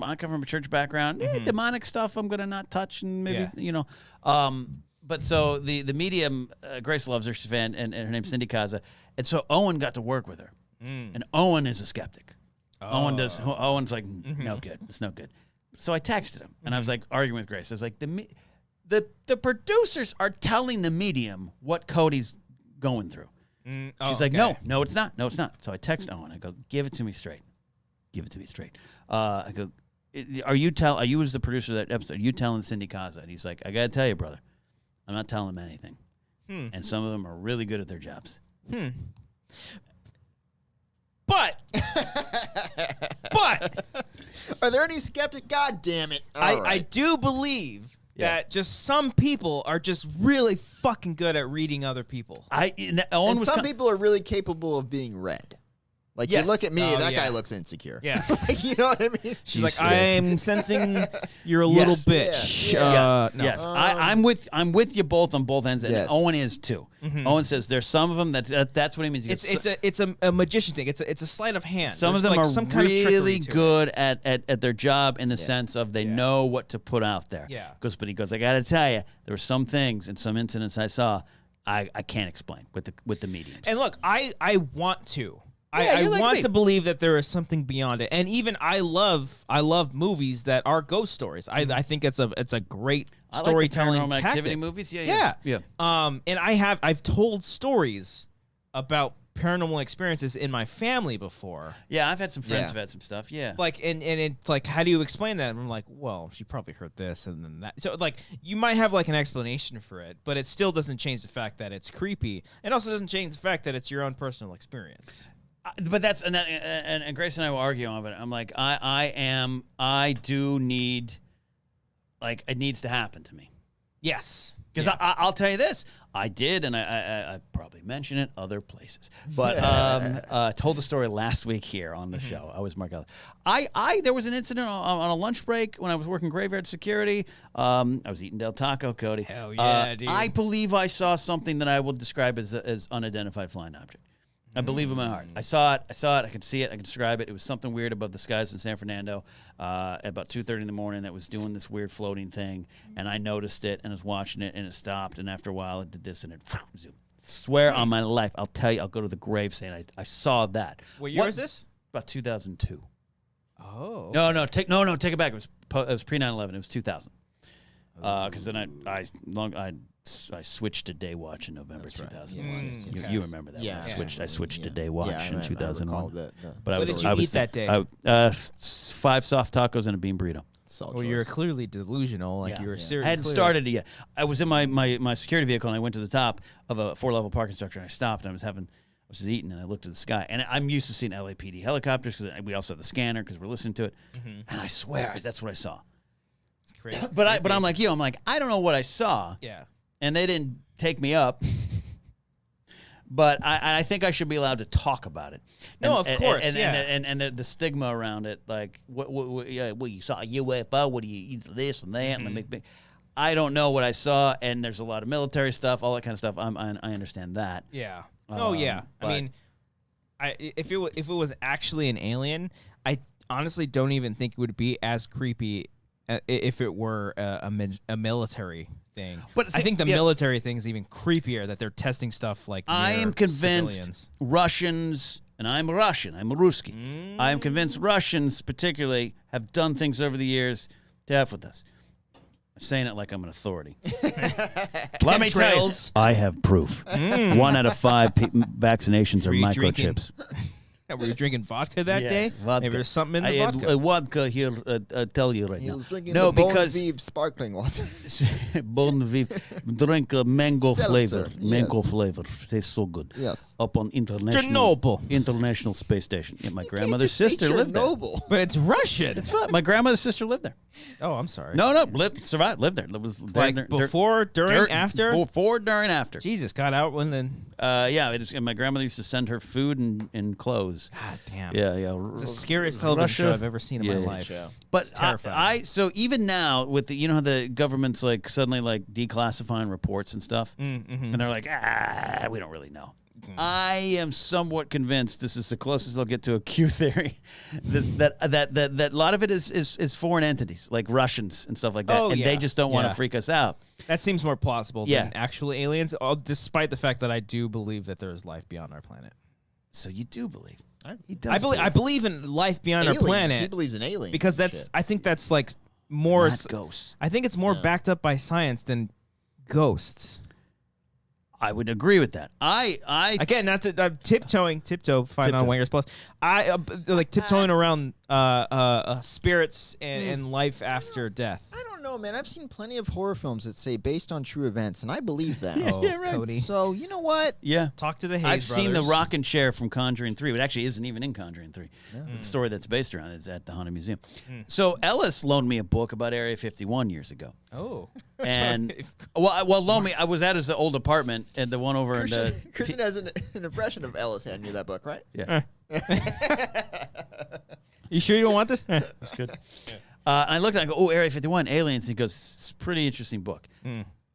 I come from a church background. Demonic stuff I'm gonna not touch, and maybe But so the medium, Grace loves her. She's a fan, and her name's Cindy Kaza. And so Owen got to work with her, and Owen is a skeptic. Owen's like, no good. It's no good. So I texted him, and I was like arguing with Grace. I was like, the producers are telling the medium what Cody's going through. She's like, no, it's not. No, it's not. So I text Owen. I go, give it to me straight. Give it to me straight. I go, are you as the producer of that episode, are you telling Cindy Kaza? And he's like, I got to tell you, brother, I'm not telling them anything. And some of them are really good at their jobs. But Are there any skeptic? God damn it! I do believe that just some people are just really fucking good at reading other people. And some people are really capable of being read. Like, Yes. you look at me, Oh, that yeah. guy looks insecure. Yeah. You know what I mean? She's like, I'm sensing you're a little bitch. Yes. No. Yes, I'm with you both on both ends, and Yes. Owen is too. Owen says there's some of them that's what he means. He goes, It's a magician thing. It's a sleight of hand. some of There's them like are some kind of really trickery to it. good at their job in the sense of they know what to put out there. Yeah. But he goes, I got to tell you, there were some things and some incidents I saw I can't explain with the mediums. And look, I want to. Yeah, I you're like want me. to believe that there is something beyond it. And even I love movies that are ghost stories. I think it's a great I like the storytelling Paranormal tactic. Activity movies. Yeah. And I've told stories about paranormal experiences in my family before. Yeah, I've had some friends Yeah. who've had some stuff. Yeah. Like and it's like, how do you explain that? And I'm like, well, she probably heard this and then that. So like you might have like an explanation for it, but it still doesn't change the fact that it's creepy. It also doesn't change the fact that it's your own personal experience. But that's and Grace and I will argue on it. I'm like, I do need, like, it needs to happen to me. Yes. Because I'll tell you this, I did, and I probably mentioned it other places, but told the story last week here on the show. I was Mark Ellis. There was an incident on a lunch break when I was working graveyard security. I was eating Del Taco, Cody. Hell yeah, dude. I believe I saw something that I will describe as unidentified flying object. I believe in my heart. I saw it. I could see it. I could describe it. It was something weird above the skies in San Fernando at about 2:30 in the morning that was doing this weird floating thing. And I noticed it and was watching it, and it stopped. And after a while, it did this, and it zoom. Swear on my life, I'll tell you, I'll go to the grave saying I saw that. What year is this? About 2002. Oh. No, take it back. It was pre 9/11. It was 2000. Because then I switched to day watch in November 2001. Yes. You remember that? Yeah. When I switched to day watch in 2001. But What did you eat that day? 5 soft tacos and a bean burrito. Well, you're clearly delusional. Like Yeah. you were I serious. hadn't started it yet. I was in my security vehicle and I went to the top of a 4-level parking structure and I stopped and I was just eating and I looked at the sky and I'm used to seeing LAPD helicopters because we also have the scanner because we're listening to it. And I swear that's what I saw. It's crazy. But I'm like you. I'm like I don't know what I saw. Yeah. And they didn't take me up. But I think I should be allowed to talk about it. No, of course, And the stigma around it, like, what you saw a UFO, what do you eat this and that, and the big. I don't know what I saw, and there's a lot of military stuff, all that kind of stuff. I understand that. Yeah. Oh yeah. I mean, if it was actually an alien, I honestly don't even think it would be as creepy if it were a military thing. But I think the military thing is even creepier, that they're testing stuff like I am convinced civilians. Russians, and I'm Russian, I'm a Ruski. I am convinced Russians particularly have done things over the years to F with us. I'm saying it like I'm an authority. Let me tell you, I have proof. 1 out of 5 vaccinations are Are you microchips. Were you drinking vodka that day? Vodka. Maybe there's something in the I vodka. had vodka here. I tell you right He now. was drinking no, the because Bon Vive sparkling water. Bon Vive, drink mango Seltzer, flavor. Mango yes. flavor tastes so good. Yes. Up on Chernobyl. International Space Station. Yeah, my You can't grandmother's just say sister lived there. Chernobyl. But it's Russian. It's fine. My grandmother's sister lived there. Oh, I'm sorry. No, survived. Lived there. Was Like before, during, after? Before, during, after. Jesus, got out when then. Yeah. And my grandmother used to send her food and clothes. God damn. Yeah. It's the scariest television show I've ever seen in my life. show. But It's terrifying. so even now with the, you know how the government's like suddenly like declassifying reports and stuff, and they're like, we don't really know. I am somewhat convinced this is the closest they'll get to a Q theory. that a lot of it is foreign entities like Russians and stuff like that, and they just don't want to freak us out. That seems more plausible Yeah. than actual aliens, despite the fact that I do believe that there is life beyond our planet. So you do believe? He I believe in life beyond Aliens. our planet. He believes in aliens. Because and shit. I think that's like more. Not ghosts. I think it's more backed up by science than ghosts. I would agree with that. I Again, not to find on Wanger's Plus. I like tiptoeing around spirits and life after death. I don't know, man. I've seen plenty of horror films that say based on true events, and I believe that. Oh, yeah, right. Cody. So you know what? yeah. Talk to the Hayes I've seen the brothers. rocking chair from Conjuring 3. It actually isn't even in Conjuring 3. The story that's based around it is at the Haunted Museum. So Ellis loaned me a book about Area 51 years ago. Oh. And loaned me. I was at his old apartment and the one over in the Christian has an impression of Ellis handing you that book, right? yeah. You sure you don't want this? That's good. And I looked and I go, oh, Area 51, aliens. He goes, it's a pretty interesting book.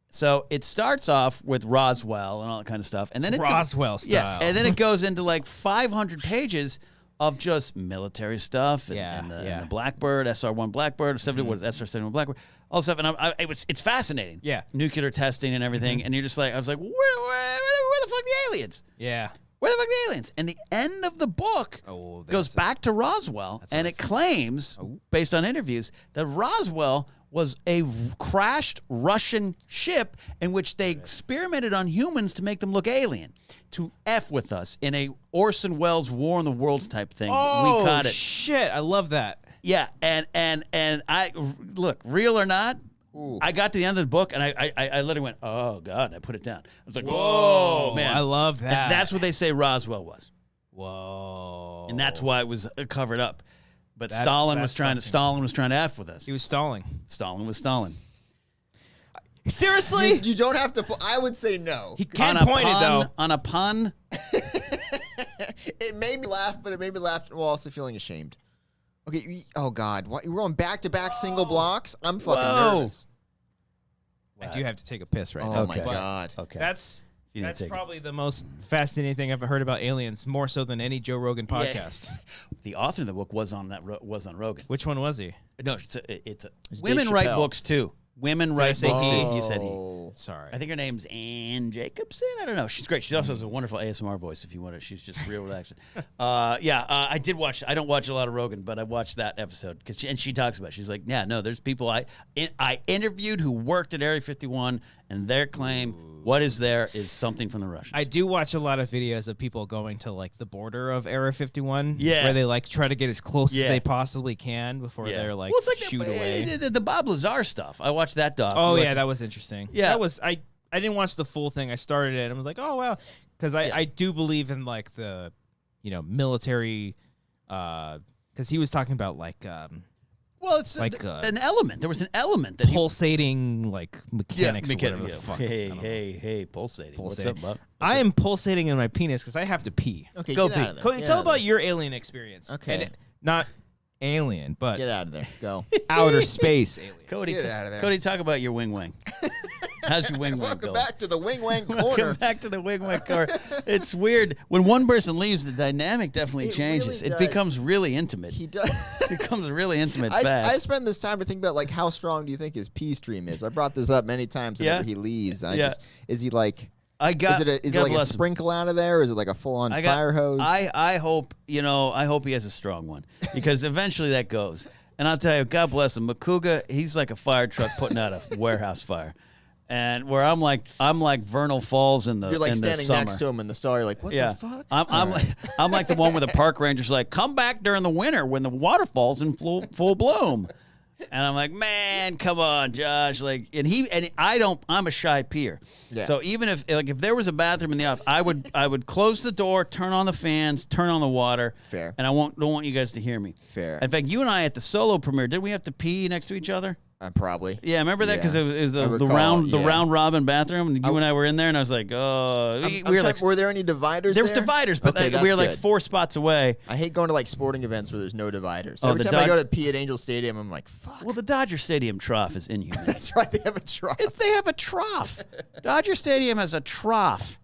So it starts off with Roswell and all that kind of stuff, and then Roswell style. Yeah, and then it goes into like 500 pages of just military stuff and the Blackbird, SR-1 Blackbird, 71 SR-71 Blackbird, all stuff. And it's fascinating. Yeah. Nuclear testing and everything. And you're just like, I was like, where the fuck the aliens? Yeah. Where the fuck the aliens? And the end of the book goes back to Roswell, and it claims, based on interviews, that Roswell was a crashed Russian ship in which they experimented on humans to make them look alien, to F with us in a Orson Welles War in the Worlds type thing. Oh, we caught it. Shit. I love that. Yeah, and I look, real or not, I got to the end of the book and I literally went, oh God, and I put it down. I was like, whoa, man. I love that. And that's what they say Roswell was. Whoa. And that's why it was covered up. But Stalin was trying to F with us. He was stalling. Stalin was Stalin. Seriously? You don't have to. I would say no. He can't point it, though. On a pun. It made me laugh, but it made me laugh while also feeling ashamed. Okay. Oh God, what, you're on back-to-back single blocks? I'm fucking nervous. I do have to take a piss right now. Oh my God. Okay. That's You need to take it. probably the most fascinating thing I've heard about aliens, more so than any Joe Rogan podcast. The author of the book was on Rogan. Which one was he? No, it's It's women Dave write Chappelle. books too. Women write say books he? too. You said he. Oh. Sorry. I think her name's Ann Jacobson. I don't know. She's great. She also has a wonderful ASMR voice. If you want to, she's just real relaxed. I did watch. I don't watch a lot of Rogan, but I watched that episode because she talks about it. She's like, yeah, no, there's people I interviewed who worked at Area 51, and their claim, what is there, is something from the Russians. I do watch a lot of videos of people going to like the border of Area 51, Yeah. where they like try to get as close Yeah. as they possibly can before they're like, well, it's like shoot away. the Bob Lazar stuff. I watched that doc. Oh You yeah, watched- that was interesting. Yeah. That was I didn't watch the full thing. I started it and was like, oh wow, because I do believe in like the military, because he was talking about like well, it's like, an element. There was an element that pulsating like mechanics. Or whatever the fuck. I don't know. Hey, pulsating. Pulsating. What's up, Bob? I am pulsating in my penis because I have to pee. Okay, Go get out pee. of there. Cody, Get tell out of about your alien experience. Okay. And not alien, but there. Get out of there. Go. outer space alien. Cody, Get out of there. Cody, talk about your wing wang. How's your wing wang Welcome going? back to the Wing Wang Welcome Corner. back to the wing wang corner. It's weird when one person leaves. The dynamic definitely It changes. really It does. becomes really intimate. He does. It becomes really intimate I fast. spend this time to think about like how strong do you think his pee stream is? I brought this up many times whenever he leaves. And is he like? I got. Is it God like a bless him. sprinkle out of there, or is it like a full on fire hose? I hope I hope he has a strong one because eventually that goes. And I'll tell you, God bless him. Makuga, he's like a fire truck putting out a warehouse fire. And where I'm like Vernal Falls in the You're like in the standing summer. next to him in the stall. You're like, what the fuck? I'm like the one where the park ranger's like, come back during the winter when the waterfall's in full bloom. And I'm like, man, come on, Josh. Like, I'm a shy peer. Yeah. So even if there was a bathroom in the office, I would close the door, turn on the fans, turn on the water. Fair. And I don't want you guys to hear me. Fair. In fact, you and I at the solo premiere, did we have to pee next to each other? Probably. Yeah, remember that? Because Yeah. it was I the recall, round robin bathroom, and you and I were in there, and I was like, oh, were there any dividers there was dividers, but Okay, we were that's like good. 4 spots away. I hate going to like sporting events where there's no dividers. Oh, Every the time I go to pee at Angel Stadium, I'm like, fuck. Well, the Dodger Stadium trough is inhuman. That's right. They have a trough. They have a trough. Dodger Stadium has a trough.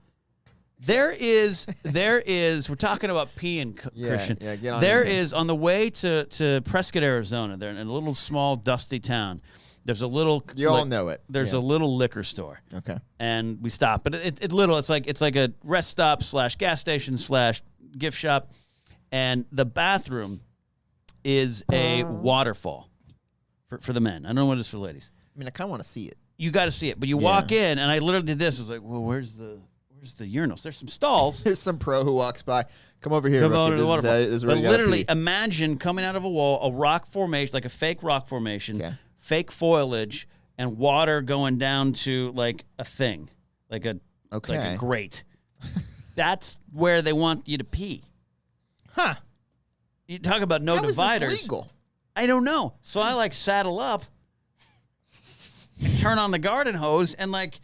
There is. We're talking about peeing, Christian. Yeah, get on There in there. is on the way to Prescott, Arizona. They're in a little small dusty town. There's a little. You all know it. There's Yeah. a little liquor store. Okay. And we stop, but it's like a rest stop / gas station / gift shop, and the bathroom is a waterfall for the men. I don't know what it is for ladies. I mean, I kind of want to see it. You got to see it, but you walk in, and I literally did this. I was like, well, where's the urinals? There's some stalls. There's some pro who walks by. Come over here. Come rookie. out of the This is waterfall. this is where But you gotta literally, pee. imagine coming out of a wall, a rock formation, like a fake rock formation, Okay. fake foliage, and water going down to like a thing, like a grate. That's where they want you to pee. Huh. You talk about no How is dividers. this legal? I don't know. So I like saddle up, and turn on the garden hose, and like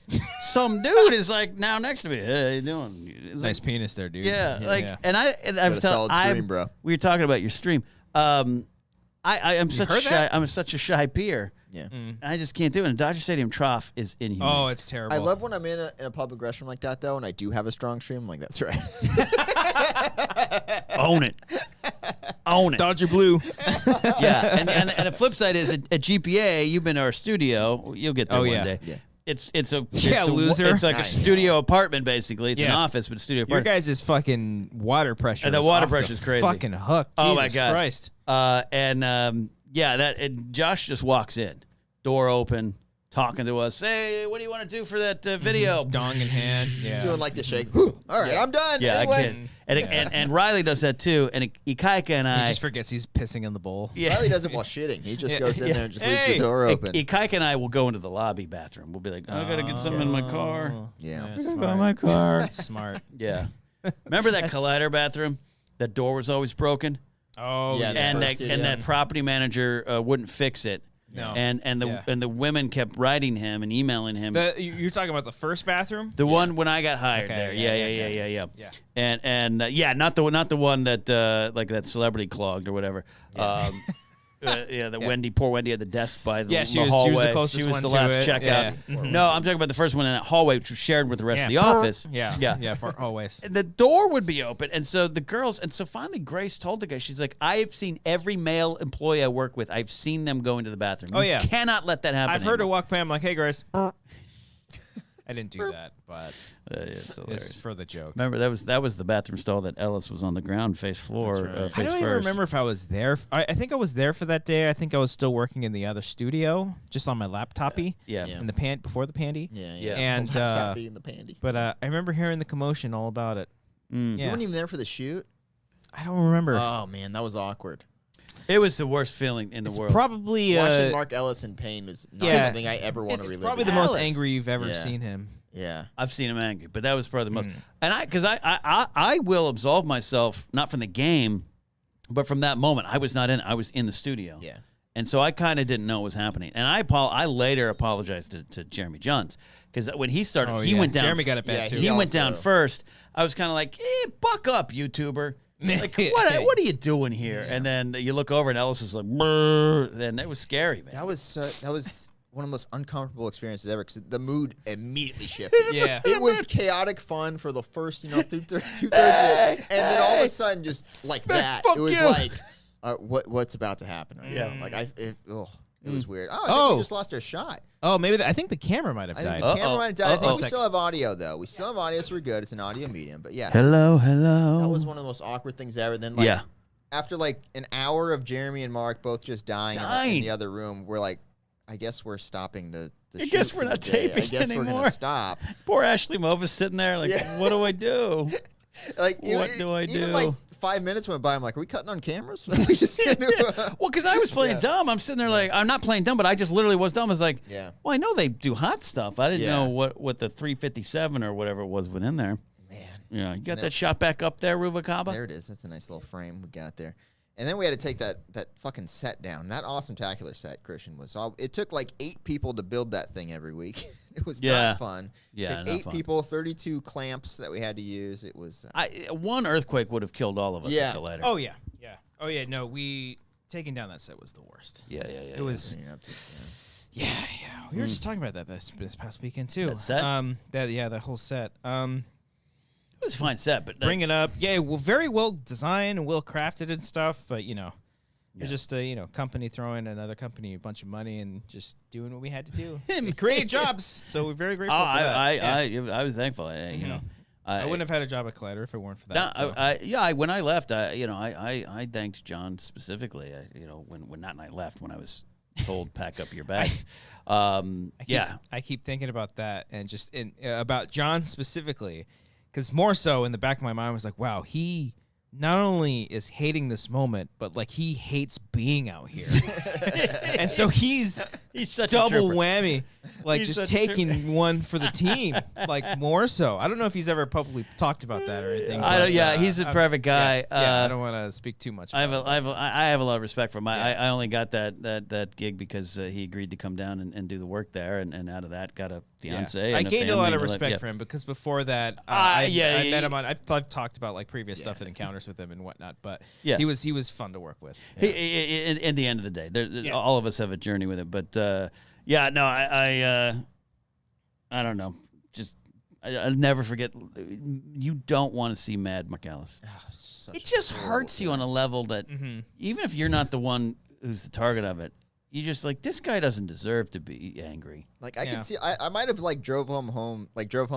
some dude is like now next to me. Hey, how you doing? It's like, Nice penis there, dude. yeah, like, Yeah. and I've a solid stream, bro. We were talking about your stream. I'm such a heard shy. that? I'm such a shy peer. Yeah. I just can't do it. And Dodger Stadium trough is inhuman. Oh, it's terrible. I love when I'm in a public restroom like that, though, and I do have a strong stream. I'm like, that's right. Own it. Own it. Dodger Blue. Yeah. And the flip side is at GPA, you've been to our studio. You'll get there Oh, one yeah. day. Yeah. It's a loser. It's like Nice. a studio apartment basically. It's an Yeah. office, but a studio Your apartment. guys' fucking water pressure. And the is water off pressure's the crazy. Fucking hook. Oh, my Jesus God. Christ. And Josh just walks in, door open, talking to us. Hey, what do you want to do for that video? Dong in hand. Yeah. He's doing like the shake. All right, I'm done. Yeah, anyway. I can't. And Riley does that too. And Ikaika and He I. just forgets he's pissing in the bowl. Yeah. Riley does it while shitting. He just goes in Yeah. there and just Hey. leaves the door open. Ikaika and I will go into the lobby bathroom. We'll be like, I gotta get something in my car. Yeah. By Smart. my car. Smart. Yeah. Remember that Collider bathroom? That door was always broken, Oh, Yeah, yeah. the and first that property manager wouldn't fix it. No. And the women kept writing him and emailing him. You're talking about the first bathroom? The one when I got hired Okay, there, yeah. yeah. And not the one that like that celebrity clogged or whatever. Poor Wendy had the desk by the, Yeah, she the was hallway. the closest one to last it. checkout. Yeah. Mhm. No, I'm talking about the first one in that hallway, which was shared with the rest of the office. Yeah. For always. And the door would be open, and so the girls, and so finally Grace told the guy, she's like, "I've seen every male employee I work with. I've seen them go into the bathroom. Oh, yeah. You cannot let that happen. I've heard her anymore." walk by. I'm like, hey, Grace. I didn't do that, but It's hilarious. it's for the joke. Remember that was the bathroom stall that Ellis was on the ground, face floor. That's right. Face I don't even first. remember if I was there. I think I was there for that day. I think I was still working in the other studio, just on my laptopy. Yeah. Yeah. In the before the pandy. Yeah. And, The laptop and the pandy. But I remember hearing the commotion all about it. Mm. You Yeah. weren't even there for the shoot? I don't remember. Oh, man, that was awkward. It was the worst feeling in the it's world. probably Watching Mark Ellis in pain was not yeah. something I ever want to it's relive. probably the again. most Alice. angry you've ever Yeah. seen him. Yeah. I've seen him angry, but that was probably the most. Mm. And because I will absolve myself not from the game, but from that moment. I was not in. I was in the studio. Yeah. And so I kind of didn't know what was happening. And I later apologized to Jeremy Johns because when he started, Oh, he yeah. went down. Jeremy got it bad Yeah, too. He went down also- first. I was kind of like, buck up, YouTuber. Like, what are you doing here? And then you look over and Ellis is like, brr, and it was scary, man. That was one of the most uncomfortable experiences ever because the mood immediately shifted. Yeah. It was chaotic fun for the first, two-thirds of it. And then all of a sudden, just like that, fuck it was you. like, what's about to happen right Yeah. now? Like, it was weird. Oh, I think Oh. we just lost our shot. Oh, maybe I think the camera might have I think died. the camera might have died. I think we Uh-oh. still have audio, though. We still have audio, so we're good. It's an audio medium. But yeah, Hello. that was one of the most awkward things ever. Then, like, after like an hour of Jeremy and Mark both just dying. In the other room, we're like, I guess we're stopping the I shoot guess for we're the not day. taping I guess we're anymore. gonna stop. Poor Ashley Movis sitting there like, what do I do? Like, What do I Even do? like 5 minutes went by. I'm like, are we cutting on cameras? We just Well, because I was playing Yeah. dumb. I'm sitting there like, I'm not playing dumb, but I just literally was dumb. I was like, Yeah. well, I know they do hot stuff. I didn't Yeah. know what the 357 or whatever it was went in there. Man, Yeah, you got No. that shot back up there, Ruvalcaba? there it is. That's a nice little frame we got there. And then we had to take that fucking set down. That awesome tacular set, Christian, was. It took like 8 people to build that thing every week. It was Yeah. not fun. Yeah, Took not 8 fun. people, 32 clamps that we had to use. It was. One earthquake would have killed all of us Yeah. at the later. Oh yeah, yeah. Oh yeah. No, taking down that set was the worst. Yeah. It was. you know, Yeah, yeah. We were just talking about that this past weekend too. That set? That whole set. It was a fine set, but Bring it up. Yeah, well, very well designed and well crafted and stuff, but it's just a company throwing another company a bunch of money and just doing what we had to do. It created jobs, so we're very grateful for that. I was thankful. You know, I wouldn't have had a job at Collider if it weren't for that. No, when I left, I thanked John specifically. When Nat and I left, when I was told pack up your bags. I keep thinking about that and just about John specifically, because more so in the back of my mind was like, wow, he not only is hating this moment, but like he hates being out here, and so he's such double a whammy, like He's just such a taking one for the team, like more so. I don't know if he's ever publicly talked about that or anything. He's a perfect guy. I don't want to speak too much. I have about I have a lot of respect for him. I only got that gig because he agreed to come down and do the work there, and out of that got a fiance. I and gained a lot of family respect for him because before that, I met him on. I've talked about like previous stuff and encounters with him and whatnot, but he was fun to work with. In the end of the day, all of us have a journey with it, but I don't know. Just I'll never forget. You don't want to see Mad McAllis. It just hurts you on a level that even if you're not the one who's the target of it, you just like, this guy doesn't deserve to be angry. Like I could see, I might have like drove home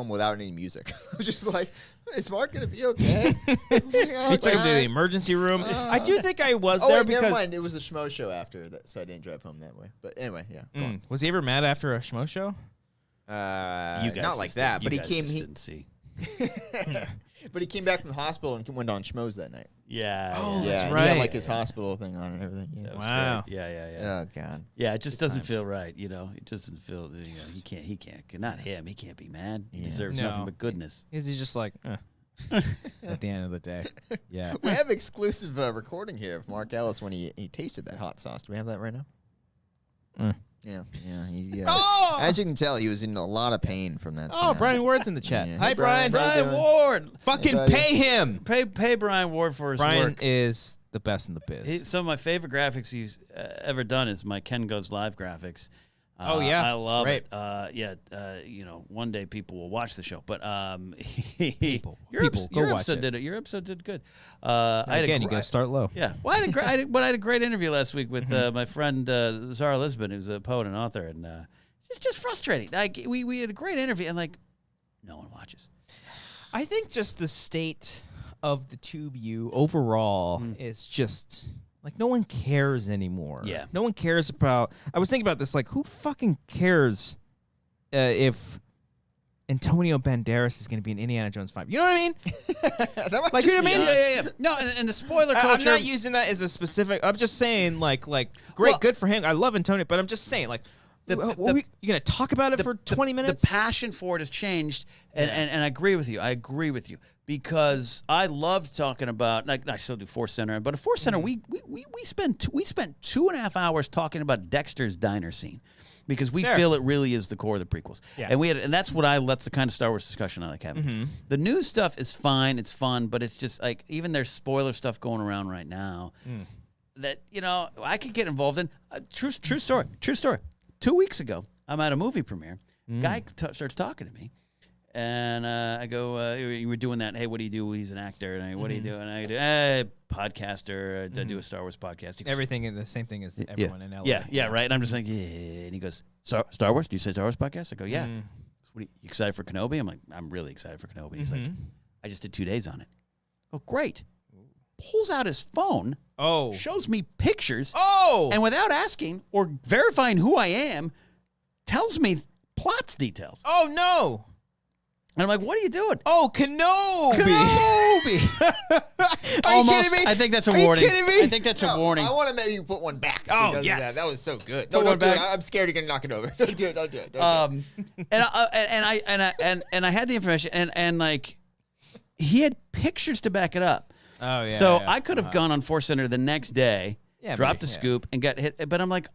without any music. I was just like, is Mark gonna be okay? He took him to the emergency room. I do think I was there because never mind. It was a schmo show after that, so I didn't drive home that way. But anyway, yeah. Go on. Was he ever mad after a schmo show? You guys not like that, but he came. Didn't see. But he came back from the hospital and went on schmoes that night. Yeah. Oh, Yeah, that's and right. he had like his hospital thing on and everything. Yeah. That was Wow. great. Yeah. Oh God. Yeah, it just Good doesn't times. feel right, It doesn't feel. He can't. Not him. He can't be mad. He Yeah. deserves No. nothing but goodness. Is he just like at the end of the day? Yeah. We have exclusive recording here of Mark Ellis when he tasted that hot sauce. Do we have that right now? Yeah. Oh! As you can tell, he was in a lot of pain from that. Oh, Brian Ward's in the chat. Yeah. Hi, Hey, Brian. Brian. Brian Ward. Fucking buddy. pay him. Pay Brian Ward for his Brian work. is the best in the biz. Some of my favorite graphics he's ever done is my Ken Goes Live graphics. Oh, yeah. I love Great. it. One day people will watch the show, but People, your go watch episode it. did it. Your episode did good. Again, you gotta start low. Yeah. Well, I had a great interview last week with my friend Zara Lisbon, who's a poet and author, and it's just frustrating. Like we had a great interview, and like no one watches. I think just the state of the Tube U overall is just like no one cares anymore. Yeah. No one cares about. I was thinking about this. Like, who fucking cares if Antonio Banderas is going to be in Indiana Jones 5? You know what I mean? Like, you know what I mean? Yeah. No, and the spoiler culture. I'm not using that as a specific. I'm just saying, like, great, good for him. I love Antonio, but I'm just saying, like, you going to talk about it for 20 minutes? The passion for it has changed, and I agree with you. I agree with you because I loved talking about. Like, I still do Force Center, but at Force Center, we spent 2.5 hours talking about Dexter's diner scene. Because we feel it really is the core of the prequels, and that's the kind of Star Wars discussion I like having. The new stuff is fine, it's fun, but it's just like even there's spoiler stuff going around right now that I could get involved in. True story. 2 weeks ago, I'm at a movie premiere. Guy starts talking to me, and I go, "You were doing that? Hey, what do you do?" He's an actor, and what do you do? And I do, "Hey, podcaster. I do a Star Wars podcast." He goes, Everything in the same thing as everyone in LA. yeah, right. And I'm just like, yeah. And he goes, Star Wars? Do you say Star Wars podcast? I go, yeah. What, you excited for Kenobi? I'm like, I'm really excited for Kenobi. He's like, I just did 2 days on it. Oh, great. pulls out his phone, Oh. shows me pictures, Oh. and without asking or verifying who I am, tells me plots details. Oh, no. And I'm like, what are you doing? Oh, Kenobi. Are Almost. you kidding me? I think that's a Are you warning. kidding me? I think that's a warning. I want to maybe put one back. Oh, because of yes. that was so good. Put No, one don't do it. back. I'm scared you're gonna knock it over. Don't do it. Don't do it. Don't do it. And I had the information, and like, he had pictures to back it up. Oh, yeah. So yeah. I could have gone on Force Center the next day, Yeah, dropped maybe, a yeah. scoop, and got hit. But I'm like,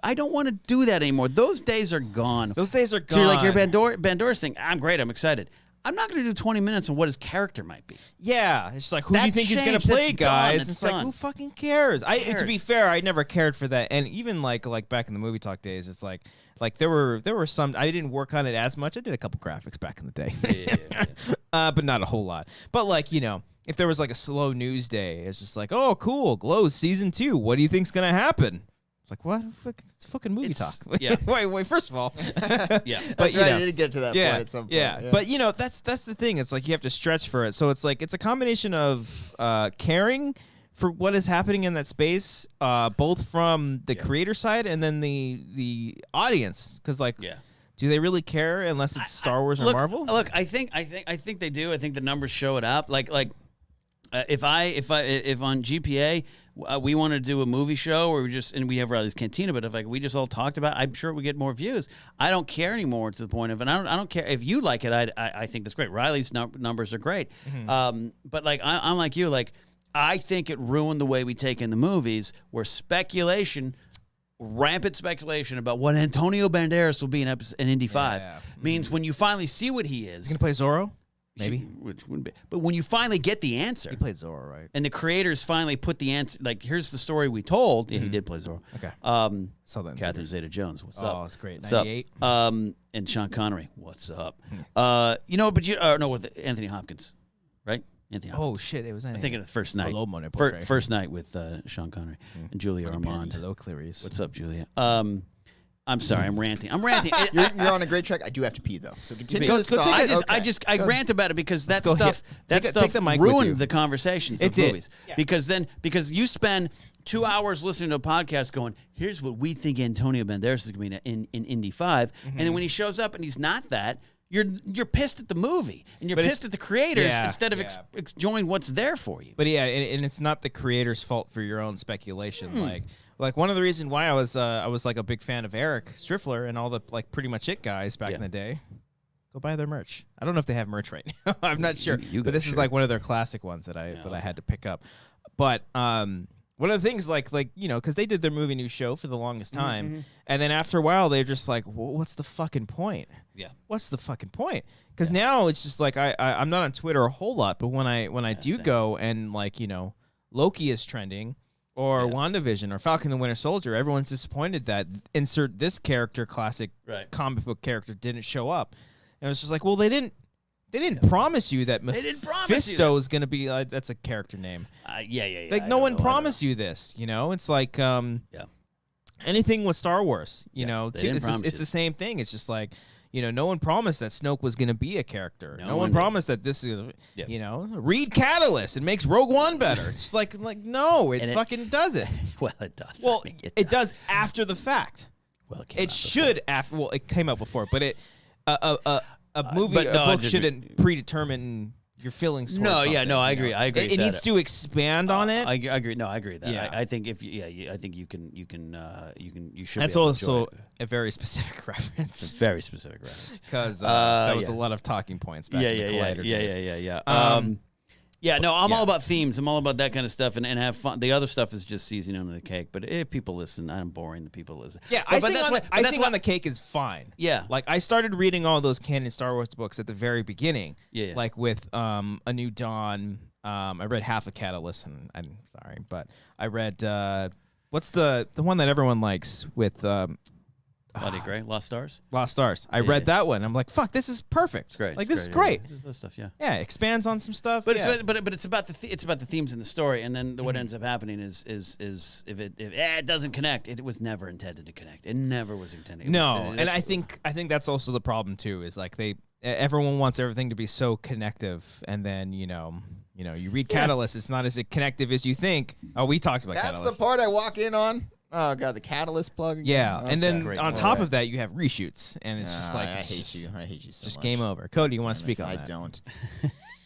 I don't want to do that anymore. Those days are gone. Those days are gone. So you're like, your Bandora's thing, I'm great. I'm excited. I'm not going to do 20 minutes on what his character might be. Yeah, it's just like, who do That you think he's gonna changed. play, That's done. guys? It's It's like, done. who fucking cares? To be cares? fair, I never cared for that, and even like back in the movie talk days, it's like there were some. I didn't work on it as much. I did a couple graphics back in the day, but not a whole lot. But like, you know, if there was like a slow news day, it's just like, oh, cool, Glow season 2. What do you think's gonna happen? It's like, what? It's fucking movie talk. yeah. wait. First of all, Yeah. but That's you right. know, I did get to that point at some point. Yeah, but you know, that's the thing. It's like you have to stretch for it. So it's like it's a combination of caring for what is happening in that space, both from the creator side and then the audience. Because like, do they really care unless it's Star Wars or Marvel? Look, I think they do. I think the numbers show it up. Like if on GPA we want to do a movie show where we have Riley's Cantina, but if like we just all talked about, I'm sure we get more views. I don't care anymore to the point of, and I don't care if you like it. I think that's great. Riley's numbers are great, but like I'm like you, like I think it ruined the way we take in the movies, where rampant speculation about what Antonio Banderas will be in Indy 5 means when you finally see what he is. He's gonna play Zorro. Maybe. Which wouldn't be. But when you finally get the answer. He played Zorro, right? And the creators finally put the answer, like, here's the story we told. Yeah, he did play Zorro. Okay. Saw that. Catherine Zeta-Jones, what's up? Oh, it's great. What's up? 98. And Sean Connery, what's up? With Anthony Hopkins, right? Anthony Hopkins. Oh, shit. It was I'm thinking of the first night. Lobo First night with Sean Connery and Julia Ormond. Hello, Clarice. What's up, Julia? I'm sorry, I'm ranting. You're on a great track. I do have to pee though, so continue this thought. I rant about it because that go stuff take the mic with you. ruined the conversations of It did. movies. Yeah. Because you spend 2 hours listening to a podcast going, here's what we think Antonio Banderas is going to be in Indy 5, and then when he shows up and he's not that, you're pissed at the movie and you're pissed at the creators instead of enjoying what's there for you. But yeah, and it's not the creator's fault for your own speculation. Like one of the reasons why I was like a big fan of Eric Striffler and all the like Pretty Much It guys back in the day. Go buy their merch. I don't know if they have merch right now. I'm not sure. But this is like one of their classic ones that I had to pick up. But one of the things like you know, because they did their movie news show for the longest time, and then after a while they're just like, well, what's the fucking point? Yeah, what's the fucking point? Because now it's just like I'm not on Twitter a whole lot, but when I do go and like, you know, Loki is trending. Or WandaVision or Falcon the Winter Soldier, everyone's disappointed that insert this character, classic comic book character, didn't show up. And it was just like, well, they didn't promise you that Mephisto is going to be that's a character name. Like no one promised you this, you know? It's like anything with Star Wars, you know, too, it's the same thing. It's just like, you know, no one promised that Snoke was going to be a character. No one promised that this is, you know, read Catalyst. It makes Rogue One better. It's like no, it fucking does it. Well, it does. Well, it does after the fact. Well, it should after. Well, it came out before, but a movie, a book shouldn't predetermine your feelings. No, something, I agree. I agree. It needs to expand on it. I agree. No, I agree with that. Yeah. I think I think you should. That's be able to also enjoy it. a very specific reference. It's a very specific reference Because that was a lot of talking points back in the Collider days. No, I'm all about themes. I'm all about that kind of stuff and have fun. The other stuff is just seasoning on the cake. But if people listen, I'm boring. The people listen. Yeah, icing on the cake is fine. Yeah. Like, I started reading all those canon Star Wars books at the very beginning. Yeah. Like, with A New Dawn. I read half of Catalyst, and I'm sorry, but I read, what's the one that everyone likes with... Bloody Gray, Lost Stars. Lost Stars. I read that one. I'm like, fuck, this is perfect. Great. Like, this is great. This stuff, Yeah, expands on some stuff. But it's about the themes in the story, and then what ends up happening is if it doesn't connect, it was never intended to connect. It never was intended. And I think that's also the problem too. Is like everyone wants everything to be so connective, and then You know, you read Catalyst, it's not as connective as you think. Oh, we talked about That's Catalyst. the part I walk in on. Oh god, the Catalyst plug. Again. Yeah, and then great on point. top of that, you have reshoots, and it's just like I it's hate just, you. I hate you so just much. game over. Cody, you want to Damn it. speak on that? I don't.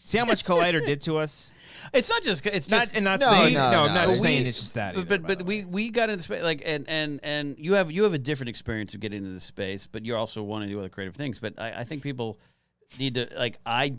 See how much Collider did to us? It's not just. It's Not just. and not No, saying no, no, no. I'm not But saying we- it's just that. Either, But by the way. we got into space like and you have a different experience of getting into this space, but you also want to do other creative things. But I think people need to like I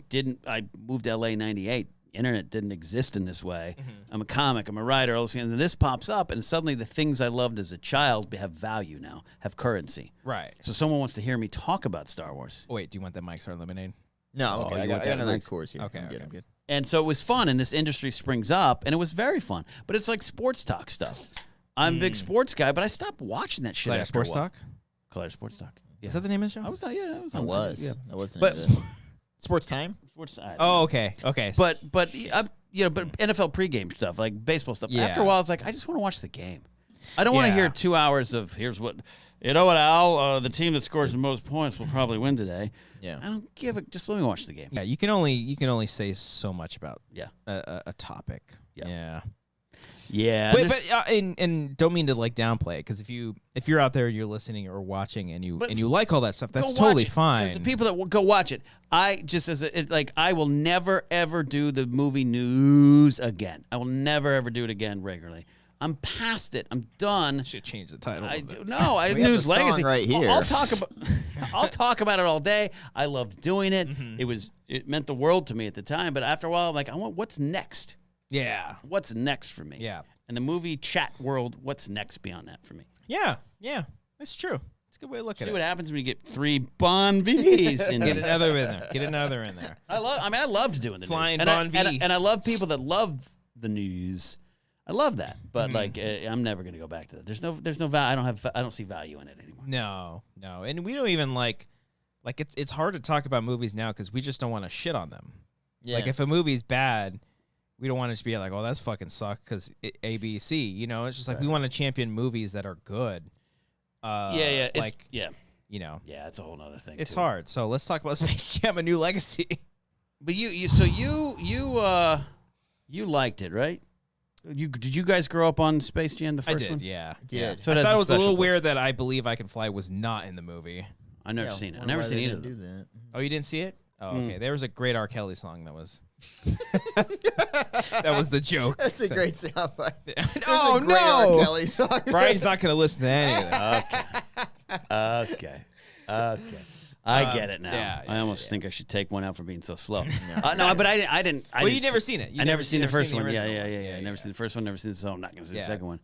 moved to LA in '98. Internet didn't exist in this way. I'm a comic. I'm a writer. All those things, and this pops up, and suddenly the things I loved as a child have value now, have currency. right. So someone wants to hear me talk about Star Wars. Oh, wait, do you want that Mike's Hard Lemonade? No, Oh, okay. you I want got that another next? course here. Okay, I'm good. okay. I'm good. And so it was fun, and this industry springs up, and it was very fun. But it's like sports talk stuff. I'm a big sports guy, but I stopped watching that shit Collider after a Sports while. Talk? Collider Sports Talk. Yeah. Is that the name of the show? I was not. Yeah, I was. I on- was. Yeah. I wasn't. But into it. Sports time. Sports. I don't Oh, know. okay. Okay. But but NFL pregame stuff, like baseball stuff. Yeah. After a while, it's like I just want to watch the game. I don't want to Yeah. hear 2 hours of here's what. You know what, Al? The team that scores the most points will probably win today. Yeah. I don't give a. Just let me watch the game. yeah, you can only say so much about Yeah. a topic. Yeah. Yeah. Yeah. But there's- and don't mean to like downplay it because if you're out there, you're listening or watching and you like all that stuff, that's Go totally watch it. fine. There's the people that will go watch it. I just I will never ever do the movie news again. I will never ever do it again regularly. I'm past it. I'm done. Should change the title. I of do, it. no, I We have news the song legacy right here. I'll talk about. I'll talk about it all day. I loved doing it. Mm-hmm. It meant the world to me at the time. But after a while, I'm like, I want what's next. Yeah. What's next for me? Yeah. And the movie chat world. What's next beyond that for me? Yeah. Yeah. That's true. It's a good way to look See at what it. happens when you get 3 Bon V's in Get there. another in there. Get another in there. I loved doing the Flying news. Bon V. And I love people that love the news. I love that, but like I'm never gonna go back to that. There's no value. I don't see value in it anymore. No, and we don't even like it's hard to talk about movies now because we just don't want to shit on them. Yeah. Like if a movie's bad, we don't want to just be like, oh, that's fucking suck because A, B, C. You know, it's just like we want to champion movies that are good. Yeah. Like yeah, it's a whole other thing. it's too. hard. So let's talk about Space Jam: A New Legacy. But you liked it, right? Did you guys grow up on Space Jam, the I first did, one? yeah. Did. So I it has thought it was a special little place. weird that I Believe I Can Fly was not in the movie. I never seen it. I never seen either of Do them. that. Oh, you didn't see it? Oh, okay. There was a great R. Kelly song that was. That was the joke. That's a great soundbite. Oh, There's a great R. no! Kelly song. Brian's not going to listen to any of that. Okay. I get it now. yeah, I yeah, almost yeah. think I should take one out for being so slow. No, but I didn't. Well, you never seen it. I never seen the first one. Yeah. original Never seen the first one. Never seen the second. I'm not going to see Yeah. the second one.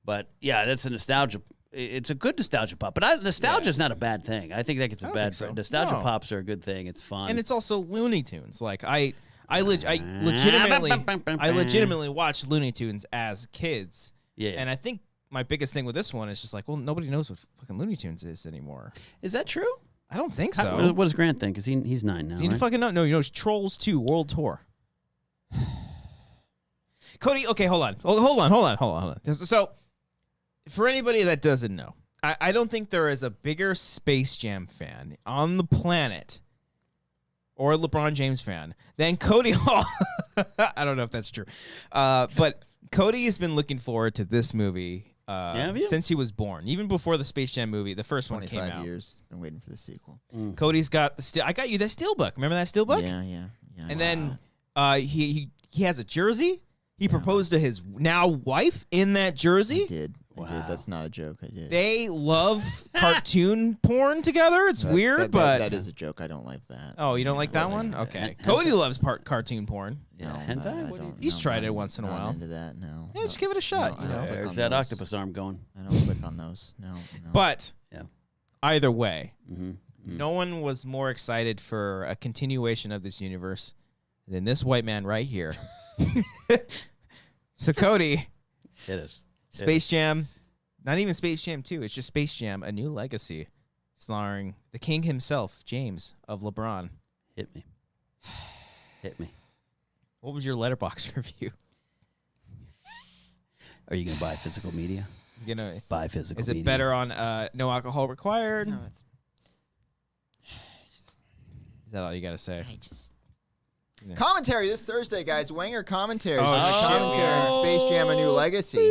But yeah, that's a nostalgia. It's a good nostalgia pop. But nostalgia is not a bad thing. I think that gets a don't bad. think so. Nostalgia No. pops are a good thing. It's fun. And it's also Looney Tunes. Like I legitimately watched Looney Tunes as kids. Yeah. And I think my biggest thing with this one is just like, well, nobody knows what fucking Looney Tunes is anymore. Is that true? I don't think How- so. what does Grant think? Because he's 9 now. Does he right? fucking know? No, you know, it's Trolls 2 World Tour. Cody, okay, hold on. So, for anybody that doesn't know, I don't think there is a bigger Space Jam fan on the planet or a LeBron James fan than Cody Hall. I don't know if that's true. But Cody has been looking forward to this movie have you? since he was born, even before the Space Jam movie, the first one came 25 out. years. I'm waiting for the sequel. Cody's got the I got you that steelbook. Remember that steelbook? Yeah. And then he has a jersey. He proposed to his now wife in that jersey. I did. That's not a joke. I did. They love cartoon porn together. It's weird, but that is a joke. I don't like that. oh, you don't like that one? Okay. Cody loves cartoon porn. No, hentai? I What do you- don't. He's no, tried not- it once in a not while. Into that, no. Yeah, just give it a shot. No, You I know. don't click There's on that those. octopus arm going. I don't click on those. No. But Yeah. either way, Mm-hmm. no one was more excited for a continuation of this universe than this white man right here. So Cody, It is. Space Jam, not even Space Jam 2, it's just Space Jam: A New Legacy, starring the king himself, James of LeBron. Hit me. Hit me. What was your letterbox review? Are you going to buy physical media? You know, Buy physical is media. it better on no alcohol required? No, it's. Is that all you got to say? I just. Commentary this Thursday, guys. Wanger commentary. Oh, Commentary on Space Jam: A New Legacy.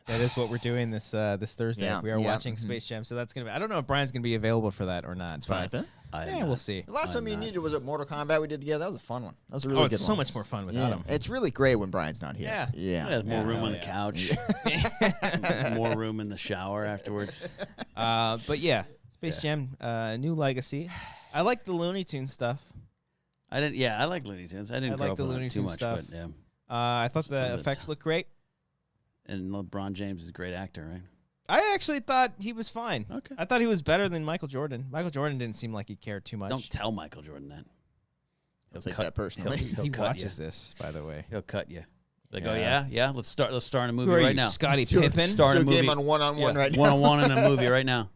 That is what we're doing this Thursday. Yeah, We are yeah, watching Space Jam, so that's gonna be. I don't know if Brian's gonna be available for that or not. It's fine. Yeah, we'll see. The last time you needed was it Mortal Kombat we did together. That was a fun one. That was a really Oh, good it's one. so much more fun without him. It's really great when Brian's not here. Yeah. Yeah. There's more room on the couch. More room in the shower afterwards. But yeah, Space Jam, New Legacy. I like the Looney Tunes stuff. I like Looney Tunes. I didn't grow like up the on Looney it too Tunes much, stuff. but yeah. I thought the Was it- effects looked great. And LeBron James is a great actor, right? I actually thought he was fine. Okay. I thought he was better than Michael Jordan. Michael Jordan didn't seem like he cared too much. Don't tell Michael Jordan that. I'll take that personally. He'll He cut watches this, by the way. He'll cut you. Like, Yeah. oh yeah, let's start in a movie Who are right you, now. Scottie Let's do a- Pippen? Start Let's a do a game movie. on one-on-one right now. One-on-one in a movie right now.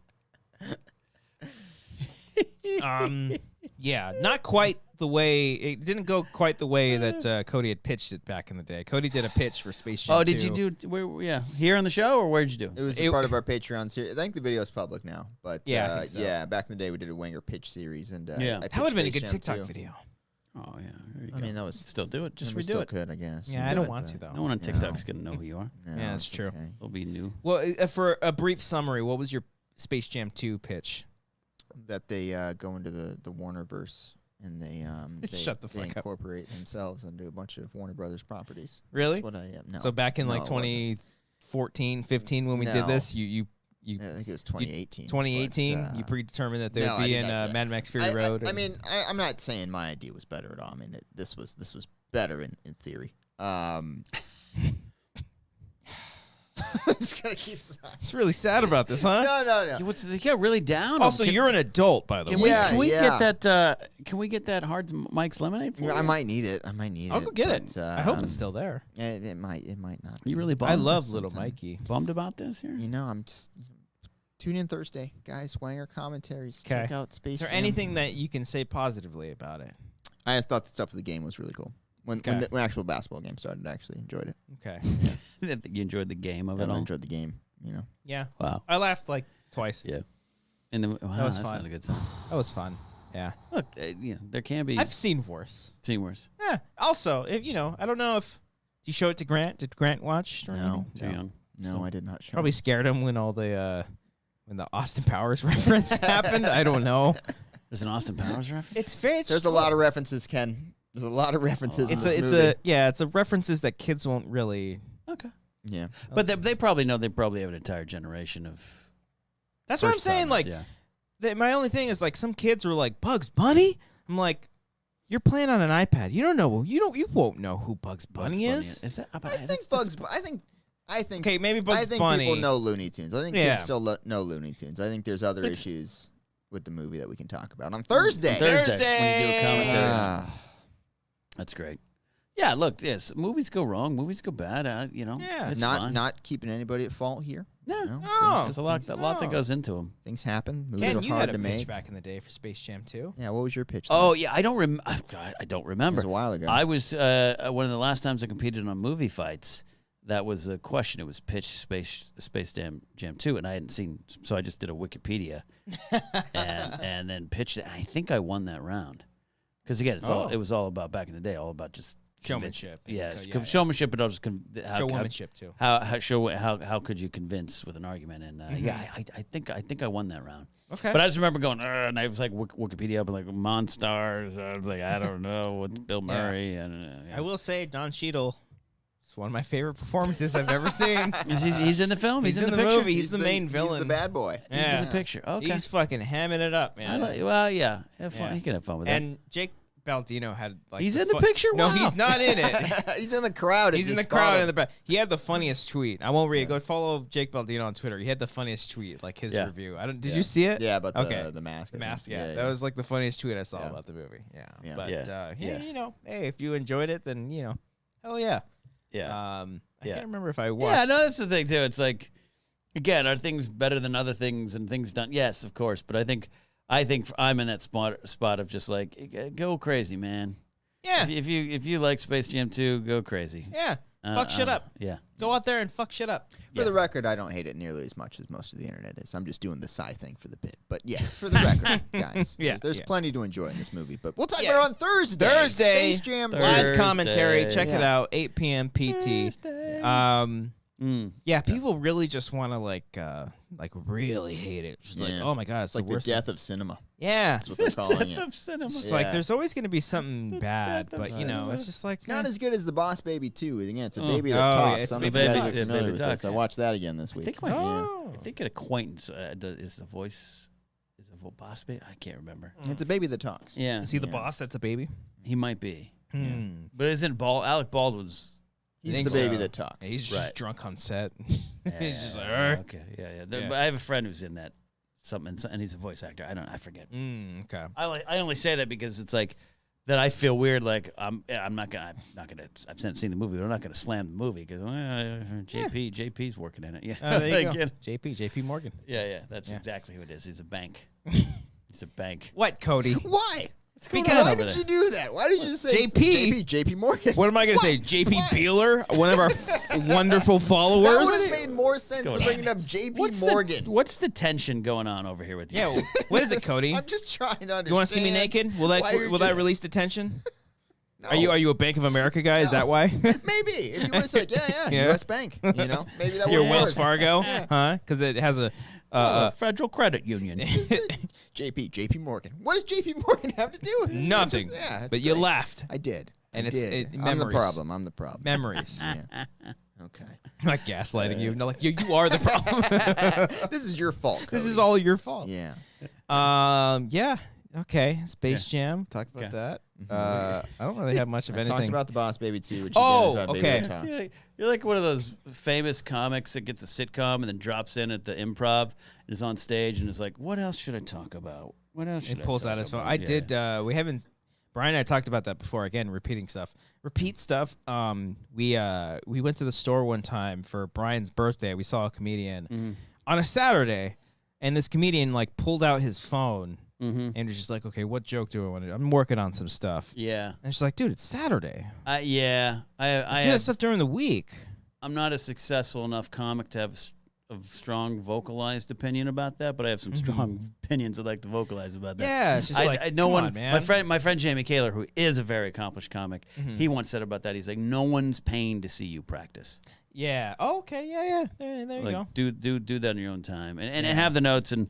Yeah, not quite the way. It didn't go quite the way that Cody had pitched it back in the day. Cody did a pitch for Space Jam. Oh, did 2. you do? Here on the show, or where'd you do? It was It- part of our Patreon series. I think the video is public now, but Yeah, I think so. yeah, back in the day we did a Wanger pitch series, and Yeah. I That pitched would have been a Space good Jam TikTok 2. video. Oh yeah. There you I go. mean, that was Still do it. Just we redo still it. could, I guess. Yeah, We I don't could, want but to though. No one on TikTok's gonna know who you are. no, Yeah, that's it's true. okay. It'll be new. Well, for a brief summary, what was your Space Jam 2 pitch? That they go into the Warnerverse and they Shut the they fuck up. incorporate themselves into a bunch of Warner Brothers properties. Really? That's what I no. So back in No, like it wasn't. 2014, 15, when we did No. this, you I think it was 2018. 2018, but, you predetermined that they no, would I be did in not do that. Mad Max Fury I Road. mean, I'm not saying my idea was better at all. I mean, this was better in theory. I'm just gonna keep silent. it's really sad about this, huh? No. They get really down. Also, you're an adult, by the Can way. we Yeah. get that? Can we get that Hard Mike's lemonade? For I you? might need it. I'll go get but, it. I hope it's still there. It might not. You be. really bummed? I love Little sometime. Mikey. Bummed about this here? You know, I'm just tune in Thursday, guys. Wanger commentaries. 'Kay. Check out Space Is there Jam. anything that you can say positively about it? I just thought the stuff of the game was really cool. When Okay. when actual basketball game started, I actually enjoyed it. Okay. I think you enjoyed the game of I it all. enjoyed the game. You know. Yeah. Wow. I laughed like twice. Yeah. And wow, was that's fun. not a good sign. That was fun. Yeah. Look, there can be I've seen worse. seen worse. Yeah. Also, if I don't know if did you show it to Grant? Did Grant watch? Or No. anything? Too young. No, I did not show. Probably scared him when all the when the Austin Powers reference happened. I don't know. There's an Austin Powers reference. It's very. There's a lot of references, Ken. There's a lot of references. in It's this it's movie. it's a references that kids won't really. Okay. Yeah. But they probably know. They probably have an entire generation of. That's what I'm first-timers, saying. Like, yeah. my only thing is like some kids were like Bugs Bunny. I'm like, you're playing on an iPad. You don't know. You won't know who Bugs Bunny is. Is that? I But think that's Bugs. just- I think. Okay, maybe Bugs I think Bunny. people know Looney Tunes. I think Yeah. kids still know Looney Tunes. I think there's other It's- issues with the movie that we can talk about on Thursday. Thursday when you do a commentary. Ah. That's great. Yeah, look, yes, movies go wrong, movies go bad. Yeah. it's not fine. not keeping anybody at fault here. No. No, No. There's a lot that goes into them. Things happen. Movies Ken, are you hard had a to pitch make. back in the day for Space Jam 2. Yeah, what was your pitch? Oh then? yeah, I don't remember. I don't it remember. was a while ago. I was one of the last times I competed on movie fights. That was a question. It was pitched Space Jam 2, and I hadn't seen, so I just did a Wikipedia and then pitched it. I think I won that round because again, it was all about back in the day, all about just Showmanship. showmanship, but also Showwomanship too. how could you convince with an argument? And I think I won that round. Okay. But I just remember going, and I was like Wikipedia up and like Monstars. I was like, I don't know what's Bill Murray. And I will say Don Cheadle. It's one of my favorite performances I've ever seen. He's in the film. He's in the picture? movie. He's the main villain. He's the bad boy. He's Yeah. in the picture. Okay. He's fucking hamming it up, man. Yeah. Have fun. Yeah. You can have fun with that. And Jake Baldino had like He's in the picture? No, Wow. he's not in it. He's in the crowd. if He's you in the spot crowd him. in the back. He had the funniest tweet. I won't read it. Go follow Jake Baldino on Twitter. He had the funniest tweet, like his Yeah. review. Did you see it? Yeah, but Okay. the mask. The I think. mask. Yeah, that was like the funniest tweet I saw Yeah. about the movie. Yeah. Yeah. But Yeah. yeah, hey, if you enjoyed it, then hell yeah. yeah. I Yeah. can't remember if I watched. Yeah, no, that's the thing, too. It's like, again, are things better than other things and things done? Yes, of course. But I think I'm in that spot of just like, go crazy, man. Yeah. If you like Space Jam 2, go crazy. Yeah. Fuck shit up. Yeah. Go out there and fuck shit up. For the record, I don't hate it nearly as much as most of the internet is. I'm just doing the sigh thing for the bit. But yeah, for the record, guys, there's plenty to enjoy in this movie. But we'll talk about it on Thursday. Space Jam live commentary. Check it Yeah. out. 8 p.m. PT. Yeah, people really just want to like really hate it. Just like, oh my god, it's like the worst. the death of cinema. Yeah, That's what they're calling it. Of cinema. it's like there's always going to be something bad, but you know, it's just like It's not as good as the Boss Baby 2. Again, it's a Oh. baby that Oh, talks. yeah, it's I a don't know if baby you guys that are talks. familiar Baby with talks, this. I yeah. watched that again this I week. think Oh. I think an acquaintance is the voice. Is the boss baby? I can't remember. It's a baby that talks. Yeah, Is he the boss? That's a baby. he might be. Hmm. But isn't Alec Baldwin's? He's think the baby so. that talks. Yeah, he's just Right. drunk on set. Yeah, He's just like, okay, yeah. Yeah. But I have a friend who's in that something, and he's a voice actor. I forget. Okay. I only say that because it's like that I feel weird. Like I'm not gonna. I've seen the movie, but I'm not gonna slam the movie because JP's working in it. Yeah, There you Like, go. yeah. JP Morgan. Yeah, that's Yeah. exactly who it is. He's a bank. He's a bank. What, Cody? Why? Because Why did you do that? Why did you just say JP Morgan? What am I going to say? JP Beeler, one of our wonderful followers. That would have made more sense to bring up JP Morgan. What's the tension going on over here with you? Yeah, what is it, Cody? I'm just trying to understand. You want to see me naked? Will that release the tension? No. Are you a Bank of America guy? Is that why? Maybe if you want to say, Yeah. U.S. Bank, maybe that You're would Wells work. Fargo, huh? Because it has a Federal Credit Union. JP Morgan. What does JP Morgan have to do with it? nothing. That's But you great. laughed. I did. And I it's- did. it- I'm the memories. problem. I'm the problem. Memories. Yeah. Okay. I'm not gaslighting you. No, like you are the problem. This is your fault. This Cody. is all your fault. Yeah. Yeah. Okay. Space Jam. Talk about that. I don't really have much of I anything. talked about the Boss Baby too. Which Oh, again is about okay. Baby that talks. You're like one of those famous comics that gets a sitcom and then drops in at the Improv and is on stage and is like, "What else should I talk about? What else?" Should It pulls I out talk his phone. about?" I Yeah. did. We haven't. Brian and I talked about that before. Again, repeating stuff. Repeat stuff. We went to the store one time for Brian's birthday. We saw a comedian on a Saturday, and this comedian like pulled out his phone and was just like, "Okay, what joke do I want to do? I'm working on some stuff." Yeah. And she's like, "Dude, it's Saturday. I Do that stuff during the week." I'm not a successful enough comic to have a strong vocalized opinion about that, but I have some strong opinions I'd like to vocalize about that. Yeah, it's just like, no come one. on, man. My friend Jamie Kaler, who is a very accomplished comic, he once said about that. He's like, no one's paying to see you practice. Yeah. Oh, okay. Yeah. There you go. Do that in your own time, and have the notes. And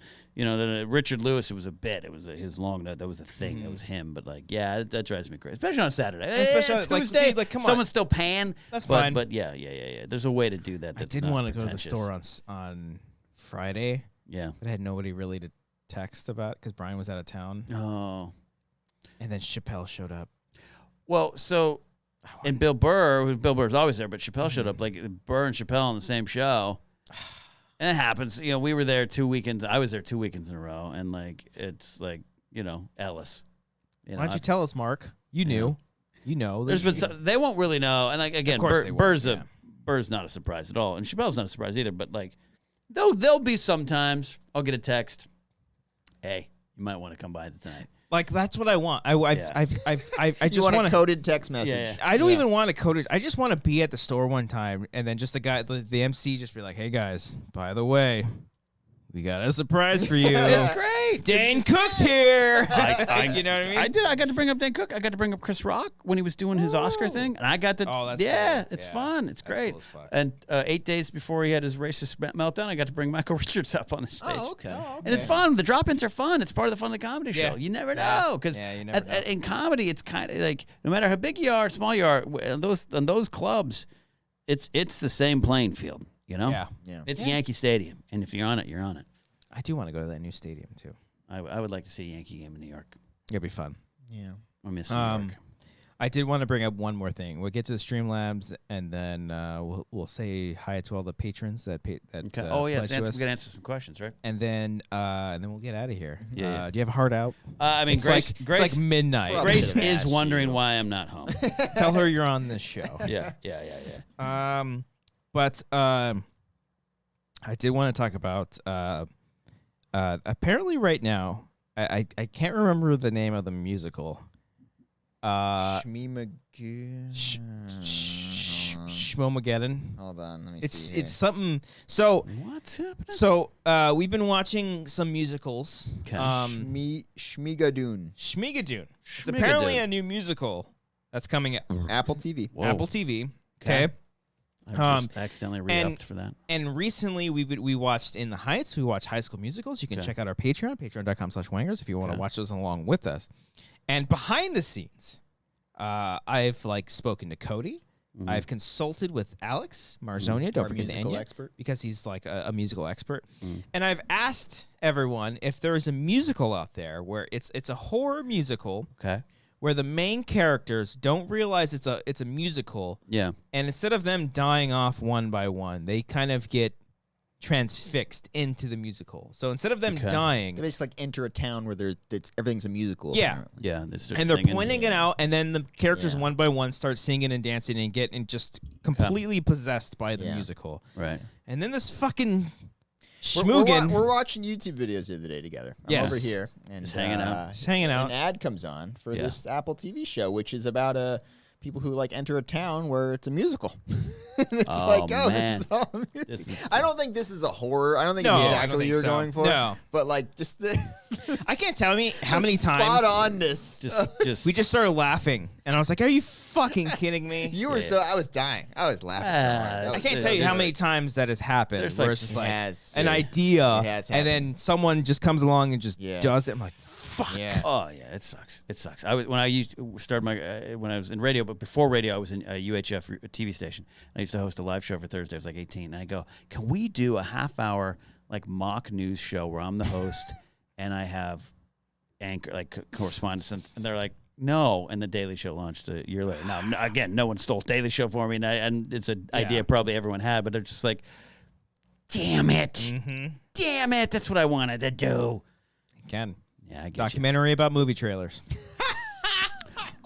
Richard Lewis, it was a bit. It was his long note. That was a thing. That was him. But that drives me crazy, especially on Saturday. Especially on, Tuesday. dude, come on. Someone's still paying. That's but, fine. But yeah. There's a way to do that. I That's did not want to go to the pretentious. store on Friday, Yeah. but I had nobody really to text about because Brian was out of town, Oh. and then Chappelle showed up. Well, so and Bill Burr's always there, but Chappelle showed up. Like Burr and Chappelle on the same show. And it happens. We were there 2 weekends. I was there 2 weekends in a row, and it's like Ellis. Why don't you tell us, Mark? You knew. There's been they won't really know, and again, course they won't, Burr's not a surprise at all, and Chappelle's not a surprise either. But there'll be sometimes I'll get a text, "Hey, you might want to come by tonight." Like that's what I want. I You just want want a coded text message. Yeah. I don't even want to code it. I just want to be at the store one time, and then just the MC just be like, "Hey guys, by the way, we got a surprise for you." It's great. Dane Cook's here. You know what I mean? I did. I got to bring up Dan Cook. I got to bring up Chris Rock when he was doing his Oscar thing, and I got to. Oh, that's yeah, cool. it's Yeah. fun. It's That's great. cool as fuck. And 8 days before he had his racist meltdown, I got to bring Michael Richards up on the stage. Oh, okay. And it's fun. The drop-ins are fun. It's part of the fun of the comedy Yeah. show. You never know because Yeah, you never know. in comedy, it's kind of like no matter how big you are, small you are, on those clubs, it's the same playing field. Yeah. Yeah. It's Yankee Stadium, and if you're on it, you're on it. I do want to go to that new stadium too. I would like to see a Yankee game in New York. It'd be fun. Yeah. I miss New York. I did want to bring up one more thing. We'll get to the Streamlabs, and then we'll say hi to all the patrons that Okay. pledged We're to us. gonna answer some questions, right? And then we'll get out of here. Yeah. Do you have a heart out? I mean, It's Grace. like, Grace, it's like midnight. Probably Grace should've is asked wondering you. why I'm not home. Tell her you're on this show. yeah. But I did want to talk about apparently right now I can't remember the name of the musical. Shmi McGee. Schmomageddon. Hold on, let me It's see. here. it's something. So What's happening? so we've been watching some musicals. Okay. Schmigadoon. Schmigadoon. It's Schmigadoon. apparently a new musical that's coming out. Apple TV. Whoa. Apple TV. Okay. Okay. I just accidentally re-upped for that. And recently we watched In the Heights. We watched High School Musicals. You can Okay. check out our Patreon, patreon.com/wangers, if you want to Okay. watch those along with us. And behind the scenes, I've spoken to Cody. Mhm. I've consulted with Alex Marzonia. Don't Our forget the musical Enya, expert. because he's like a musical expert. Mm. And I've asked everyone if there is a musical out there where it's a horror musical Okay. where the main characters don't realize it's a musical, Yeah. and instead of them dying off one by one, they kind of get transfixed into the musical. So instead of them Okay. dying, They just enter a town where everything's a musical. Yeah. apparently. Yeah. They start and they're singing. pointing it out, and then the characters Yeah. one by one start singing and dancing and get just completely possessed by the Yeah. musical. Right. And then this fucking We're schmoogin we're watching YouTube videos the other day together. I'm Yes. over here and Just hanging out. just hanging out. An ad comes on for Yeah. this Apple TV show, which is about people who enter a town where it's a musical. And it's Oh, this man. is all music. This is- I don't think this is a horror. I don't think No, it's I exactly don't what think you're so. going for. No. But just the I can't tell me how many times spot onness. Just. we just started laughing, and I was like, "Are you fucking kidding me?" You were I was dying. I was laughing so hard. That I I was can't good. tell you how There's many times that has happened. There's Where like- it's just It like has. an Yeah. idea, It has and then someone just comes along and just Yeah. does it. I'm like, "Fuck." Yeah. Oh yeah, it sucks. It sucks. When I started my when I was in radio, but before radio, I was in a UHF TV station. I used to host a live show for Thursday. I was like 18, and I go, "Can we do a half-hour mock news show where I'm the host and I have anchor correspondence?" And they're like, "No." And the Daily Show launched a year later. Now again, no one stole Daily Show for me, and it's an idea probably everyone had, but they're just like, "Damn it, Mm-hmm. damn it, that's what I wanted to do." Ken, Yeah, I get you. documentary about movie trailers.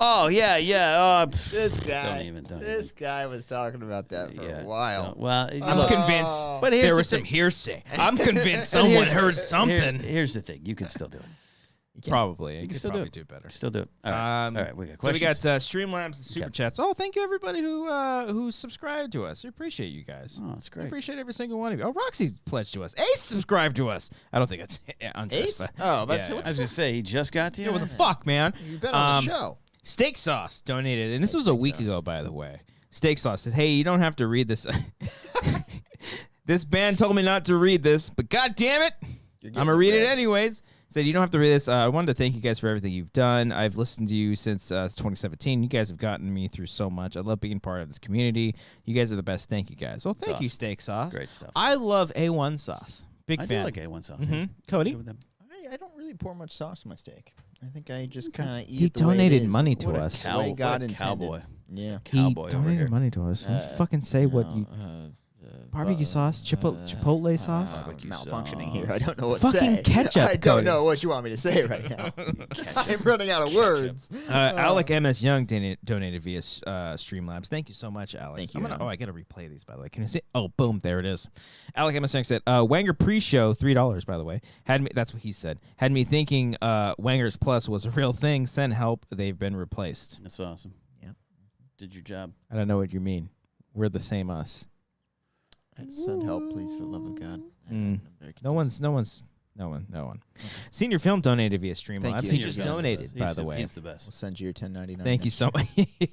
Oh yeah, yeah. This guy. Don't this guy was talking about that for a while. Well, I'm look, convinced but here's there the was some thing. hearsay. I'm convinced But someone here's- heard something. Here's the thing: you can still do it. Probably. You can could still do probably it. do better. Still do it. All right. Um, All right. We got So we questions. got Streamlabs and Super Okay. Chats. Oh, thank you everybody who subscribed to us. We appreciate you guys. Oh, that's We great. appreciate every single one of you. Oh, Roxy pledged to us. Ace subscribed to us. I don't think it's Andres, Ace? but- Oh, that's yeah. what I was gonna say he just got to you. Yeah, what the fuck, man? You've been on Um, the show. Steak Sauce donated, and this was a Steak week Sauce. ago, by the way. Steak Sauce said, "Hey, you don't have to read this. This band told me not to read this, but god damn it, I'm gonna read it anyways." Said, "You don't have to read this. I wanted to thank you guys for everything you've done. I've listened to you since 2017. You guys have gotten me through so much. I love being part of this community. You guys are the best. Thank you guys." Well, thank you, Sauce. Steak Sauce. Great stuff. I love A1 sauce. Big I fan. do like A1 sauce. Mhm. Yeah. Cody? Good with them. I don't really pour much sauce on my steak. I think I just kind of eat He it the way it donated is. money to What a us. cow- The way God what a intended. cowboy. Yeah. Cowboy He over here. donated money to us. You fucking say what you... Barbecue sauce? Chipotle sauce? Barbecue malfunctioning sauce. here. I don't know what to Fucking say. ketchup, I don't Cody. know what you want me to say right now. I'm running out of words. Alec MS Young donated via Streamlabs. Thank you so much, Alex. Thank you, I'm gonna, Alan. I gotta replay these, by the way. Can you see? Oh, boom, there it is. Alec MS Young said, Wanger pre-show, $3, by the way. Had me. That's what he said. Had me thinking Wanger's Plus was a real thing. Send help. They've been replaced. That's awesome. Yep. Did your job. I don't know what you mean. We're the same us. Send help, please, for the love of God. Mm. I'm very No one. Senior Film donated via Streamlabs. Thank you. He Senior just Film's donated, by the way. He's the We'll best. send you your 1099. Thank you so much.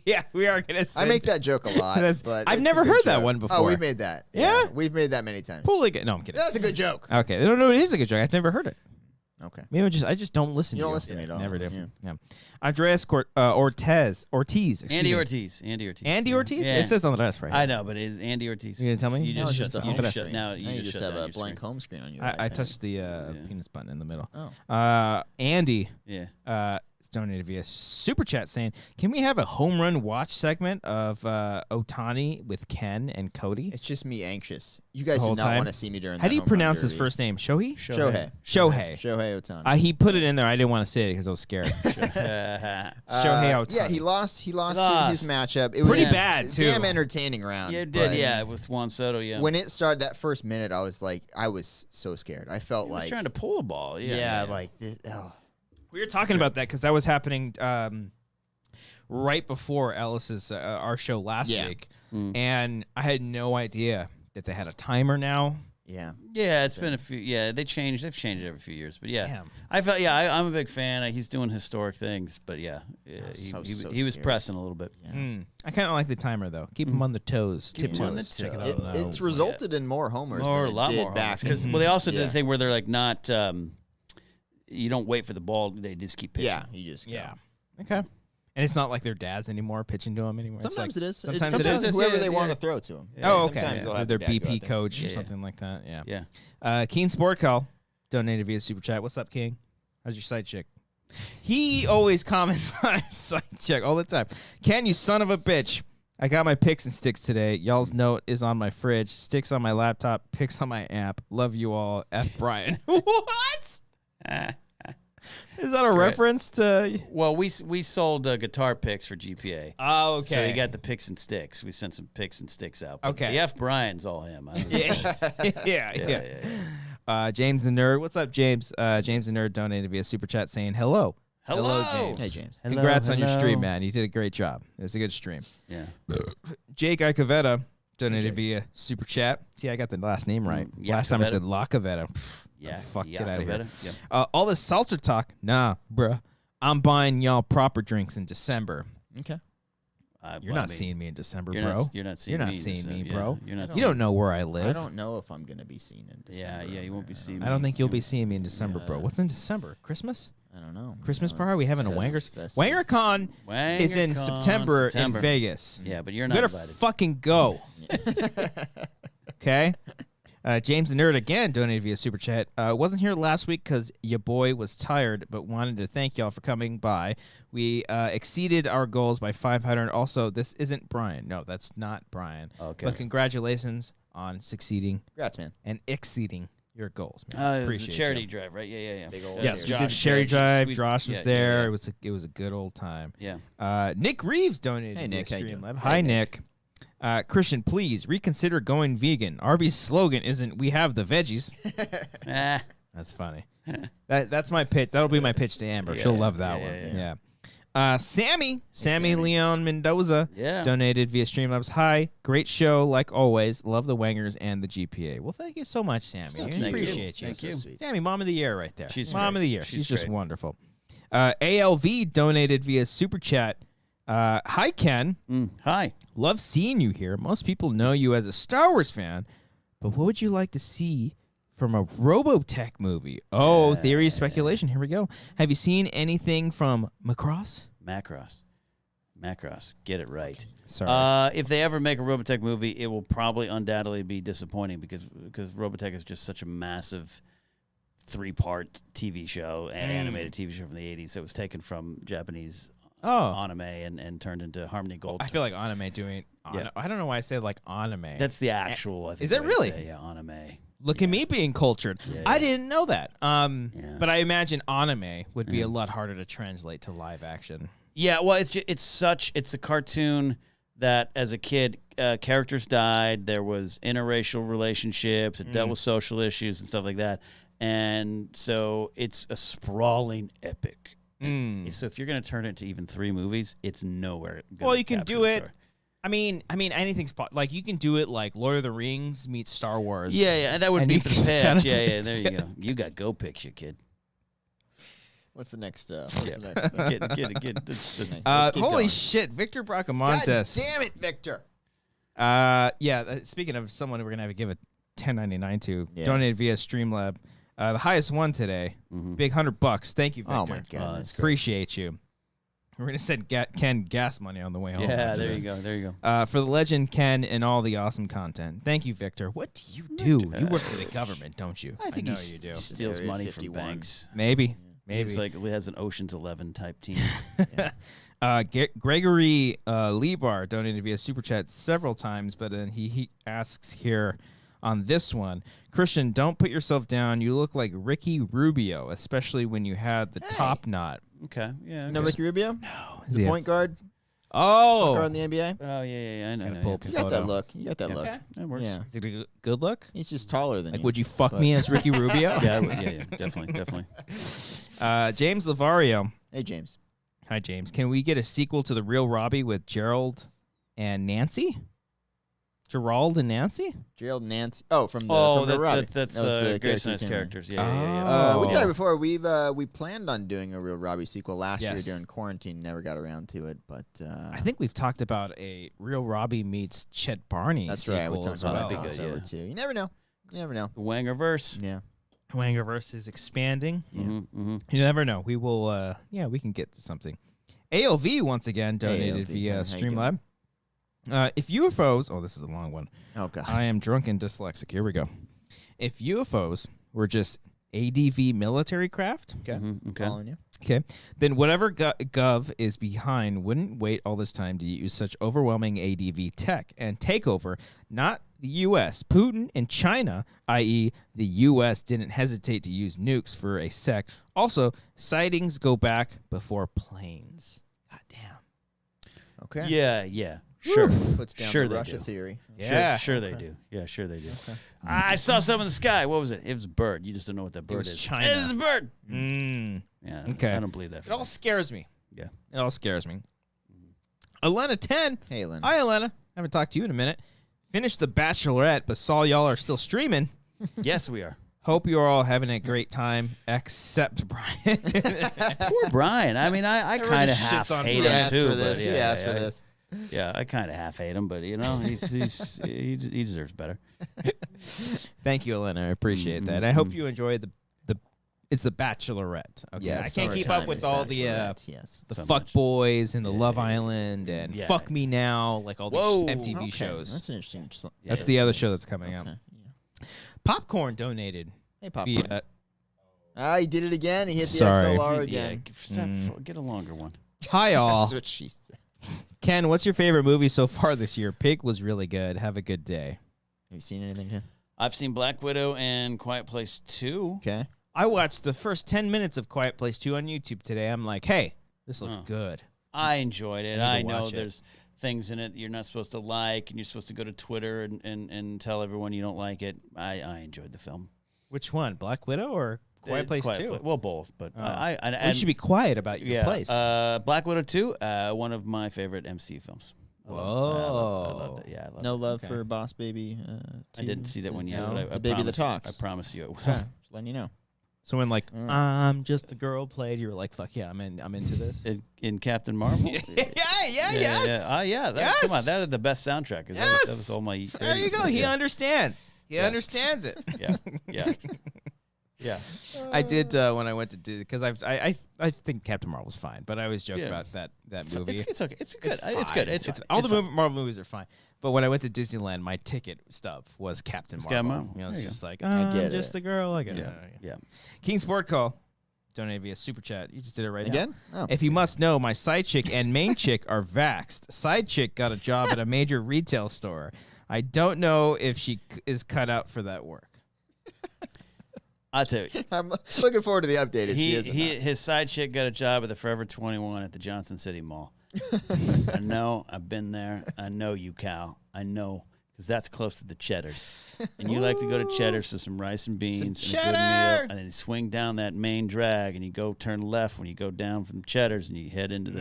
Yeah, we are gonna. I Send make that joke a lot, That's- but I've it's never a good heard that joke. one before. Oh, we've made that. Yeah? We've made that many times. Pull again. No, I'm kidding. That's a good joke. Okay, no, it is a good joke. I've never heard it. Okay. Maybe I just don't listen. You to don't listen to me at all. Never do. Yeah. Yeah. Andreas Ortiz. Excuse Andy me. Ortiz. Andy Ortiz. Andy Ortiz. Yeah. It says on the desk right. I know, but it's Andy Ortiz. You gonna tell me? You No, just it's shut just a down. home You just screen. shut now. Now You just shut have down a your blank screen. home screen on your I right touched the penis button in the middle. Oh. Andy Yeah. is donated via super chat saying, "Can we have a home run watch segment of Otani with Ken and Cody?" It's just me anxious. You guys whole did not time? want to see me during How that do you home run pronounce his derby. first name? Shohei. Shohei. Shohei. Shohei Ohtani. He put it in there. I didn't want to say it because I was scared. Shohei Ohtani. Yeah, he lost his matchup. It Pretty was bad, a too. damn entertaining round. Yeah, it but did. Yeah, with Juan Soto. Yeah. When it started that first minute, I was so scared. I felt he was like trying to pull a ball. yeah, like this, oh. We were talking about that because that was happening right before Ellis's our show last week, and I had no idea that they had a timer now. Yeah. Yeah, it's been a few. Yeah, they've changed every few years. But yeah, Damn. I felt. Yeah, I'm a big fan. He's doing historic things. But yeah, so he was scary. pressing a little bit. Yeah. I kind of like the timer though. Keep them on the toes. Keep 'em on the Check it toes. out. It's resulted in more homers than A it lot did more back. because well, they also did Yeah. the thing where they're like not. You don't wait for the ball; they just keep pitching. Yeah, you just go. Yeah. Okay. And it's not like their dads anymore pitching to them anymore. Sometimes it's like, it is. Sometimes it Sometimes is. whoever Yeah, they yeah. want to throw to them. Oh, okay. Sometimes they'll have Their their dad go BP out there. coach or Yeah, yeah. something like that. Yeah. Yeah. Keen Sport Call donated via super chat. What's up, King? How's your side chick? He always comments on his side chick all the time. Ken, you son of a bitch. I got my picks and sticks today. Y'all's note is on my fridge. Sticks on my laptop. Picks on my app. Love you all. F. Brian. What? Is that a reference to? Well, we sold guitar picks for GPA. Oh, okay. So you got the picks and sticks. We sent some picks and sticks out. But Okay. The F. Brian's all him. I don't know. Yeah. James the Nerd. What's up, James? James the Nerd donated via super chat saying hello. Hello. James. Hey, James. Congrats on your hello. stream, man. You did a great job. It was a good stream. Yeah. Jake Icavetta donated via super chat. See, I got the last name right. Last time I said Lacavetta. Yeah. Fuck, get out of here. Yeah. All this seltzer talk, nah, bruh. I'm buying y'all proper drinks in December. Okay. You're not seeing me in December, you're bro. Not, you're not seeing me, me, bro. You're not You don't know where I live. I don't know if I'm going to be seen in December. Yeah, you won't be seeing me. I don't think you'll be seeing me in December, bro. What's in December? Christmas? I don't know. Christmas You know, party? Are we it's having a fest- Wanger's? festive. WangerCon is in WangerCon, September in September. Vegas. Yeah, but you're You not better invited. fucking go. Okay? James the Nerd again donated via super chat. Wasn't here last week because your boy was tired, but wanted to thank y'all for coming by. We exceeded our goals by 500. Also, this isn't Brian. No, that's not Brian. Okay. But congratulations on succeeding Congrats, man. and exceeding your goals, man. It was a Appreciate charity you. drive, right? Yeah. Big old Yes, we charity did charity drive. Josh was there. Yeah. It was a good old time. Yeah. Nick Reeves donated. Hey, to Nick, how you Streamlab. doing? Hi, Hey, Nick. Christian, please reconsider going vegan. Arby's slogan isn't "We have the veggies." Ah. That's funny. That's my pitch. That'll be my pitch to Amber. She'll love that one. Yeah. Sammy Leon Mendoza Yeah. donated via Streamlabs. Hi, great show like always. Love the Wangers and the GPA. Well, thank you so much, Sammy. Thank We you. appreciate you. Thank you. Sweet. Sammy, mom of the year right there. She's mom great. of the year. She's She's just great. wonderful. ALV donated via super chat. Hi, Ken. Hi. Love seeing you here. Most people know you as a Star Wars fan, but what would you like to see from a Robotech movie? Oh, theory, speculation. Here we go. Have you seen anything from Macross? Macross. Get it right. Sorry. If they ever make a Robotech movie, it will probably undoubtedly be disappointing because Robotech is just such a massive 3-part TV show and animated TV show from the 80s that was taken from Japanese anime and turned into Harmony Gold. I feel like anime doing. Yeah. I don't know why I say like anime. That's the actual. I think Is it way to really? say, yeah, anime. Look at me being cultured. Yeah, I yeah. didn't know that. Yeah. But I imagine anime would be a lot harder to translate to live action. Yeah, well, it's a cartoon that as a kid, characters died. There was interracial relationships. It dealt with social issues and stuff like that. And so it's a sprawling epic. So if you're going to turn it into even 3 movies, it's nowhere. Well, you can do it. I mean, anything's like you can do it like Lord of the Rings meets Star Wars. Yeah, and that would And be you for the can patch. kinda Yeah, there you go. You got Go Picture, kid. What's the next? What's the next thing? Get Let's keep Holy going. shit, Victor God Bracamontes. damn it, Victor. Speaking of someone we're gonna have to give a 10.99 to, Yeah. donated via Streamlab. The highest one today, big $100. Thank you, Victor. Oh my God, that's great. Appreciate you. We're gonna send Ken gas money on the way home. Yeah, after there this. you go. There you go. For the legend, Ken, and all the awesome content. Thank you, Victor. What do you do? You work for the government, don't you? I think know he you do. steals Area money 51. from banks. Maybe. He's like he has an Ocean's 11 type team. Gregory Lebar donated via super chat several times, but then he asks here on this one, Christian, don't put yourself down. You look like Ricky Rubio, especially when you had the top knot. Okay, yeah. No, Ricky Rubio? No, He's a point guard. Oh, Guard in the NBA. Oh yeah. I know. Gotta pull up You a got that photo. look. You got that look. Okay. That works. Yeah. Is it a good look? He's just taller than Like, you. would you fuck me as Ricky Rubio? Yeah, definitely. James Lavario. Hey, James. Hi, James. Can we get a sequel to The Real Robbie with Gerald and Nancy? Gerald and Nancy? Gerald and Nancy. Oh, from the Robbie. That's That was the Grace character and his came in. characters. Yeah. We Oh. talked before. We planned on doing a Real Robbie sequel last year Yes. during quarantine. Never got around to it, but I think we've talked about a Real Robbie meets Chet Barney that's sequel right. We talked as about well. that That'd be good, crossover too. You never know. You never know. The Wanger verse. Yeah. Wangerverse is expanding. Yeah. Mm-hmm. You never know. We will, we can get to something. ALV once again donated ALV, via how you Streamlab. If UFOs, this is a long one. Oh God. I am drunk and dyslexic. Here we go. If UFOs were just ADV military craft, Okay. Okay. Following you. okay, then whatever Gov is behind wouldn't wait all this time to use such overwhelming ADV tech and take over, not the U.S. Putin and China, i.e., the U.S. didn't hesitate to use nukes for a sec. Also, sightings go back before planes. God damn. Okay. Yeah. Sure. Puts down Sure the they Russia do. theory. Yeah. Sure they do. Yeah, sure they do. I saw some in the sky. What was it? It was a bird. You just don't know what that bird was is. China. It is a bird. Mm. Yeah. Okay. I don't believe that. It all scares me. Yeah. It all scares me. Elena 10. Hey, Lynn. Hi, Elena. Haven't talked to you in a minute. Finished The Bachelorette, but saw y'all are still streaming. Yes, we are. Hope you're all having a great time, except Brian. Poor Brian. I mean, I Everyone kind of just half shits on hate He Brian. him asked too. for this. But He yeah, asked for this. Yeah, I kind of half hate him, but he deserves better. Thank you, Elena. I appreciate that. I hope you enjoy the. It's The Bachelorette. Okay, Yeah, I can't keep up with all the yes. the So fuck much. boys and the Love Island and Yeah. Fuck Me Now, like all these Whoa. MTV Okay, shows. That's an interesting. That's the other show that's coming out. Okay, yeah. Popcorn donated Hey, Popcorn. via. He did it again. He hit the Sorry. XLR Yeah, again. get a longer one. Hi, all. That's what she said. Ken, what's your favorite movie so far this year? Pig was really good. Have a good day. Have you seen anything, Ken? I've seen Black Widow and Quiet Place 2. Okay. I watched the first 10 minutes of Quiet Place 2 on YouTube today. I'm like, hey, this looks Oh. good. I enjoyed it. I I need to know watch it. there's things in it that you're not supposed to like, and you're supposed to go to Twitter and tell everyone you don't like it. I enjoyed the film. Which one, Black Widow or Quiet Place 2? Well, both, but Oh. I We should be quiet about your yeah. place. Black Widow 2, one of my favorite MCU films. I love that. Yeah, I love No it. love Okay. for Boss Baby. I didn't see that one yet. No. But I The Baby That promise- Talks. I promise you it will. Okay. Just letting you know. So when like Mm. I'm just a girl played, you were like, fuck yeah, I'm into this. In Captain Marvel. yes. Yeah. Come on, that is the best soundtrack. 'Cause that Yes. was all my. There you go. He Yeah. understands. He Yeah. understands it. Yeah. I did when I went to because I think Captain Marvel's fine, but I always joke Yeah. about that movie. It's okay. It's good. It's fine. good. It's fine. all It's the fine. Marvel movies are fine. But when I went to Disneyland, my ticket stub was Captain Marvel. Captain Marvel. You know, There it's you just like, I get just it. a girl. I get Yeah. it. Yeah. King Sport Call donated via super chat. You just did it right Again? now. Oh. If you must know, my side chick and main chick are vaxxed. Side chick got a job at a major retail store. I don't know if she is cut out for that work. I'll tell you. I'm looking forward to the update. If she is or not. His side chick got a job at the Forever 21 at the Johnson City Mall. I know. I've been there. I know you, Cal. I know. Because that's close to the Cheddars. And you like to go to Cheddars for some rice and beans and a good cheddar! meal. And then you swing down that main drag and you go turn left when you go down from Cheddars and you head into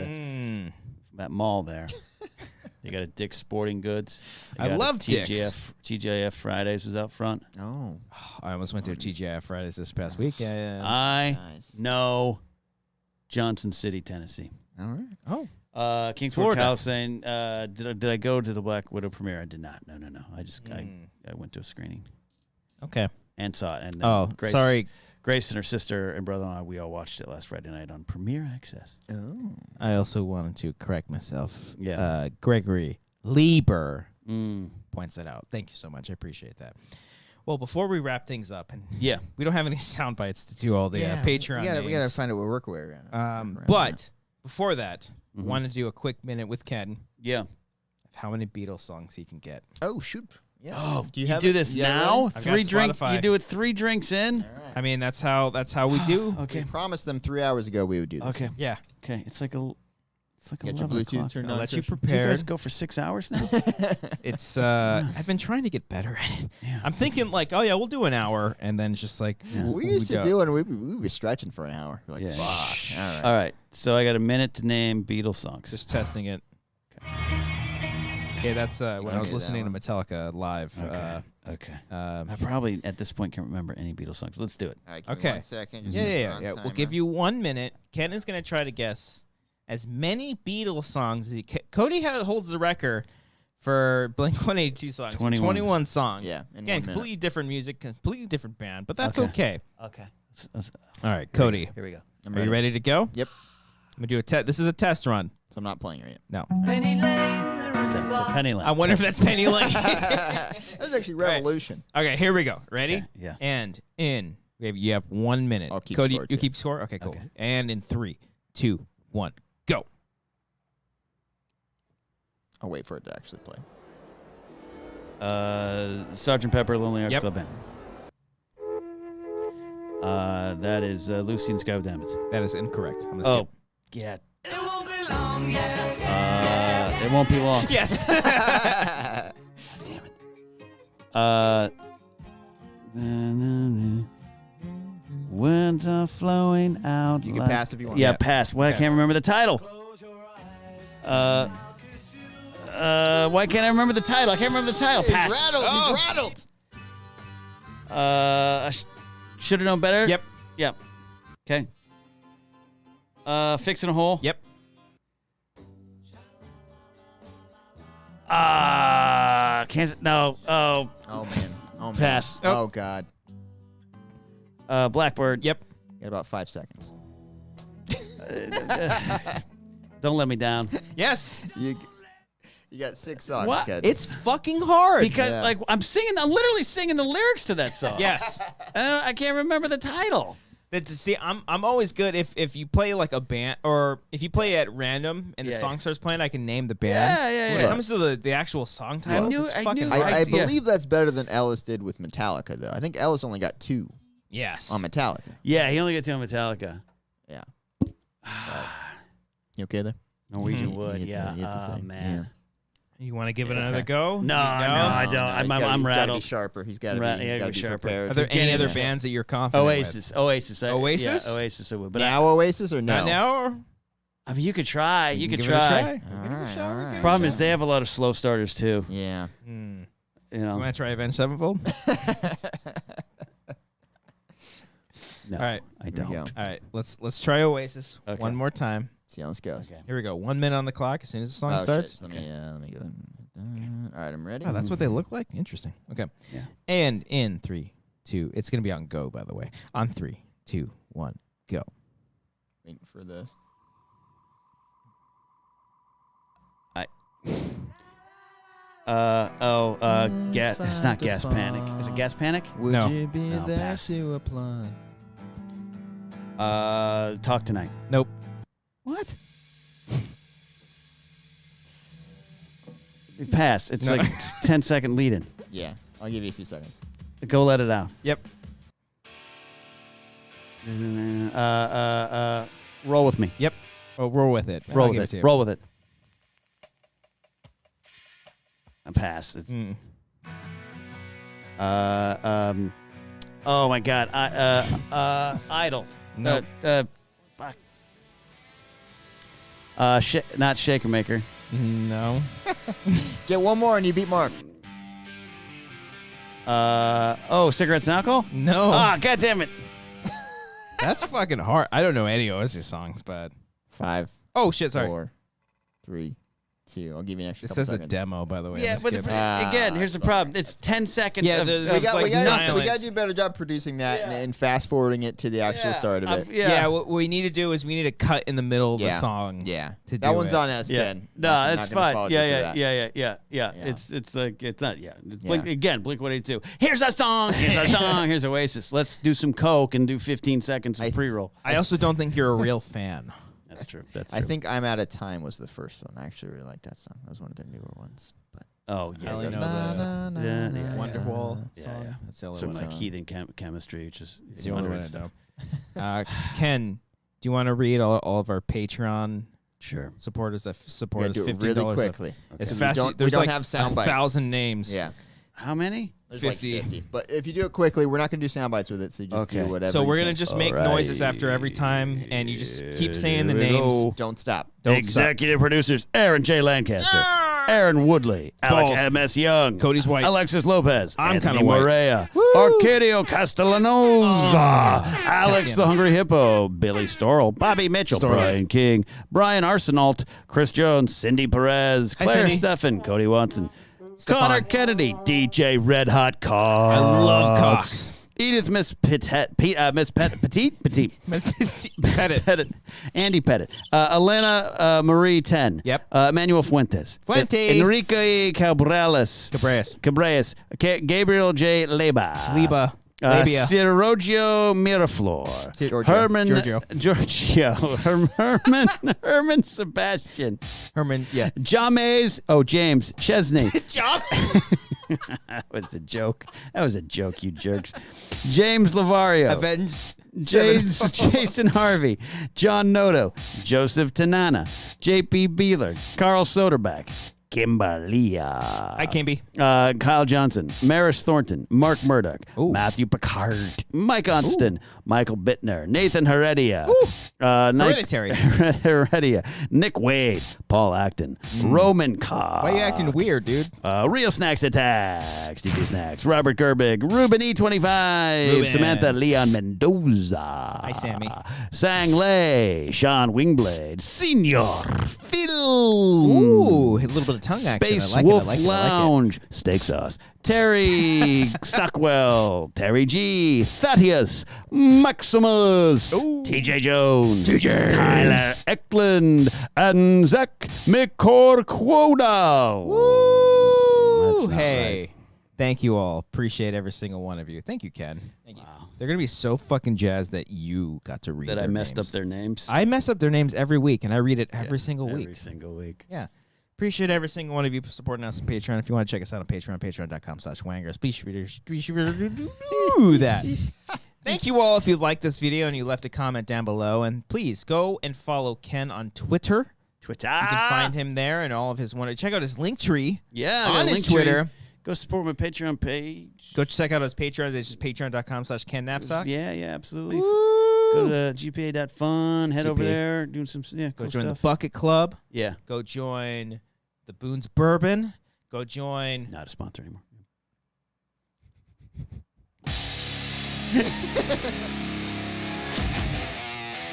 that mall there. They got a Dick's Sporting Goods. They I got a love Dick's. TGIF Fridays was out front. Oh. I almost went to a TGI Fridays this past week. I Nice. know Johnson City, Tennessee. All right. Oh, Kingsport Florida. Cal saying, did I go to the Black Widow premiere? I did not. No. I just I went to a screening okay. and saw it. And Oh, sorry. Grace and her sister and brother-in-law, we all watched it last Friday night on Premiere Access. Oh. I also wanted to correct myself. Yeah. Gregory Lieber Mm. points that out. Thank you so much. I appreciate that. Well, before we wrap things up, and Yeah. we don't have any sound bites to do all the Patreon We gotta names. find out what work we're in. But before that, Mhm. want to do a quick minute with Ken Yeah. of how many Beatles songs he can get. Oh shoot. Yes. Oh, do you have do it? this You got it now? ready? I've Three got drink. Spotify. You do it 3 drinks in. All right. I mean, that's how we do. Okay. We promised them 3 hours ago we would do this. Okay. Yeah. Okay. It's like It's like Get your 11 Bluetooth o'clock. turned I'll on. let you Christian. Do you prepare. guys go for 6 hours now? It's I've been trying to get better at it. Yeah. I'm thinking like, oh yeah, we'll do an hour, and then it's just like We used to do it, and we were stretching for an hour. We're like, Yeah. fuck. All right. All right. So I got a minute to name Beatles songs. just testing it. Okay, that's when I was Okay, that listening to one. Metallica live. Okay. I probably at this point can't remember any Beatles songs. Let's do it. All right, give me Okay. 1 second. Just Yeah, gonna yeah, put on yeah. We'll timer. give you 1 minute. Ken is going to try to guess as many Beatles songs as he can. Cody holds the record for Blink-182 songs. 21. Songs. Yeah, in Again, 1 minute. completely different music, completely different band, but that's Okay. okay. Okay. All right, Cody, Here we go. I'm are you ready to go? Yep. I'm going to do a test. This is a test run. So I'm not playing it yet. No. So Penny Lane. I wonder if that's Penny Lane. That was actually Revolution. Okay, here we go. Ready? Okay, yeah. And in. You have 1 minute. I'll keep Cody, score, you too. keep score? Okay, cool. Okay. And in 3, 2, 1, go. I'll wait for it to actually play. Sgt. Pepper, Lonely Hearts Yep. Club Band. That is Lucy and Sky with Diamonds. That is incorrect. I'm gonna Oh, yeah. It won't be long. It won't be long. Yes. Damn it. Winds are flowing out. You can like- pass if you want. Yeah, Yeah. pass. What? I Okay. can't remember the title. Why can't I remember the title? I can't remember the title. He's Pass. rattled. Oh. He's rattled. I should have known better. Yep. Yep. Okay. Fixing a hole. Yep. Can't. No. Oh. Oh man. Oh man. Pass. Oh god. Blackbird. Yep. You got about 5 seconds. Don't let me down. Yes. You got 6 songs. What? Ken. It's fucking hard. Because Yeah. like I'm literally singing the lyrics to that song. yes. And I can't remember the title. See, I'm always good if you play like a band or if you play at random and the Yeah, song yeah. starts playing, I can name the band. Yeah. When it comes to the actual song titles, knew- it's I fucking knew- hard. I yeah. believe that's better than Ellis did with Metallica, though. I think Ellis only got 2 yes. on Metallica. Yeah, he only gets on Metallica. Yeah. You okay there? Norwegian Mhm. Wood. You hit the- Yeah. you hit the Oh thing. man. You want to give it Okay. another go? No, I don't. he's I'm gotta be rattled. sharper. He's got to Ra- be, yeah, he's gotta be be sharper. prepared. Are there any Beginning other of- bands that you're confident Oasis. Oasis? Yeah, Oasis. I would. But now Oasis or no? Not now? Or? I mean, you could try. You could give it a try. try. All Give it a right, shot. all right. Problem is, they have a lot of slow starters too. Yeah. Hmm. You You know. want to try Avenged Sevenfold? No, All right. I Here we go. don't. All right. Let's try Oasis Okay. one more time. See how this goes. Okay. Here we go. 1 minute on the clock as soon as the song Oh, starts. shit. Let me go. All right, I'm ready. Oh, that's what they look like? Interesting. Okay. Yeah. And in 3, 2, it's going to be on go, by the way. On 3, 2, 1, go. Waiting for this. Gas. It's not Gas Panic. Is it Gas Panic? Would No. you be No, there pass. to applaud? Talk Tonight. Nope. What? Pass. It's No. like 10-second lead in. Yeah, I'll give you a few seconds. Go let it out. Yep. Roll with me. Yep. Oh, roll with it. Roll I'll give with to it. you. Roll with it. A pass. It's, Mm. oh my God. Idol. Nope. Fuck. Not Shaker Maker. No. Get one more and you beat Mark. Cigarettes and Alcohol? No. Ah, God damn it. That's fucking hard. I don't know any Oasis songs, but 5, oh shit, sorry. 4, 3, 2. I'll give you an extra This couple says the seconds. demo, by the way. Yeah, on but skip. again, here's the problem. It's 10 seconds. Yeah, of, the- of We got like to silence. do a better job producing that and fast forwarding it to the actual start of it. yeah. What we need to do is we need to cut in the middle of the Yeah. song. Yeah, To that do one's it. on us, Yeah. Ken. No, Not that's gonna fine. fault you for that. Yeah. Yeah. It's like it's not. Yeah, it's Yeah. Blink, again. Blink-182. Here's our song. Here's our song. Here's Oasis. Let's do some coke and do 15 seconds of pre-roll. I also don't think you're a real fan. That's true. That's I true. think I'm Out of Time was the first one. I actually really like that song. That was one of their newer ones. But Oh I yeah. only know the yeah. Wonderwall Yeah, song. yeah. That's the only Some one. like heathen chemistry, which is It's the only one I stuff. know. Ken, do you want to read all of our Patreon Sure. Support us at support Yeah, us do it $50 really up. quickly. As We fast. don't- There's we don't like have sound bites. 1,000 names. Yeah. How many? There's 50. like 50. But if you do it quickly, we're not going to do sound bites with it, so you just Okay. do whatever. So you we're gonna think. just make noises after every time, and you just keep saying the Here we names. go. Don't stop. Don't Executive producers Aaron J. Lancaster, Aaron Woodley, Alec Both. M.S. Young, Cody's white. Alexis Lopez, I'm Anthony kinda white. Morea, Arcadio Castellanoza, Alex the Hungry Hippo, Billy Storrell, Bobby Mitchell, Storrell. Brian King, Brian Arsenault, Chris Jones, Cindy Perez, Hi, Claire Cindy. Steffen, Cody Watson, Stefan. Connor Kennedy, DJ Red Hot Cox. I love Cox. Edith Miss Miss Petite. Pettit. Andy Pettit. Elena Marie 10. Yep. Emmanuel Fuentes. Fuente. Enrique Cabrales. Cabreas. Gabriel J. Leba. Liba. Labia. Sergio Miraflor. Giorgio. Herman Sebastian. Herman, yeah. James Chesney. That was a joke. That was a joke, you jerks. James Lavario. Avenge. Jason Harvey, John Noto, Joseph Tanana, J.P. Beeler, Carl Soderback, Kimberlia. Hi, Kimby. Kyle Johnson, Maris Thornton, Mark Murdoch, Ooh. Matthew Picard, Mike Onston, Michael Bittner, Nathan Heredia, Hereditary. Heredia, Nick Wade, Paul Acton, Roman Cobb. Why are you acting weird, dude? Real Snacks Attacks, DJ Snacks, Robert Gerbig, Ruben E25, Ruben. Samantha Leon Mendoza. Hi, Sammy. Sang Lei, Sean Wingblade, Senior Phil. Ooh, a little bit of tongue action. Space I like Wolf it. I like it. Lounge, Steak Sauce, Terry Stockwell, Terry G, Thaddeus, Maximus, TJ Jones, Tyler Eklund, and Zach McCorquoda. Woo! That's not Hey, right. thank you all. Appreciate every single one of you. Thank you, Ken. Thank you. They're gonna be so fucking jazzed that you got to read That I their messed names. up their names. I mess up their names every week, and I read it every single week. Every single week. Yeah. Appreciate every single one of you supporting us on Patreon. If you want to check us out on Patreon, patreon.com/wangers. Please do that. Thank you all if you liked this video and you left a comment down below. And please go and follow Ken on Twitter. Twitter. You can find him there and all of his one. Check out his link tree. Yeah, I got on a his link tree. Twitter. Go support my Patreon page. Go check out his Patreon. It's just patreon.com/Ken Napzok. Yeah, absolutely. Woo! Go to gpa.fun. Head over GPA. there, doing some Go cool join stuff. the Bucket Club. Yeah, Go join the Boone's Bourbon. Go join. not a sponsor anymore.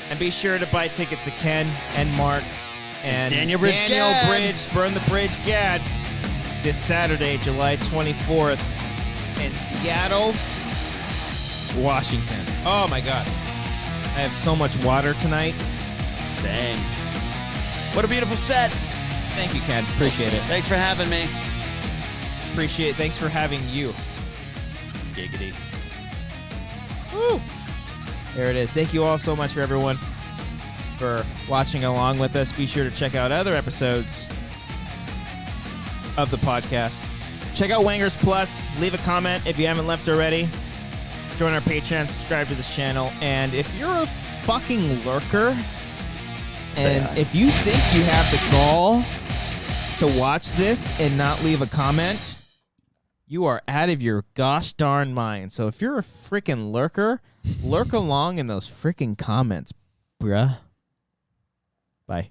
And be sure to buy tickets to Ken and Mark and Daniel Bridge Gad. Bridge, Burn the Bridge Gad, this Saturday, July 24th in Seattle, Washington. Oh my God. I have so much water tonight. Same. What a beautiful set. Thank you, Ken. Appreciate it. Thanks for having me. Appreciate it. Thanks for having you. Giggity. Woo! There it is. Thank you all so much for everyone for watching along with us. Be sure to check out other episodes of the podcast. Check out Wangers Plus. Leave a comment if you haven't left already. Join our Patreon. Subscribe to this channel. And if you're a fucking lurker, and if you think you have the gall to watch this and not leave a comment, you are out of your gosh darn mind. So if you're a freaking lurker, lurk along in those freaking comments, bruh. Bye.